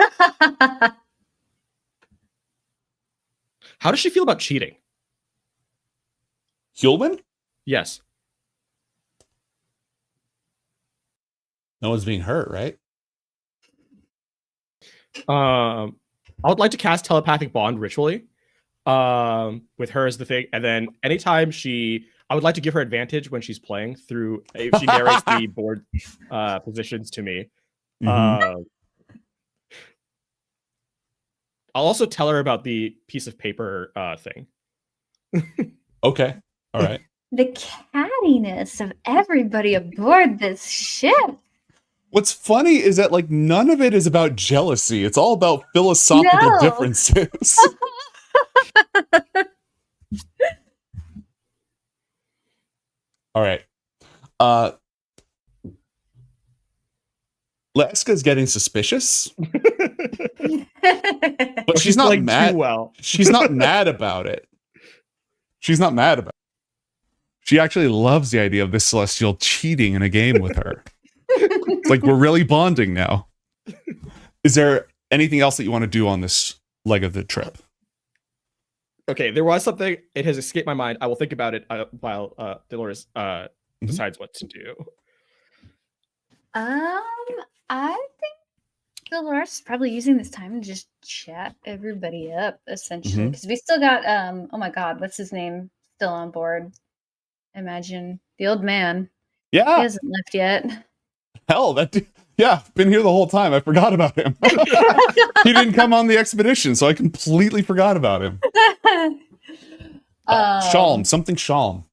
How does she feel about cheating? Hulwyn? Yes. No one's being hurt, right? I would like to cast telepathic bond ritually with her as the thing, and then anytime I would like to give her advantage when she's playing through if she narrates the board positions to me. I'll also tell her about the piece of paper thing. Okay. All right. The cattiness of everybody aboard this ship. What's funny is that like none of it is about jealousy. It's all about philosophical differences. All right. Leska's getting suspicious. But she's not mad. She's not mad about it. She's not mad about it. She actually loves the idea of this celestial cheating in a game with her. It's like we're really bonding now. Is there anything else that you want to do on this leg of the trip? Okay, there was something. It has escaped my mind. I will think about it while Dolores decides what to do. I think Dolores is probably using this time to just chat everybody up, essentially, because we still got oh my god, what's his name still on board? Imagine the old man. Yeah, he hasn't left yet. Hell, been here the whole time. I forgot about him. He didn't come on the expedition, so I completely forgot about him. Shalm, something Shalm.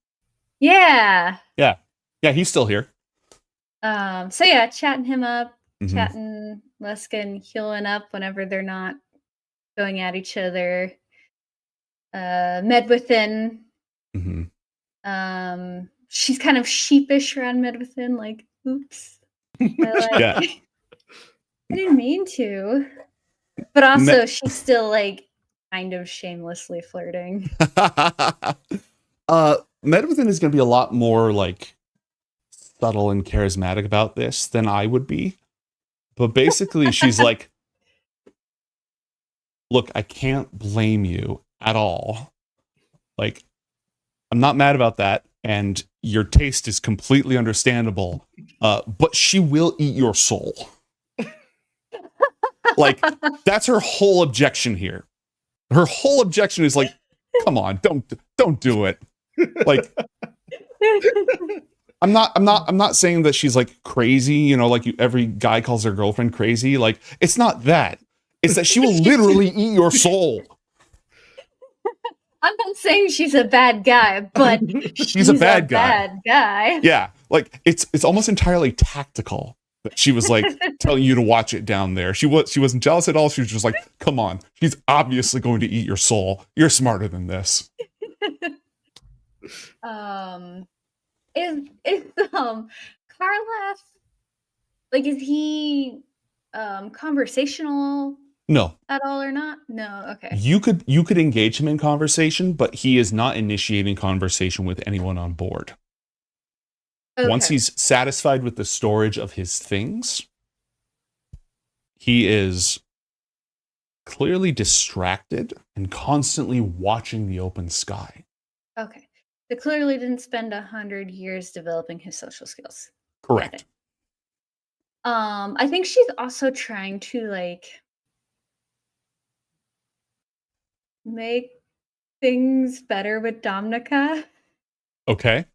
Yeah. Yeah, he's still here. So yeah, chatting him up, chatting Leska and Hulwyn up whenever they're not going at each other. Medwithin. She's kind of sheepish around Medwithin, like, oops. I didn't mean to. But also she's still like kind of shamelessly flirting. Medwithin is gonna be a lot more like subtle and charismatic about this than I would be. But basically she's like, look, I can't blame you at all. Like, I'm not mad about that, and your taste is completely understandable. But she will eat your soul. Like, that's her whole objection here. Her whole objection is like, come on, don't do it. Like, I'm not saying that she's like crazy, you know, like every guy calls their girlfriend crazy. Like, it's not that. It's that she will literally eat your soul. I'm not saying she's a bad guy, but She's a bad guy. Bad guy. Yeah, like it's almost entirely tactical that she was like telling you to watch it down there. She wasn't jealous at all. She was just like, come on, she's obviously going to eat your soul. You're smarter than this. Is Karlaf, like, is he conversational No. at all or not? No, okay. You could engage him in conversation, but he is not initiating conversation with anyone on board. Okay. Once he's satisfied with the storage of his things, he is clearly distracted and constantly watching the open sky. Okay. So clearly didn't spend 100 years developing his social skills. Correct. I think she's also trying to like make things better with Domnica. Okay.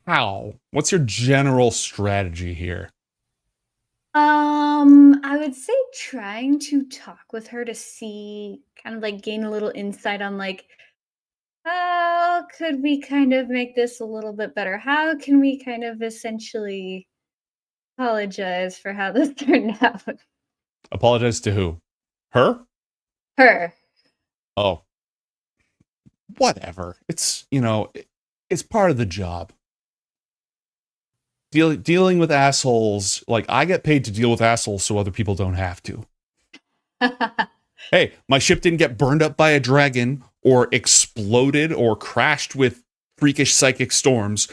How? What's your general strategy here? I would say trying to talk with her to see, kind of like gain a little insight on like, how could we kind of make this a little bit better? How can we kind of essentially apologize for how this turned out? Apologize to who? Her? Her. Oh. Whatever. It's, it's part of the job. Dealing with assholes, like I get paid to deal with assholes so other people don't have to. Hey, my ship didn't get burned up by a dragon or exploded or crashed with freakish psychic storms.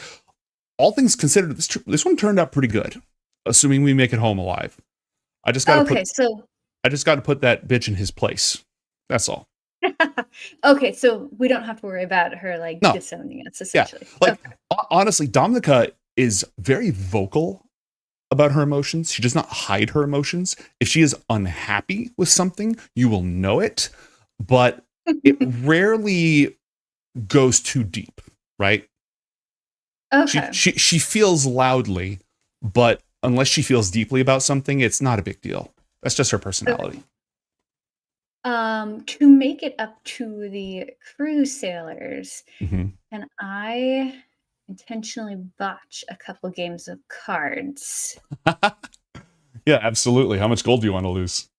All things considered, this one turned out pretty good, assuming we make it home alive. I just got to put that bitch in his place. That's all. Okay, so we don't have to worry about her like disowning us essentially. Yeah, like honestly, Domnica is very vocal about her emotions. She does not hide her emotions. If she is unhappy with something, you will know it, but it rarely goes too deep, right? Okay. She feels loudly, but unless she feels deeply about something, it's not a big deal. That's just her personality. To make it up to the crew sailors, and I intentionally botch a couple games of cards. Yeah, absolutely. How much gold do you want to lose?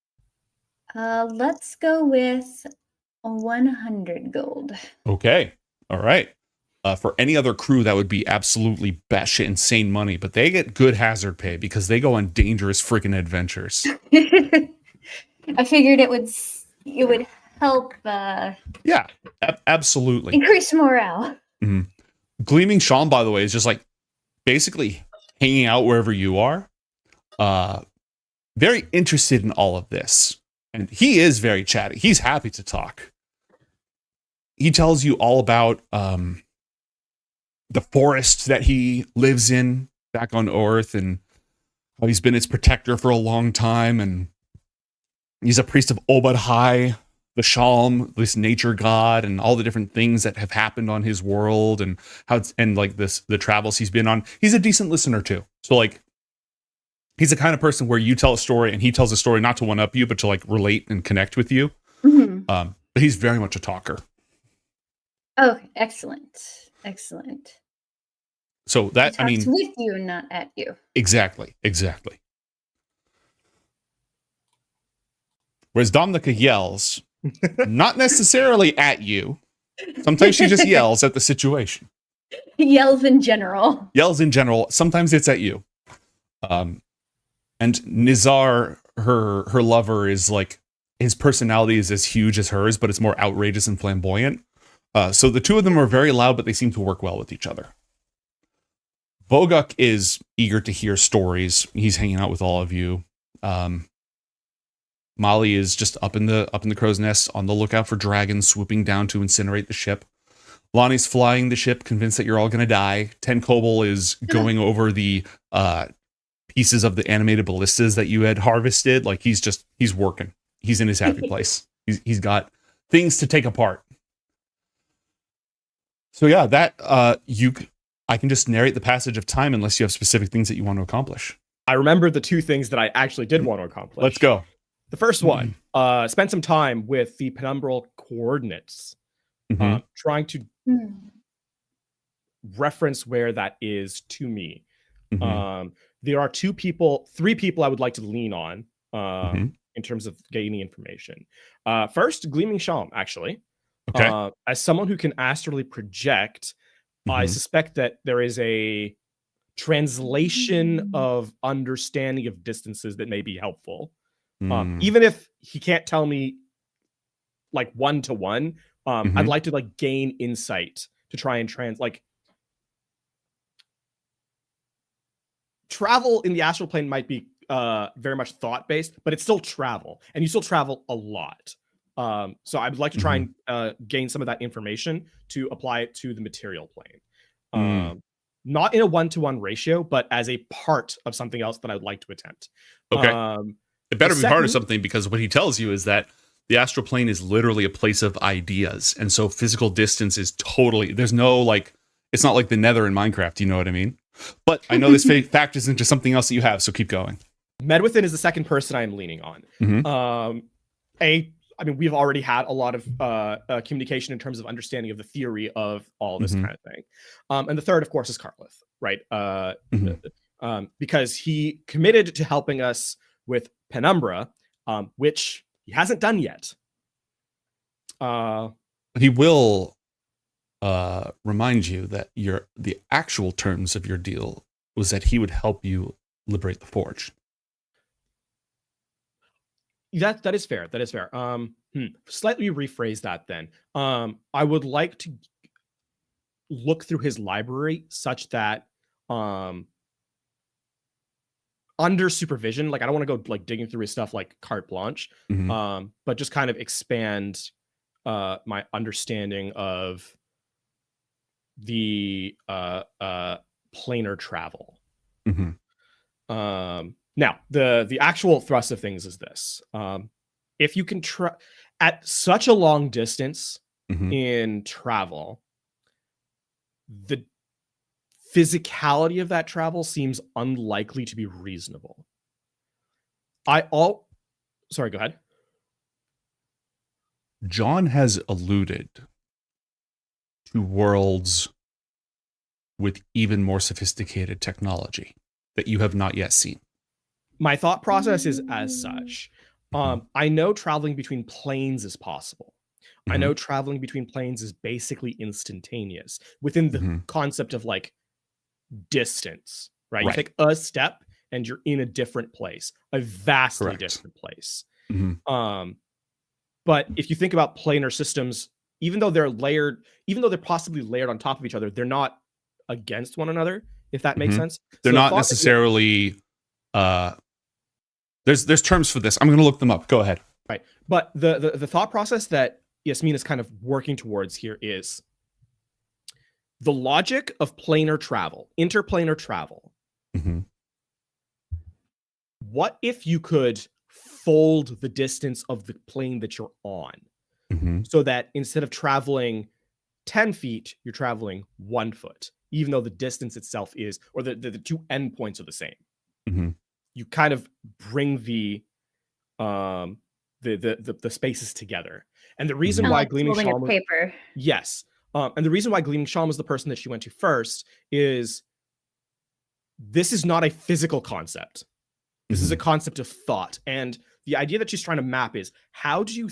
Let's go with 100 gold. Okay. All right. For any other crew, that would be absolutely batshit insane money, but they get good hazard pay because they go on dangerous freaking adventures. I figured it would help. Yeah, absolutely. Increase morale. Mm-hmm. Gleaming Sean, by the way, is just like basically hanging out wherever you are. Very interested in all of this. And he is very chatty. He's happy to talk. He tells you all about the forest that he lives in back on Earth and how he's been its protector for a long time. And he's a priest of Obadhai, the Shalm, this nature god, and all the different things that have happened on his world and how it's, and like the travels he's been on. He's a decent listener too. So like, he's the kind of person where you tell a story and he tells a story not to one up you, but to like relate and connect with you. But he's very much a talker. Oh, excellent. Excellent. So that, He talks with you, not at you. Exactly. Whereas Domnica yells, not necessarily at you. Sometimes she just yells at the situation. He yells in general. Sometimes it's at you. And Nizar, her lover, is like, his personality is as huge as hers, but it's more outrageous and flamboyant. So the two of them are very loud, but they seem to work well with each other. Voguk is eager to hear stories. He's hanging out with all of you. Molly is just up in the crow's nest on the lookout for dragons swooping down to incinerate the ship. Lonnie's flying the ship, convinced that you're all going to die. Ten Kobold is going over the pieces of the animated ballistas that you had harvested. Like he's working. He's in his happy place. He's got things to take apart. So yeah, that I can just narrate the passage of time unless you have specific things that you want to accomplish. I remember the two things that I actually did want to accomplish. Let's go. The first one, spend some time with the penumbral coordinates trying to reference where that is to me. There are three people I would like to lean on in terms of gaining information. First, Gleaming Shalm, actually. Okay. As someone who can astrally project, I suspect that there is a translation of understanding of distances that may be helpful. Even if he can't tell me like one-to-one, I'd like to like gain insight to try and travel in the astral plane might be very much thought-based, but it's still travel, and you still travel a lot. So I would like to try and gain some of that information to apply it to the material plane. Not in a one-to-one ratio, but as a part of something else that I would like to attempt. Okay. It better be part of something, because what he tells you is that the astral plane is literally a place of ideas. And so physical distance is totally, there's no like, it's not like the nether in Minecraft. You know what I mean? But I know this factors into something else that you have. So keep going. Medwithin is the second person I'm leaning on. I mean, we've already had a lot of communication in terms of understanding of the theory of all this kind of thing. And the third, of course, is Carlith, right? Because he committed to helping us with Penumbra, which he hasn't done yet. He will remind you that the actual terms of your deal was that he would help you liberate the forge. That is fair. That is fair. Slightly rephrase that then. I would like to look through his library such that under supervision, like I don't want to go like digging through his stuff like carte blanche, but just kind of expand my understanding of the planar travel. Now, the actual thrust of things is this. If you can at such a long distance in travel, the physicality of that travel seems unlikely to be reasonable. Sorry, go ahead. John has alluded to worlds with even more sophisticated technology that you have not yet seen. My thought process is as such. I know traveling between planes is possible. I know traveling between planes is basically instantaneous within the concept of like distance, right? You take a step and you're in a different place, a vastly different place. But if you think about planar systems, even though they're possibly layered on top of each other, they're not against one another, if that makes sense. They're not necessarily there's terms for this. I'm going to look them up. Go ahead. Right. But the thought process that Yasmin is kind of working towards here is the logic of planar travel, interplanar travel. What if you could fold the distance of the plane that you're on so that instead of traveling 10 feet, you're traveling 1 foot, even though the distance itself is, or the two endpoints are the same. You kind of bring the spaces together. And the reason why Gleaming Shalm paper. Yes. And the reason why Gleaming Shalm was the person that she went to first is this is not a physical concept. This is a concept of thought. And the idea that she's trying to map is how do you,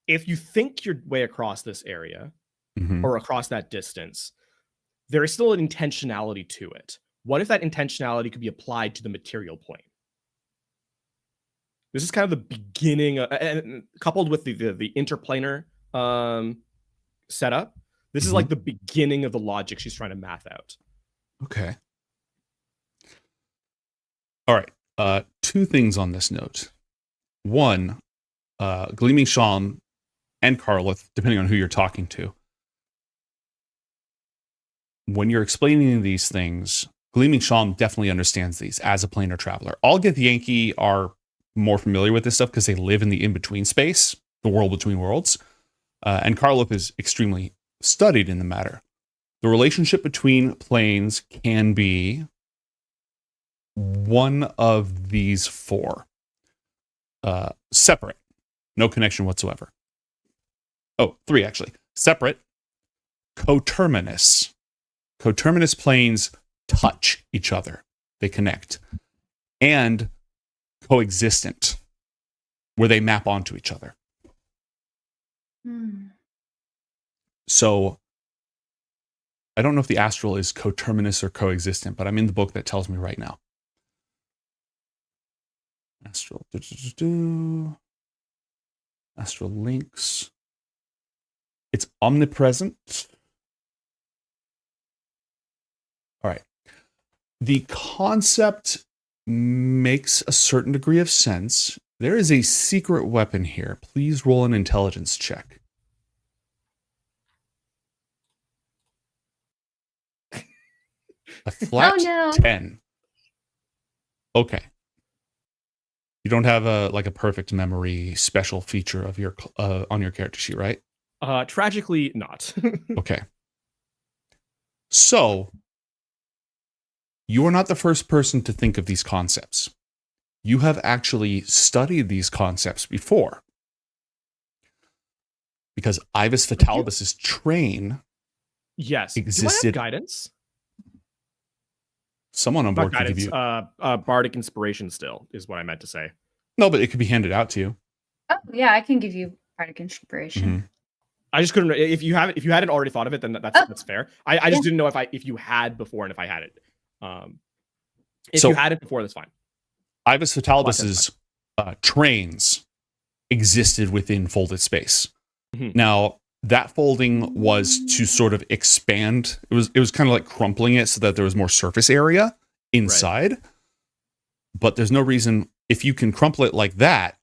if you think your way across this area or across that distance, there is still an intentionality to it. What if that intentionality could be applied to the material plane? This is kind of the beginning, and coupled with the interplanar setup. This is like the beginning of the logic she's trying to math out. Okay. All right. Two things on this note. One, Gleaming Shalm and Carlith, depending on who you're talking to, when you're explaining these things, Gleaming Shalm definitely understands these as a planar traveler. All Githyanki are more familiar with this stuff because they live in the in-between space, the world between worlds. And Carlith is extremely studied in the matter. The relationship between planes can be one of these four. Separate. No connection whatsoever. Oh, three, actually. Separate, coterminous. Coterminous planes touch each other. They connect. And coexistent, where they map onto each other. So I don't know if the astral is coterminous or coexistent, but I'm in the book that tells me right now. Astral. Astral links. It's omnipresent. All right. The concept makes a certain degree of sense. There is a secret weapon here. Please roll an intelligence check. A flat 10. Okay. You don't have a perfect memory special feature of your on your character sheet, right? Tragically not. Okay. So, you are not the first person to think of these concepts. You have actually studied these concepts before. Because Ibis Fatalibus's train existed. Do I have guidance? Someone on board Not could give guidance. you. Bardic inspiration still is what I meant to say. No, but it could be handed out to you. Oh yeah, I can give you bardic inspiration. I just couldn't. If you hadn't already thought of it, then that's fair. I just didn't know if you had before and if I had it. If you had it before, that's fine. Ibis Fatalibus's trains existed within folded space. Now, that folding was to sort of expand. It was kind of like crumpling it so that there was more surface area inside. Right. But there's no reason, if you can crumple it like that,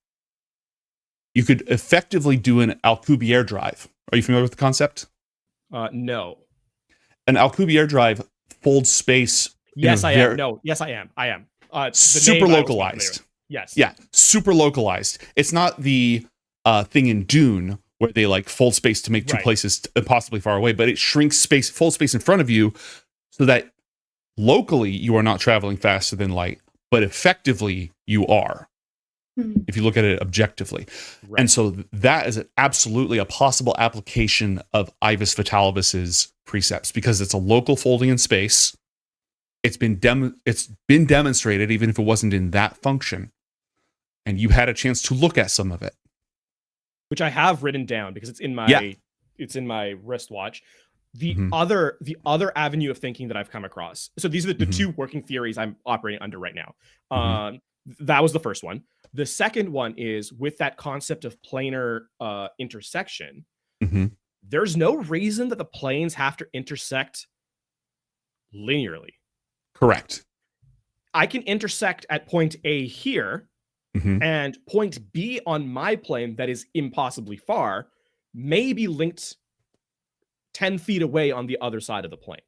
you could effectively do an Alcubierre drive. Are you familiar with the concept? No. An Alcubierre drive folds space. Yes, I am. No, yes, I am. Super localized. Yes. Yeah, super localized. It's not the thing in Dune where they like fold space to make two places impossibly far away, but it shrinks space, fold space in front of you so that locally you are not traveling faster than light, but effectively you are. If you look at it objectively. Right. And so that is absolutely a possible application of Ibis Fatalibus's precepts because it's a local folding in space. It's been demonstrated, even if it wasn't in that function. And you had a chance to look at some of it. Which I have written down because it's in my wristwatch. The other avenue of thinking that I've come across. So these are the two working theories I'm operating under right now. That was the first one. The second one is with that concept of planar intersection. There's no reason that the planes have to intersect linearly. Correct. I can intersect at point A here, and point B on my plane that is impossibly far may be linked 10 feet away on the other side of the plane,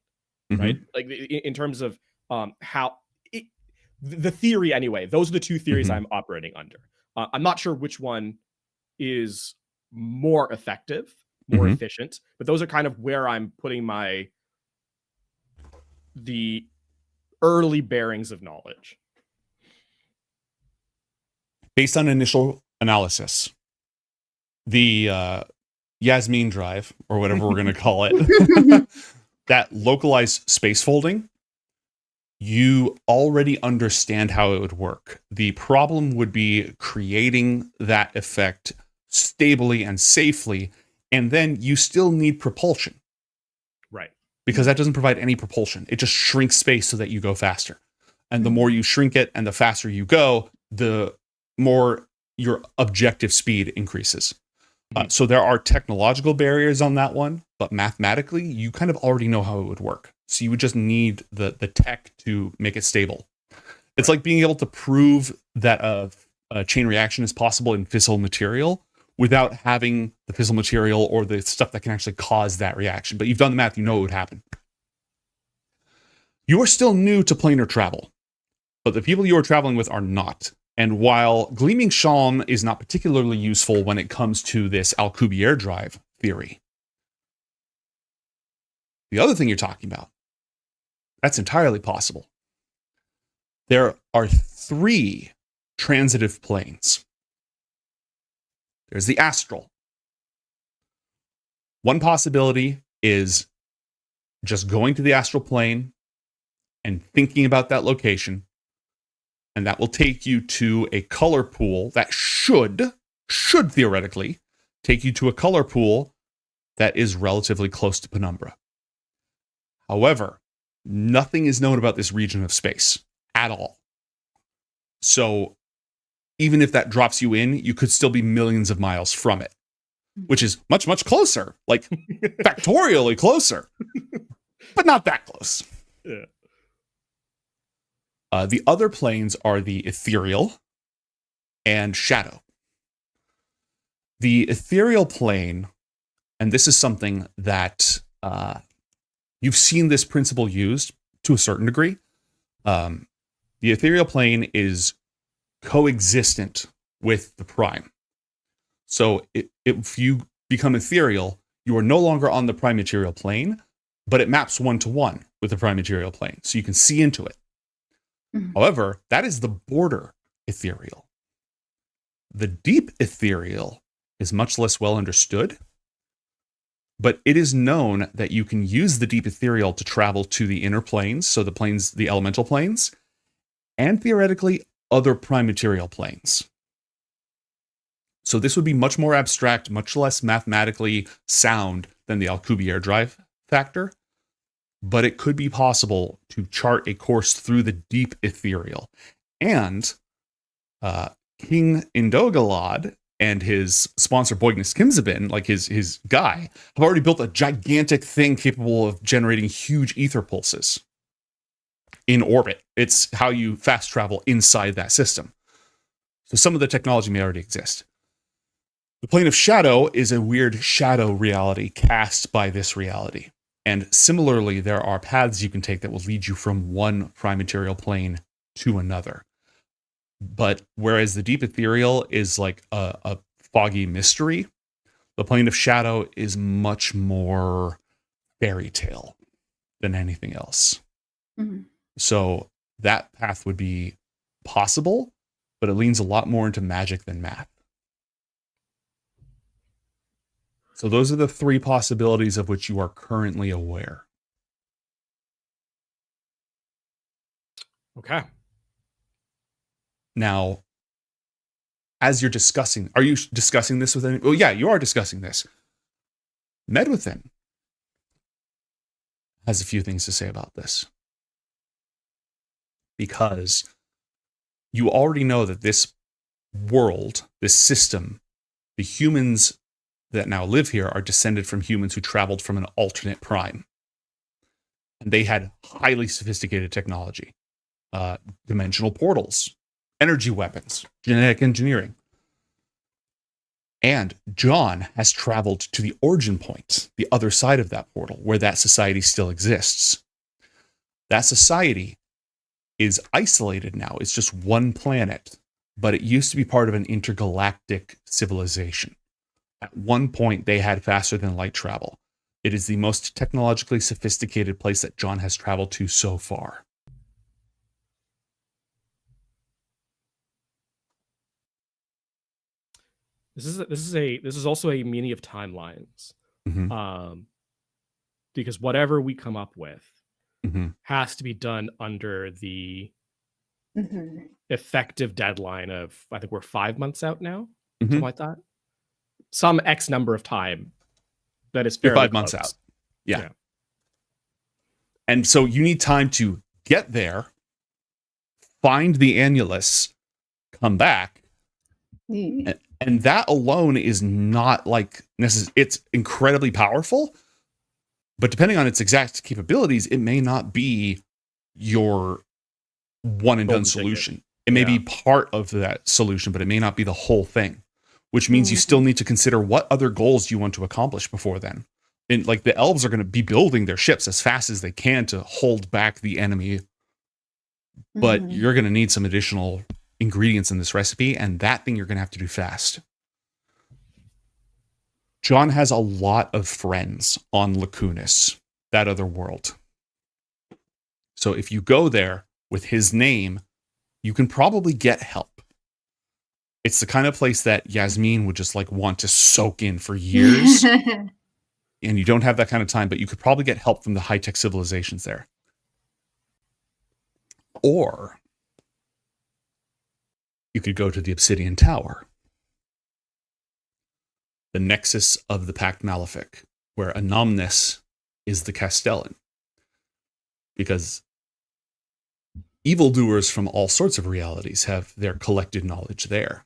right? Like in terms of how the theory anyway. Those are the two theories I'm operating under. I'm not sure which one is more effective, more efficient, but those are kind of where I'm putting the early bearings of knowledge. Based on initial analysis, the Yasmin drive, or whatever we're going to call it, that localized space folding, you already understand how it would work. The problem would be creating that effect stably and safely, and then you still need propulsion. Right. Because that doesn't provide any propulsion. It just shrinks space so that you go faster. And the more you shrink it and the faster you go, the more your objective speed increases. So there are technological barriers on that one, but mathematically, you kind of already know how it would work. So you would just need the tech to make it stable. It's like being able to prove that a chain reaction is possible in fissile material without having the fissile material or the stuff that can actually cause that reaction. But you've done the math, you know it would happen. You are still new to planar travel, but the people you are traveling with are not. And while Gleaming Shalm is not particularly useful when it comes to this Alcubierre drive theory, the other thing you're talking about, that's entirely possible. There are 3 transitive planes. There's the astral. One possibility is just going to the astral plane and thinking about that location, and that will take you to a color pool that should theoretically take you to a color pool that is relatively close to Penumbra. However, nothing is known about this region of space at all. So even if that drops you in, you could still be millions of miles from it, which is much, much closer, like factorially closer, but not that close. Yeah. The other planes are the ethereal and shadow. The ethereal plane, and this is something that you've seen this principle used to a certain degree. The ethereal plane is coexistent with the prime. So if you become ethereal, you are no longer on the prime material plane, but it maps 1-to-1 with the prime material plane. So you can see into it. However, that is the border ethereal. The deep ethereal is much less well understood, but it is known that you can use the deep ethereal to travel to the inner planes, so the elemental planes, and theoretically other prime material planes. So this would be much more abstract, much less mathematically sound than the Alcubierre drive factor, but it could be possible to chart a course through the deep ethereal. And King Indogalad and his sponsor Boignus Kimzabin, like his guy, have already built a gigantic thing capable of generating huge ether pulses in orbit. It's how you fast travel inside that system. So some of the technology may already exist. The plane of shadow is a weird shadow reality cast by this reality. And similarly, there are paths you can take that will lead you from one prime material plane to another. But whereas the deep ethereal is like a foggy mystery, the plane of shadow is much more fairy tale than anything else. So that path would be possible, but it leans a lot more into magic than math. So those are the three possibilities of which you are currently aware. Okay. Now, as you're discussing, are you discussing this with any? Well, yeah, you are discussing this. Medwithin has a few things to say about this. Because you already know that this world, this system, the humans that now live here are descended from humans who traveled from an alternate prime. And they had highly sophisticated technology, dimensional portals, energy weapons, genetic engineering. And John has traveled to the origin point, the other side of that portal, where that society still exists. That society is isolated now. It's just one planet, but it used to be part of an intergalactic civilization. At one point, they had faster than light travel. It is the most technologically sophisticated place that John has traveled to so far. This is also a meaning of timelines, because whatever we come up with has to be done under the effective deadline of, I think we're 5 months out now, something like that. Some X number of time that is fairly 5 months out. Yeah. And so you need time to get there, find the annulus, come back. And that alone is not like necessary. It's incredibly powerful, but depending on its exact capabilities, it may not be your one and done solution. It may be part of that solution, but it may not be the whole thing, which means you still need to consider what other goals you want to accomplish before then. And like the elves are going to be building their ships as fast as they can to hold back the enemy, but you're going to need some additional ingredients in this recipe, and that thing you're going to have to do fast. John has a lot of friends on Lacunis, that other world. So if you go there with his name, you can probably get help. It's the kind of place that Yasmin would just like want to soak in for years. and you don't have that kind of time, but you could probably get help from the high-tech civilizations there. Or you could go to the Obsidian Tower, the nexus of the Pact Malefic, where Anonymous is the Castellan. Because evildoers from all sorts of realities have their collected knowledge there.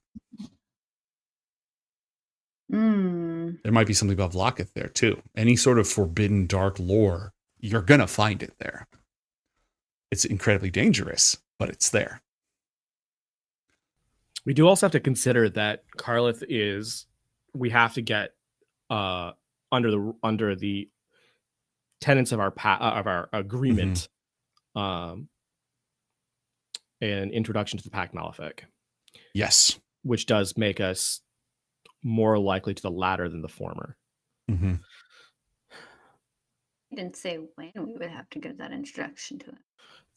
There might be something about Vlaakith there too. Any sort of forbidden dark lore, you're gonna find it there. It's incredibly dangerous, but it's there. We do also have to consider that Karlith is. We have to get under the tenets of our agreement, an introduction to the Pact Malefic. Yes, which does make us more likely to the latter than the former. I didn't say when we would have to give that introduction to it.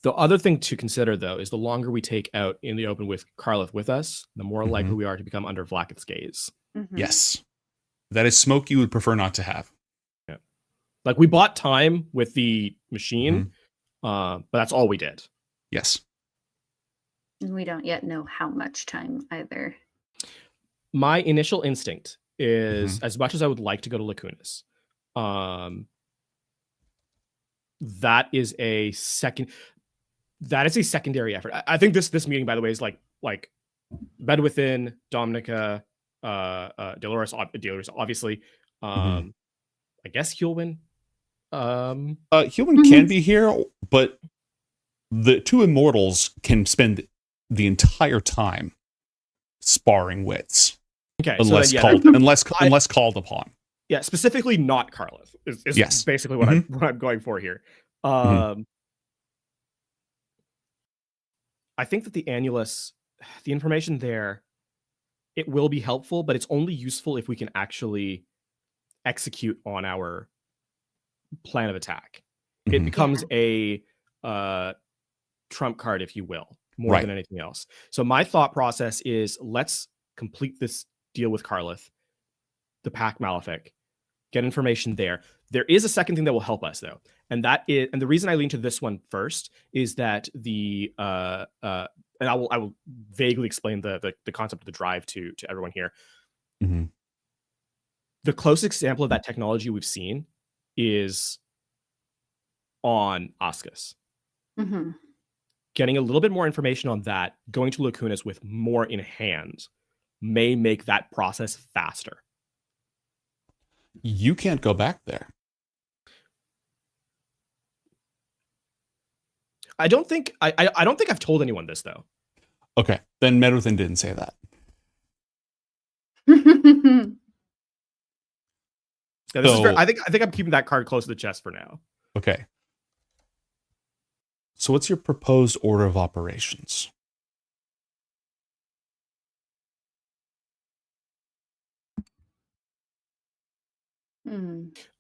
The other thing to consider, though, is the longer we take out in the open with Karlith with us, the more likely we are to become under Vlaakith's gaze. Yes. That is smoke you would prefer not to have. Yeah. Like, we bought time with the machine, but that's all we did. Yes. And we don't yet know how much time either. My initial instinct is, as much as I would like to go to Lacunas, that is a secondary effort. I think this meeting, by the way, is like Bed Within, Dominica, Dolores, obviously. I guess Hulwyn. Hulwyn can be here, but the two immortals can spend the entire time sparring wits. Okay, unless called upon. Yeah, specifically not Karlith is yes. basically what I'm going for here. I think that the annulus, the information there, it will be helpful, but it's only useful if we can actually execute on our plan of attack. It becomes a trump card, if you will, more than anything else. So my thought process is, let's complete this deal with Karlith, the Pact Malefic, get information there. There is a second thing that will help us, though, and the reason I lean to this one first is that and I will vaguely explain the concept of the drive to everyone here. The closest example of that technology we've seen is on Oscus. Getting a little bit more information on that, going to Lacunas with more in hand, may make that process faster. You can't go back there. I don't think I've told anyone this, though. Okay, then Medwithin didn't say that. Yeah, this is fair. I think I'm keeping that card close to the chest for now. Okay. So what's your proposed order of operations?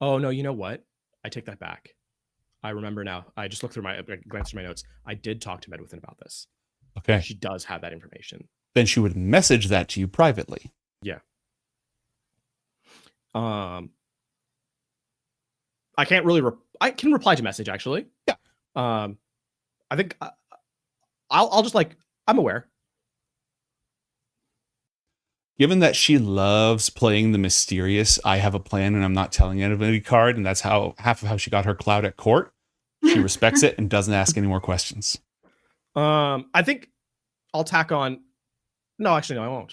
Oh no, you know what? I take that back. I remember now. I just looked through glanced through my notes. I did talk to Medwithin about this. Okay. She does have that information. Then she would message that to you privately. Yeah. I can't really. I can reply to message, actually. Yeah. I think I'll just I'm aware. Given that she loves playing the mysterious, I have a plan and I'm not telling anybody card, and that's half of how she got her clout at court. She respects it and doesn't ask any more questions. I think I'll tack on. No, actually, no,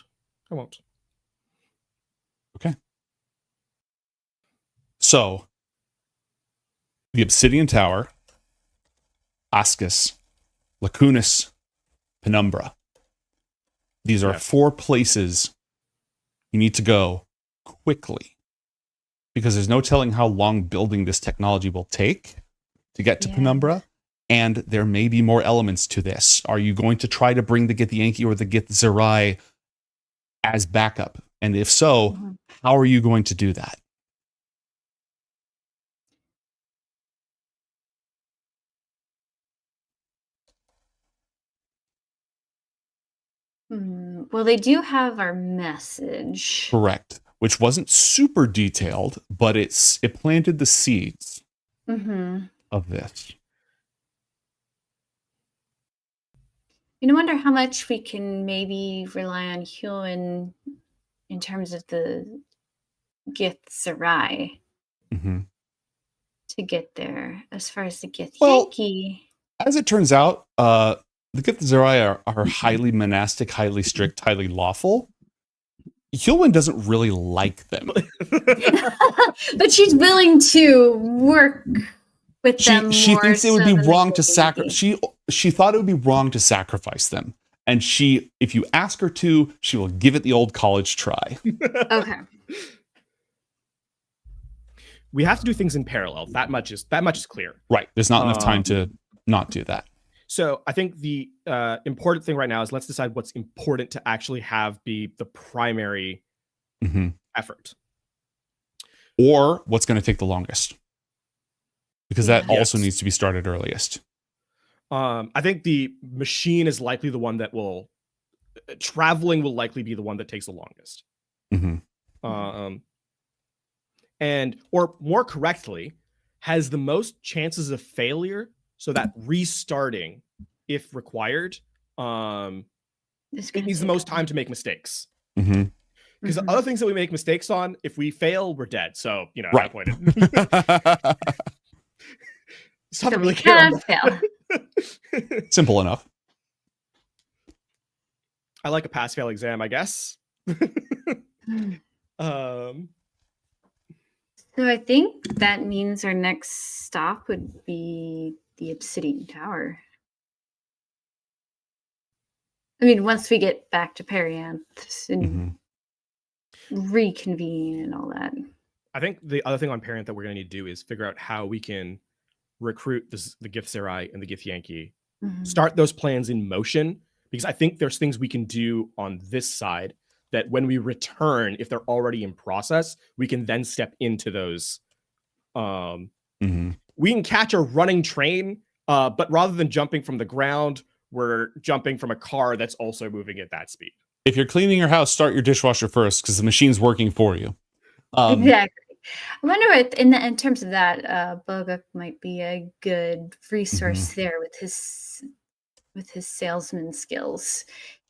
I won't. Okay. So, the Obsidian Tower, Oscus, Lacunas, Penumbra. These are 4 places you need to go quickly, because there's no telling how long building this technology will take to get to Penumbra, and there may be more elements to this. Are you going to try to bring the Githyanki or the Githzerai as backup? And if so, how are you going to do that? Well, they do have our message. Correct. which wasn't super detailed, but it planted the seeds of this. I wonder how much we can maybe rely on Huon in terms of the Githyanki to get there. As far as the Githyanki, as it turns out, the Githyanki are highly monastic, highly strict, highly lawful. Hulwyn doesn't really like them. but she's willing to work with them. She more thinks it would so be than wrong the to Githyanki. she thought it would be wrong to sacrifice them. And if you ask her to, she will give it the old college try. Okay. We have to do things in parallel. That much is clear. Right. There's not enough time to not do that. So I think the important thing right now is let's decide what's important to actually have be the primary effort. Or what's going to take the longest. Because that also needs to be started earliest. I think the machine is likely the one that will... traveling will likely be the one that takes the longest. Or more correctly, has the most chances of failure, so that restarting, if required, it needs the most time to make mistakes. Because the other things that we make mistakes on, if we fail, we're dead. So, at that point, it's not really care. Simple enough. I like a pass-fail exam, I guess. So I think that means our next stop would be the Obsidian Tower. I mean, once we get back to Perianth and reconvene and all that. I think the other thing on Perianth that we're going to need to do is figure out how we can recruit the Githyanki and the Githyanki. Start those plans in motion, because I think there's things we can do on this side that when we return, if they're already in process, we can then step into those. We can catch a running train, but rather than jumping from the ground, we're jumping from a car that's also moving at that speed. If you're cleaning your house, start your dishwasher first, because the machine's working for you. Exactly. I wonder what, in terms of that, Boguk might be a good resource there with his salesman skills.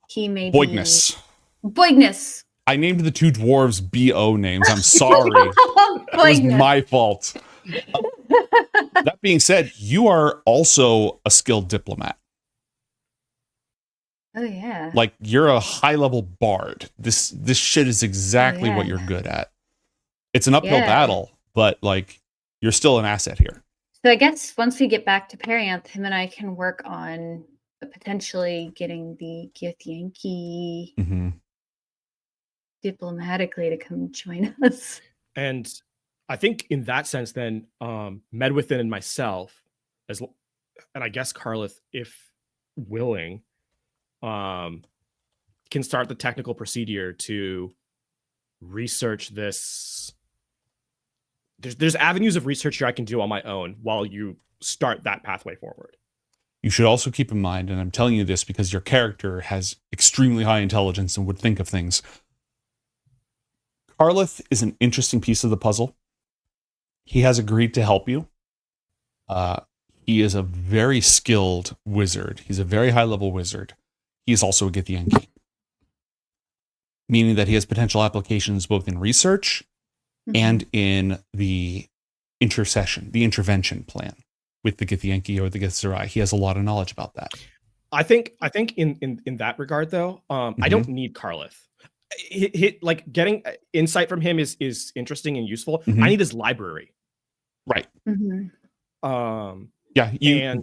He may Boigness. Boigness. I named the two dwarves BO names. I'm sorry. It was my fault. That being said, you are also a skilled diplomat. Oh yeah. Like, you're a high-level bard. This shit is exactly what you're good at. It's an uphill battle, but like, you're still an asset here. So I guess once we get back to Perianth, him and I can work on potentially getting the Githyanki diplomatically to come join us. And I think in that sense, then Medwithin and myself, and I guess Carlith, if willing, can start the technical procedure to research this. There's avenues of research here I can do on my own while you start that pathway forward. You should also keep in mind, and I'm telling you this because your character has extremely high intelligence and would think of things. Carlith is an interesting piece of the puzzle. He has agreed to help you. He is a very skilled wizard. He's a very high-level wizard. He is also a Githyanki, meaning that he has potential applications both in research and in the intervention plan with the Githyanki or the Githzerai. He has a lot of knowledge about that. I think in that regard, though, I don't need Carlith. Like, getting insight from him is interesting and useful. I need his library. Right. Yeah,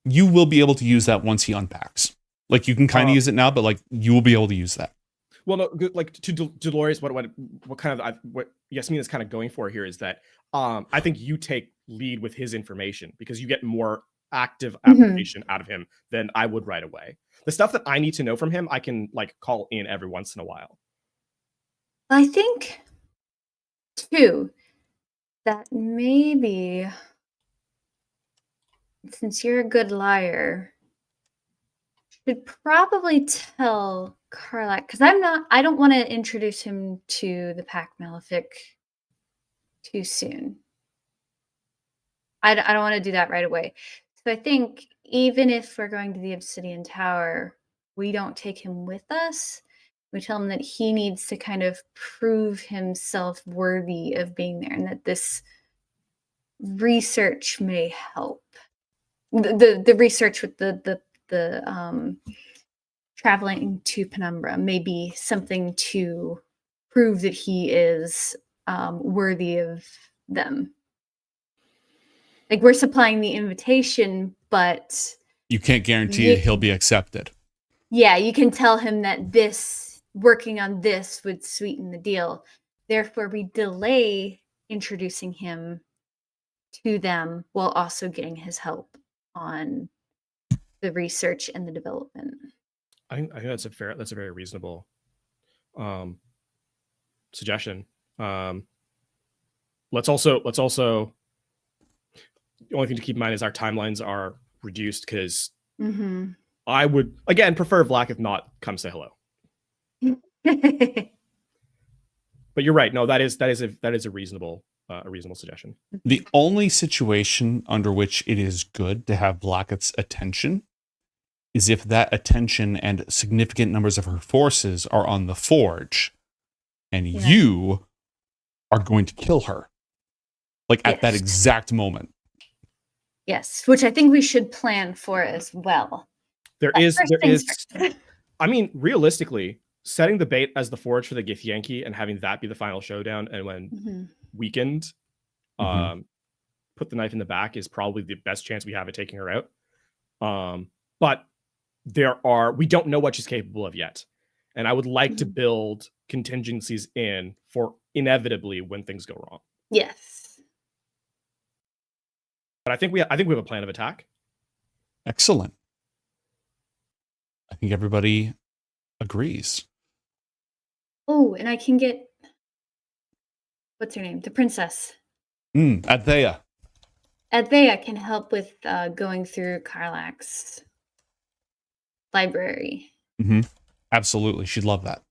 you will be able to use that once he unpacks. Like, you can kind of use it now, but like, you will be able to use that. Well, no, like to Dolores, what kind of what Yasmin is kind of going for here is that I think you take lead with his information because you get more active application out of him than I would right away. The stuff that I need to know from him, I can like call in every once in a while. I think too that maybe since you're a good liar, should probably tell Karlak, because I don't want to introduce him to the Pack Malefic too soon. I don't want to do that right away. So I think even if we're going to the Obsidian Tower, we don't take him with us. We tell him that he needs to kind of prove himself worthy of being there, and that this research may help. The research with the traveling to Penumbra may be something to prove that he is worthy of them. Like, we're supplying the invitation, but You can't guarantee he'll be accepted. yeah, you can tell him that working on this would sweeten the deal. Therefore, we delay introducing him to them while also getting his help on the research and the development. I think that's a very reasonable suggestion. Let's also the only thing to keep in mind is our timelines are reduced, because I would again prefer Vlak if not come say hello. But you're right. No, that is a reasonable suggestion. The only situation under which it is good to have Blacket's attention is if that attention and significant numbers of her forces are on the forge, and you are going to kill her, like at that exact moment. Yes, which I think we should plan for as well. There is. I mean, realistically, setting the bait as the forge for the Githyanki and having that be the final showdown, and when weakened, put the knife in the back is probably the best chance we have at taking her out. But we don't know what she's capable of yet, and I would like to build contingencies in for inevitably when things go wrong. Yes. But I think we have a plan of attack. Excellent. I think everybody agrees. Oh, and I can get, what's her name? The princess. Adthea. Adthea can help with going through Karlak's library. Absolutely. She'd love that.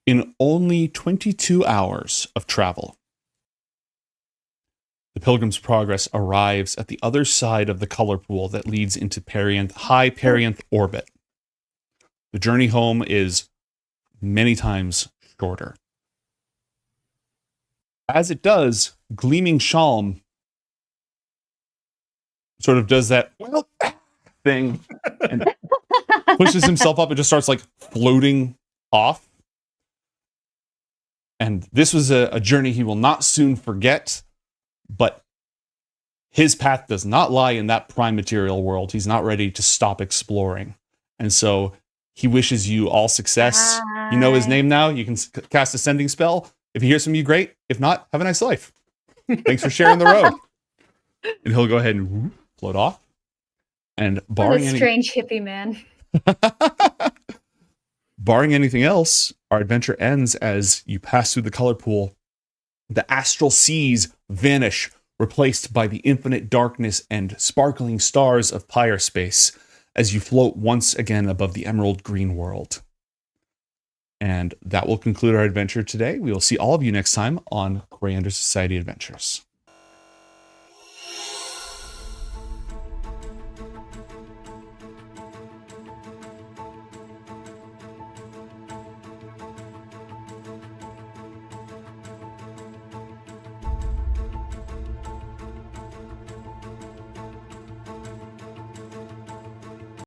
In only 22 hours of travel, the Pilgrim's Progress arrives at the other side of the color pool that leads into high Perianth orbit. The journey home is many times shorter. As it does, Gleaming Shalm sort of does that thing and pushes himself up and just starts like floating off. And this was a journey he will not soon forget, but his path does not lie in that prime material world. He's not ready to stop exploring. And so he wishes you all success. You know his name now. You can cast a sending spell. If he hears from you, great. If not, have a nice life. Thanks for sharing the road. And he'll go ahead and float off. And barring what a strange hippie man. Barring anything else, our adventure ends as you pass through the color pool. The astral seas vanish, replaced by the infinite darkness and sparkling stars of Pyrespace as you float once again above the emerald green world. And that will conclude our adventure today. We will see all of you next time on Coriander Society Adventures.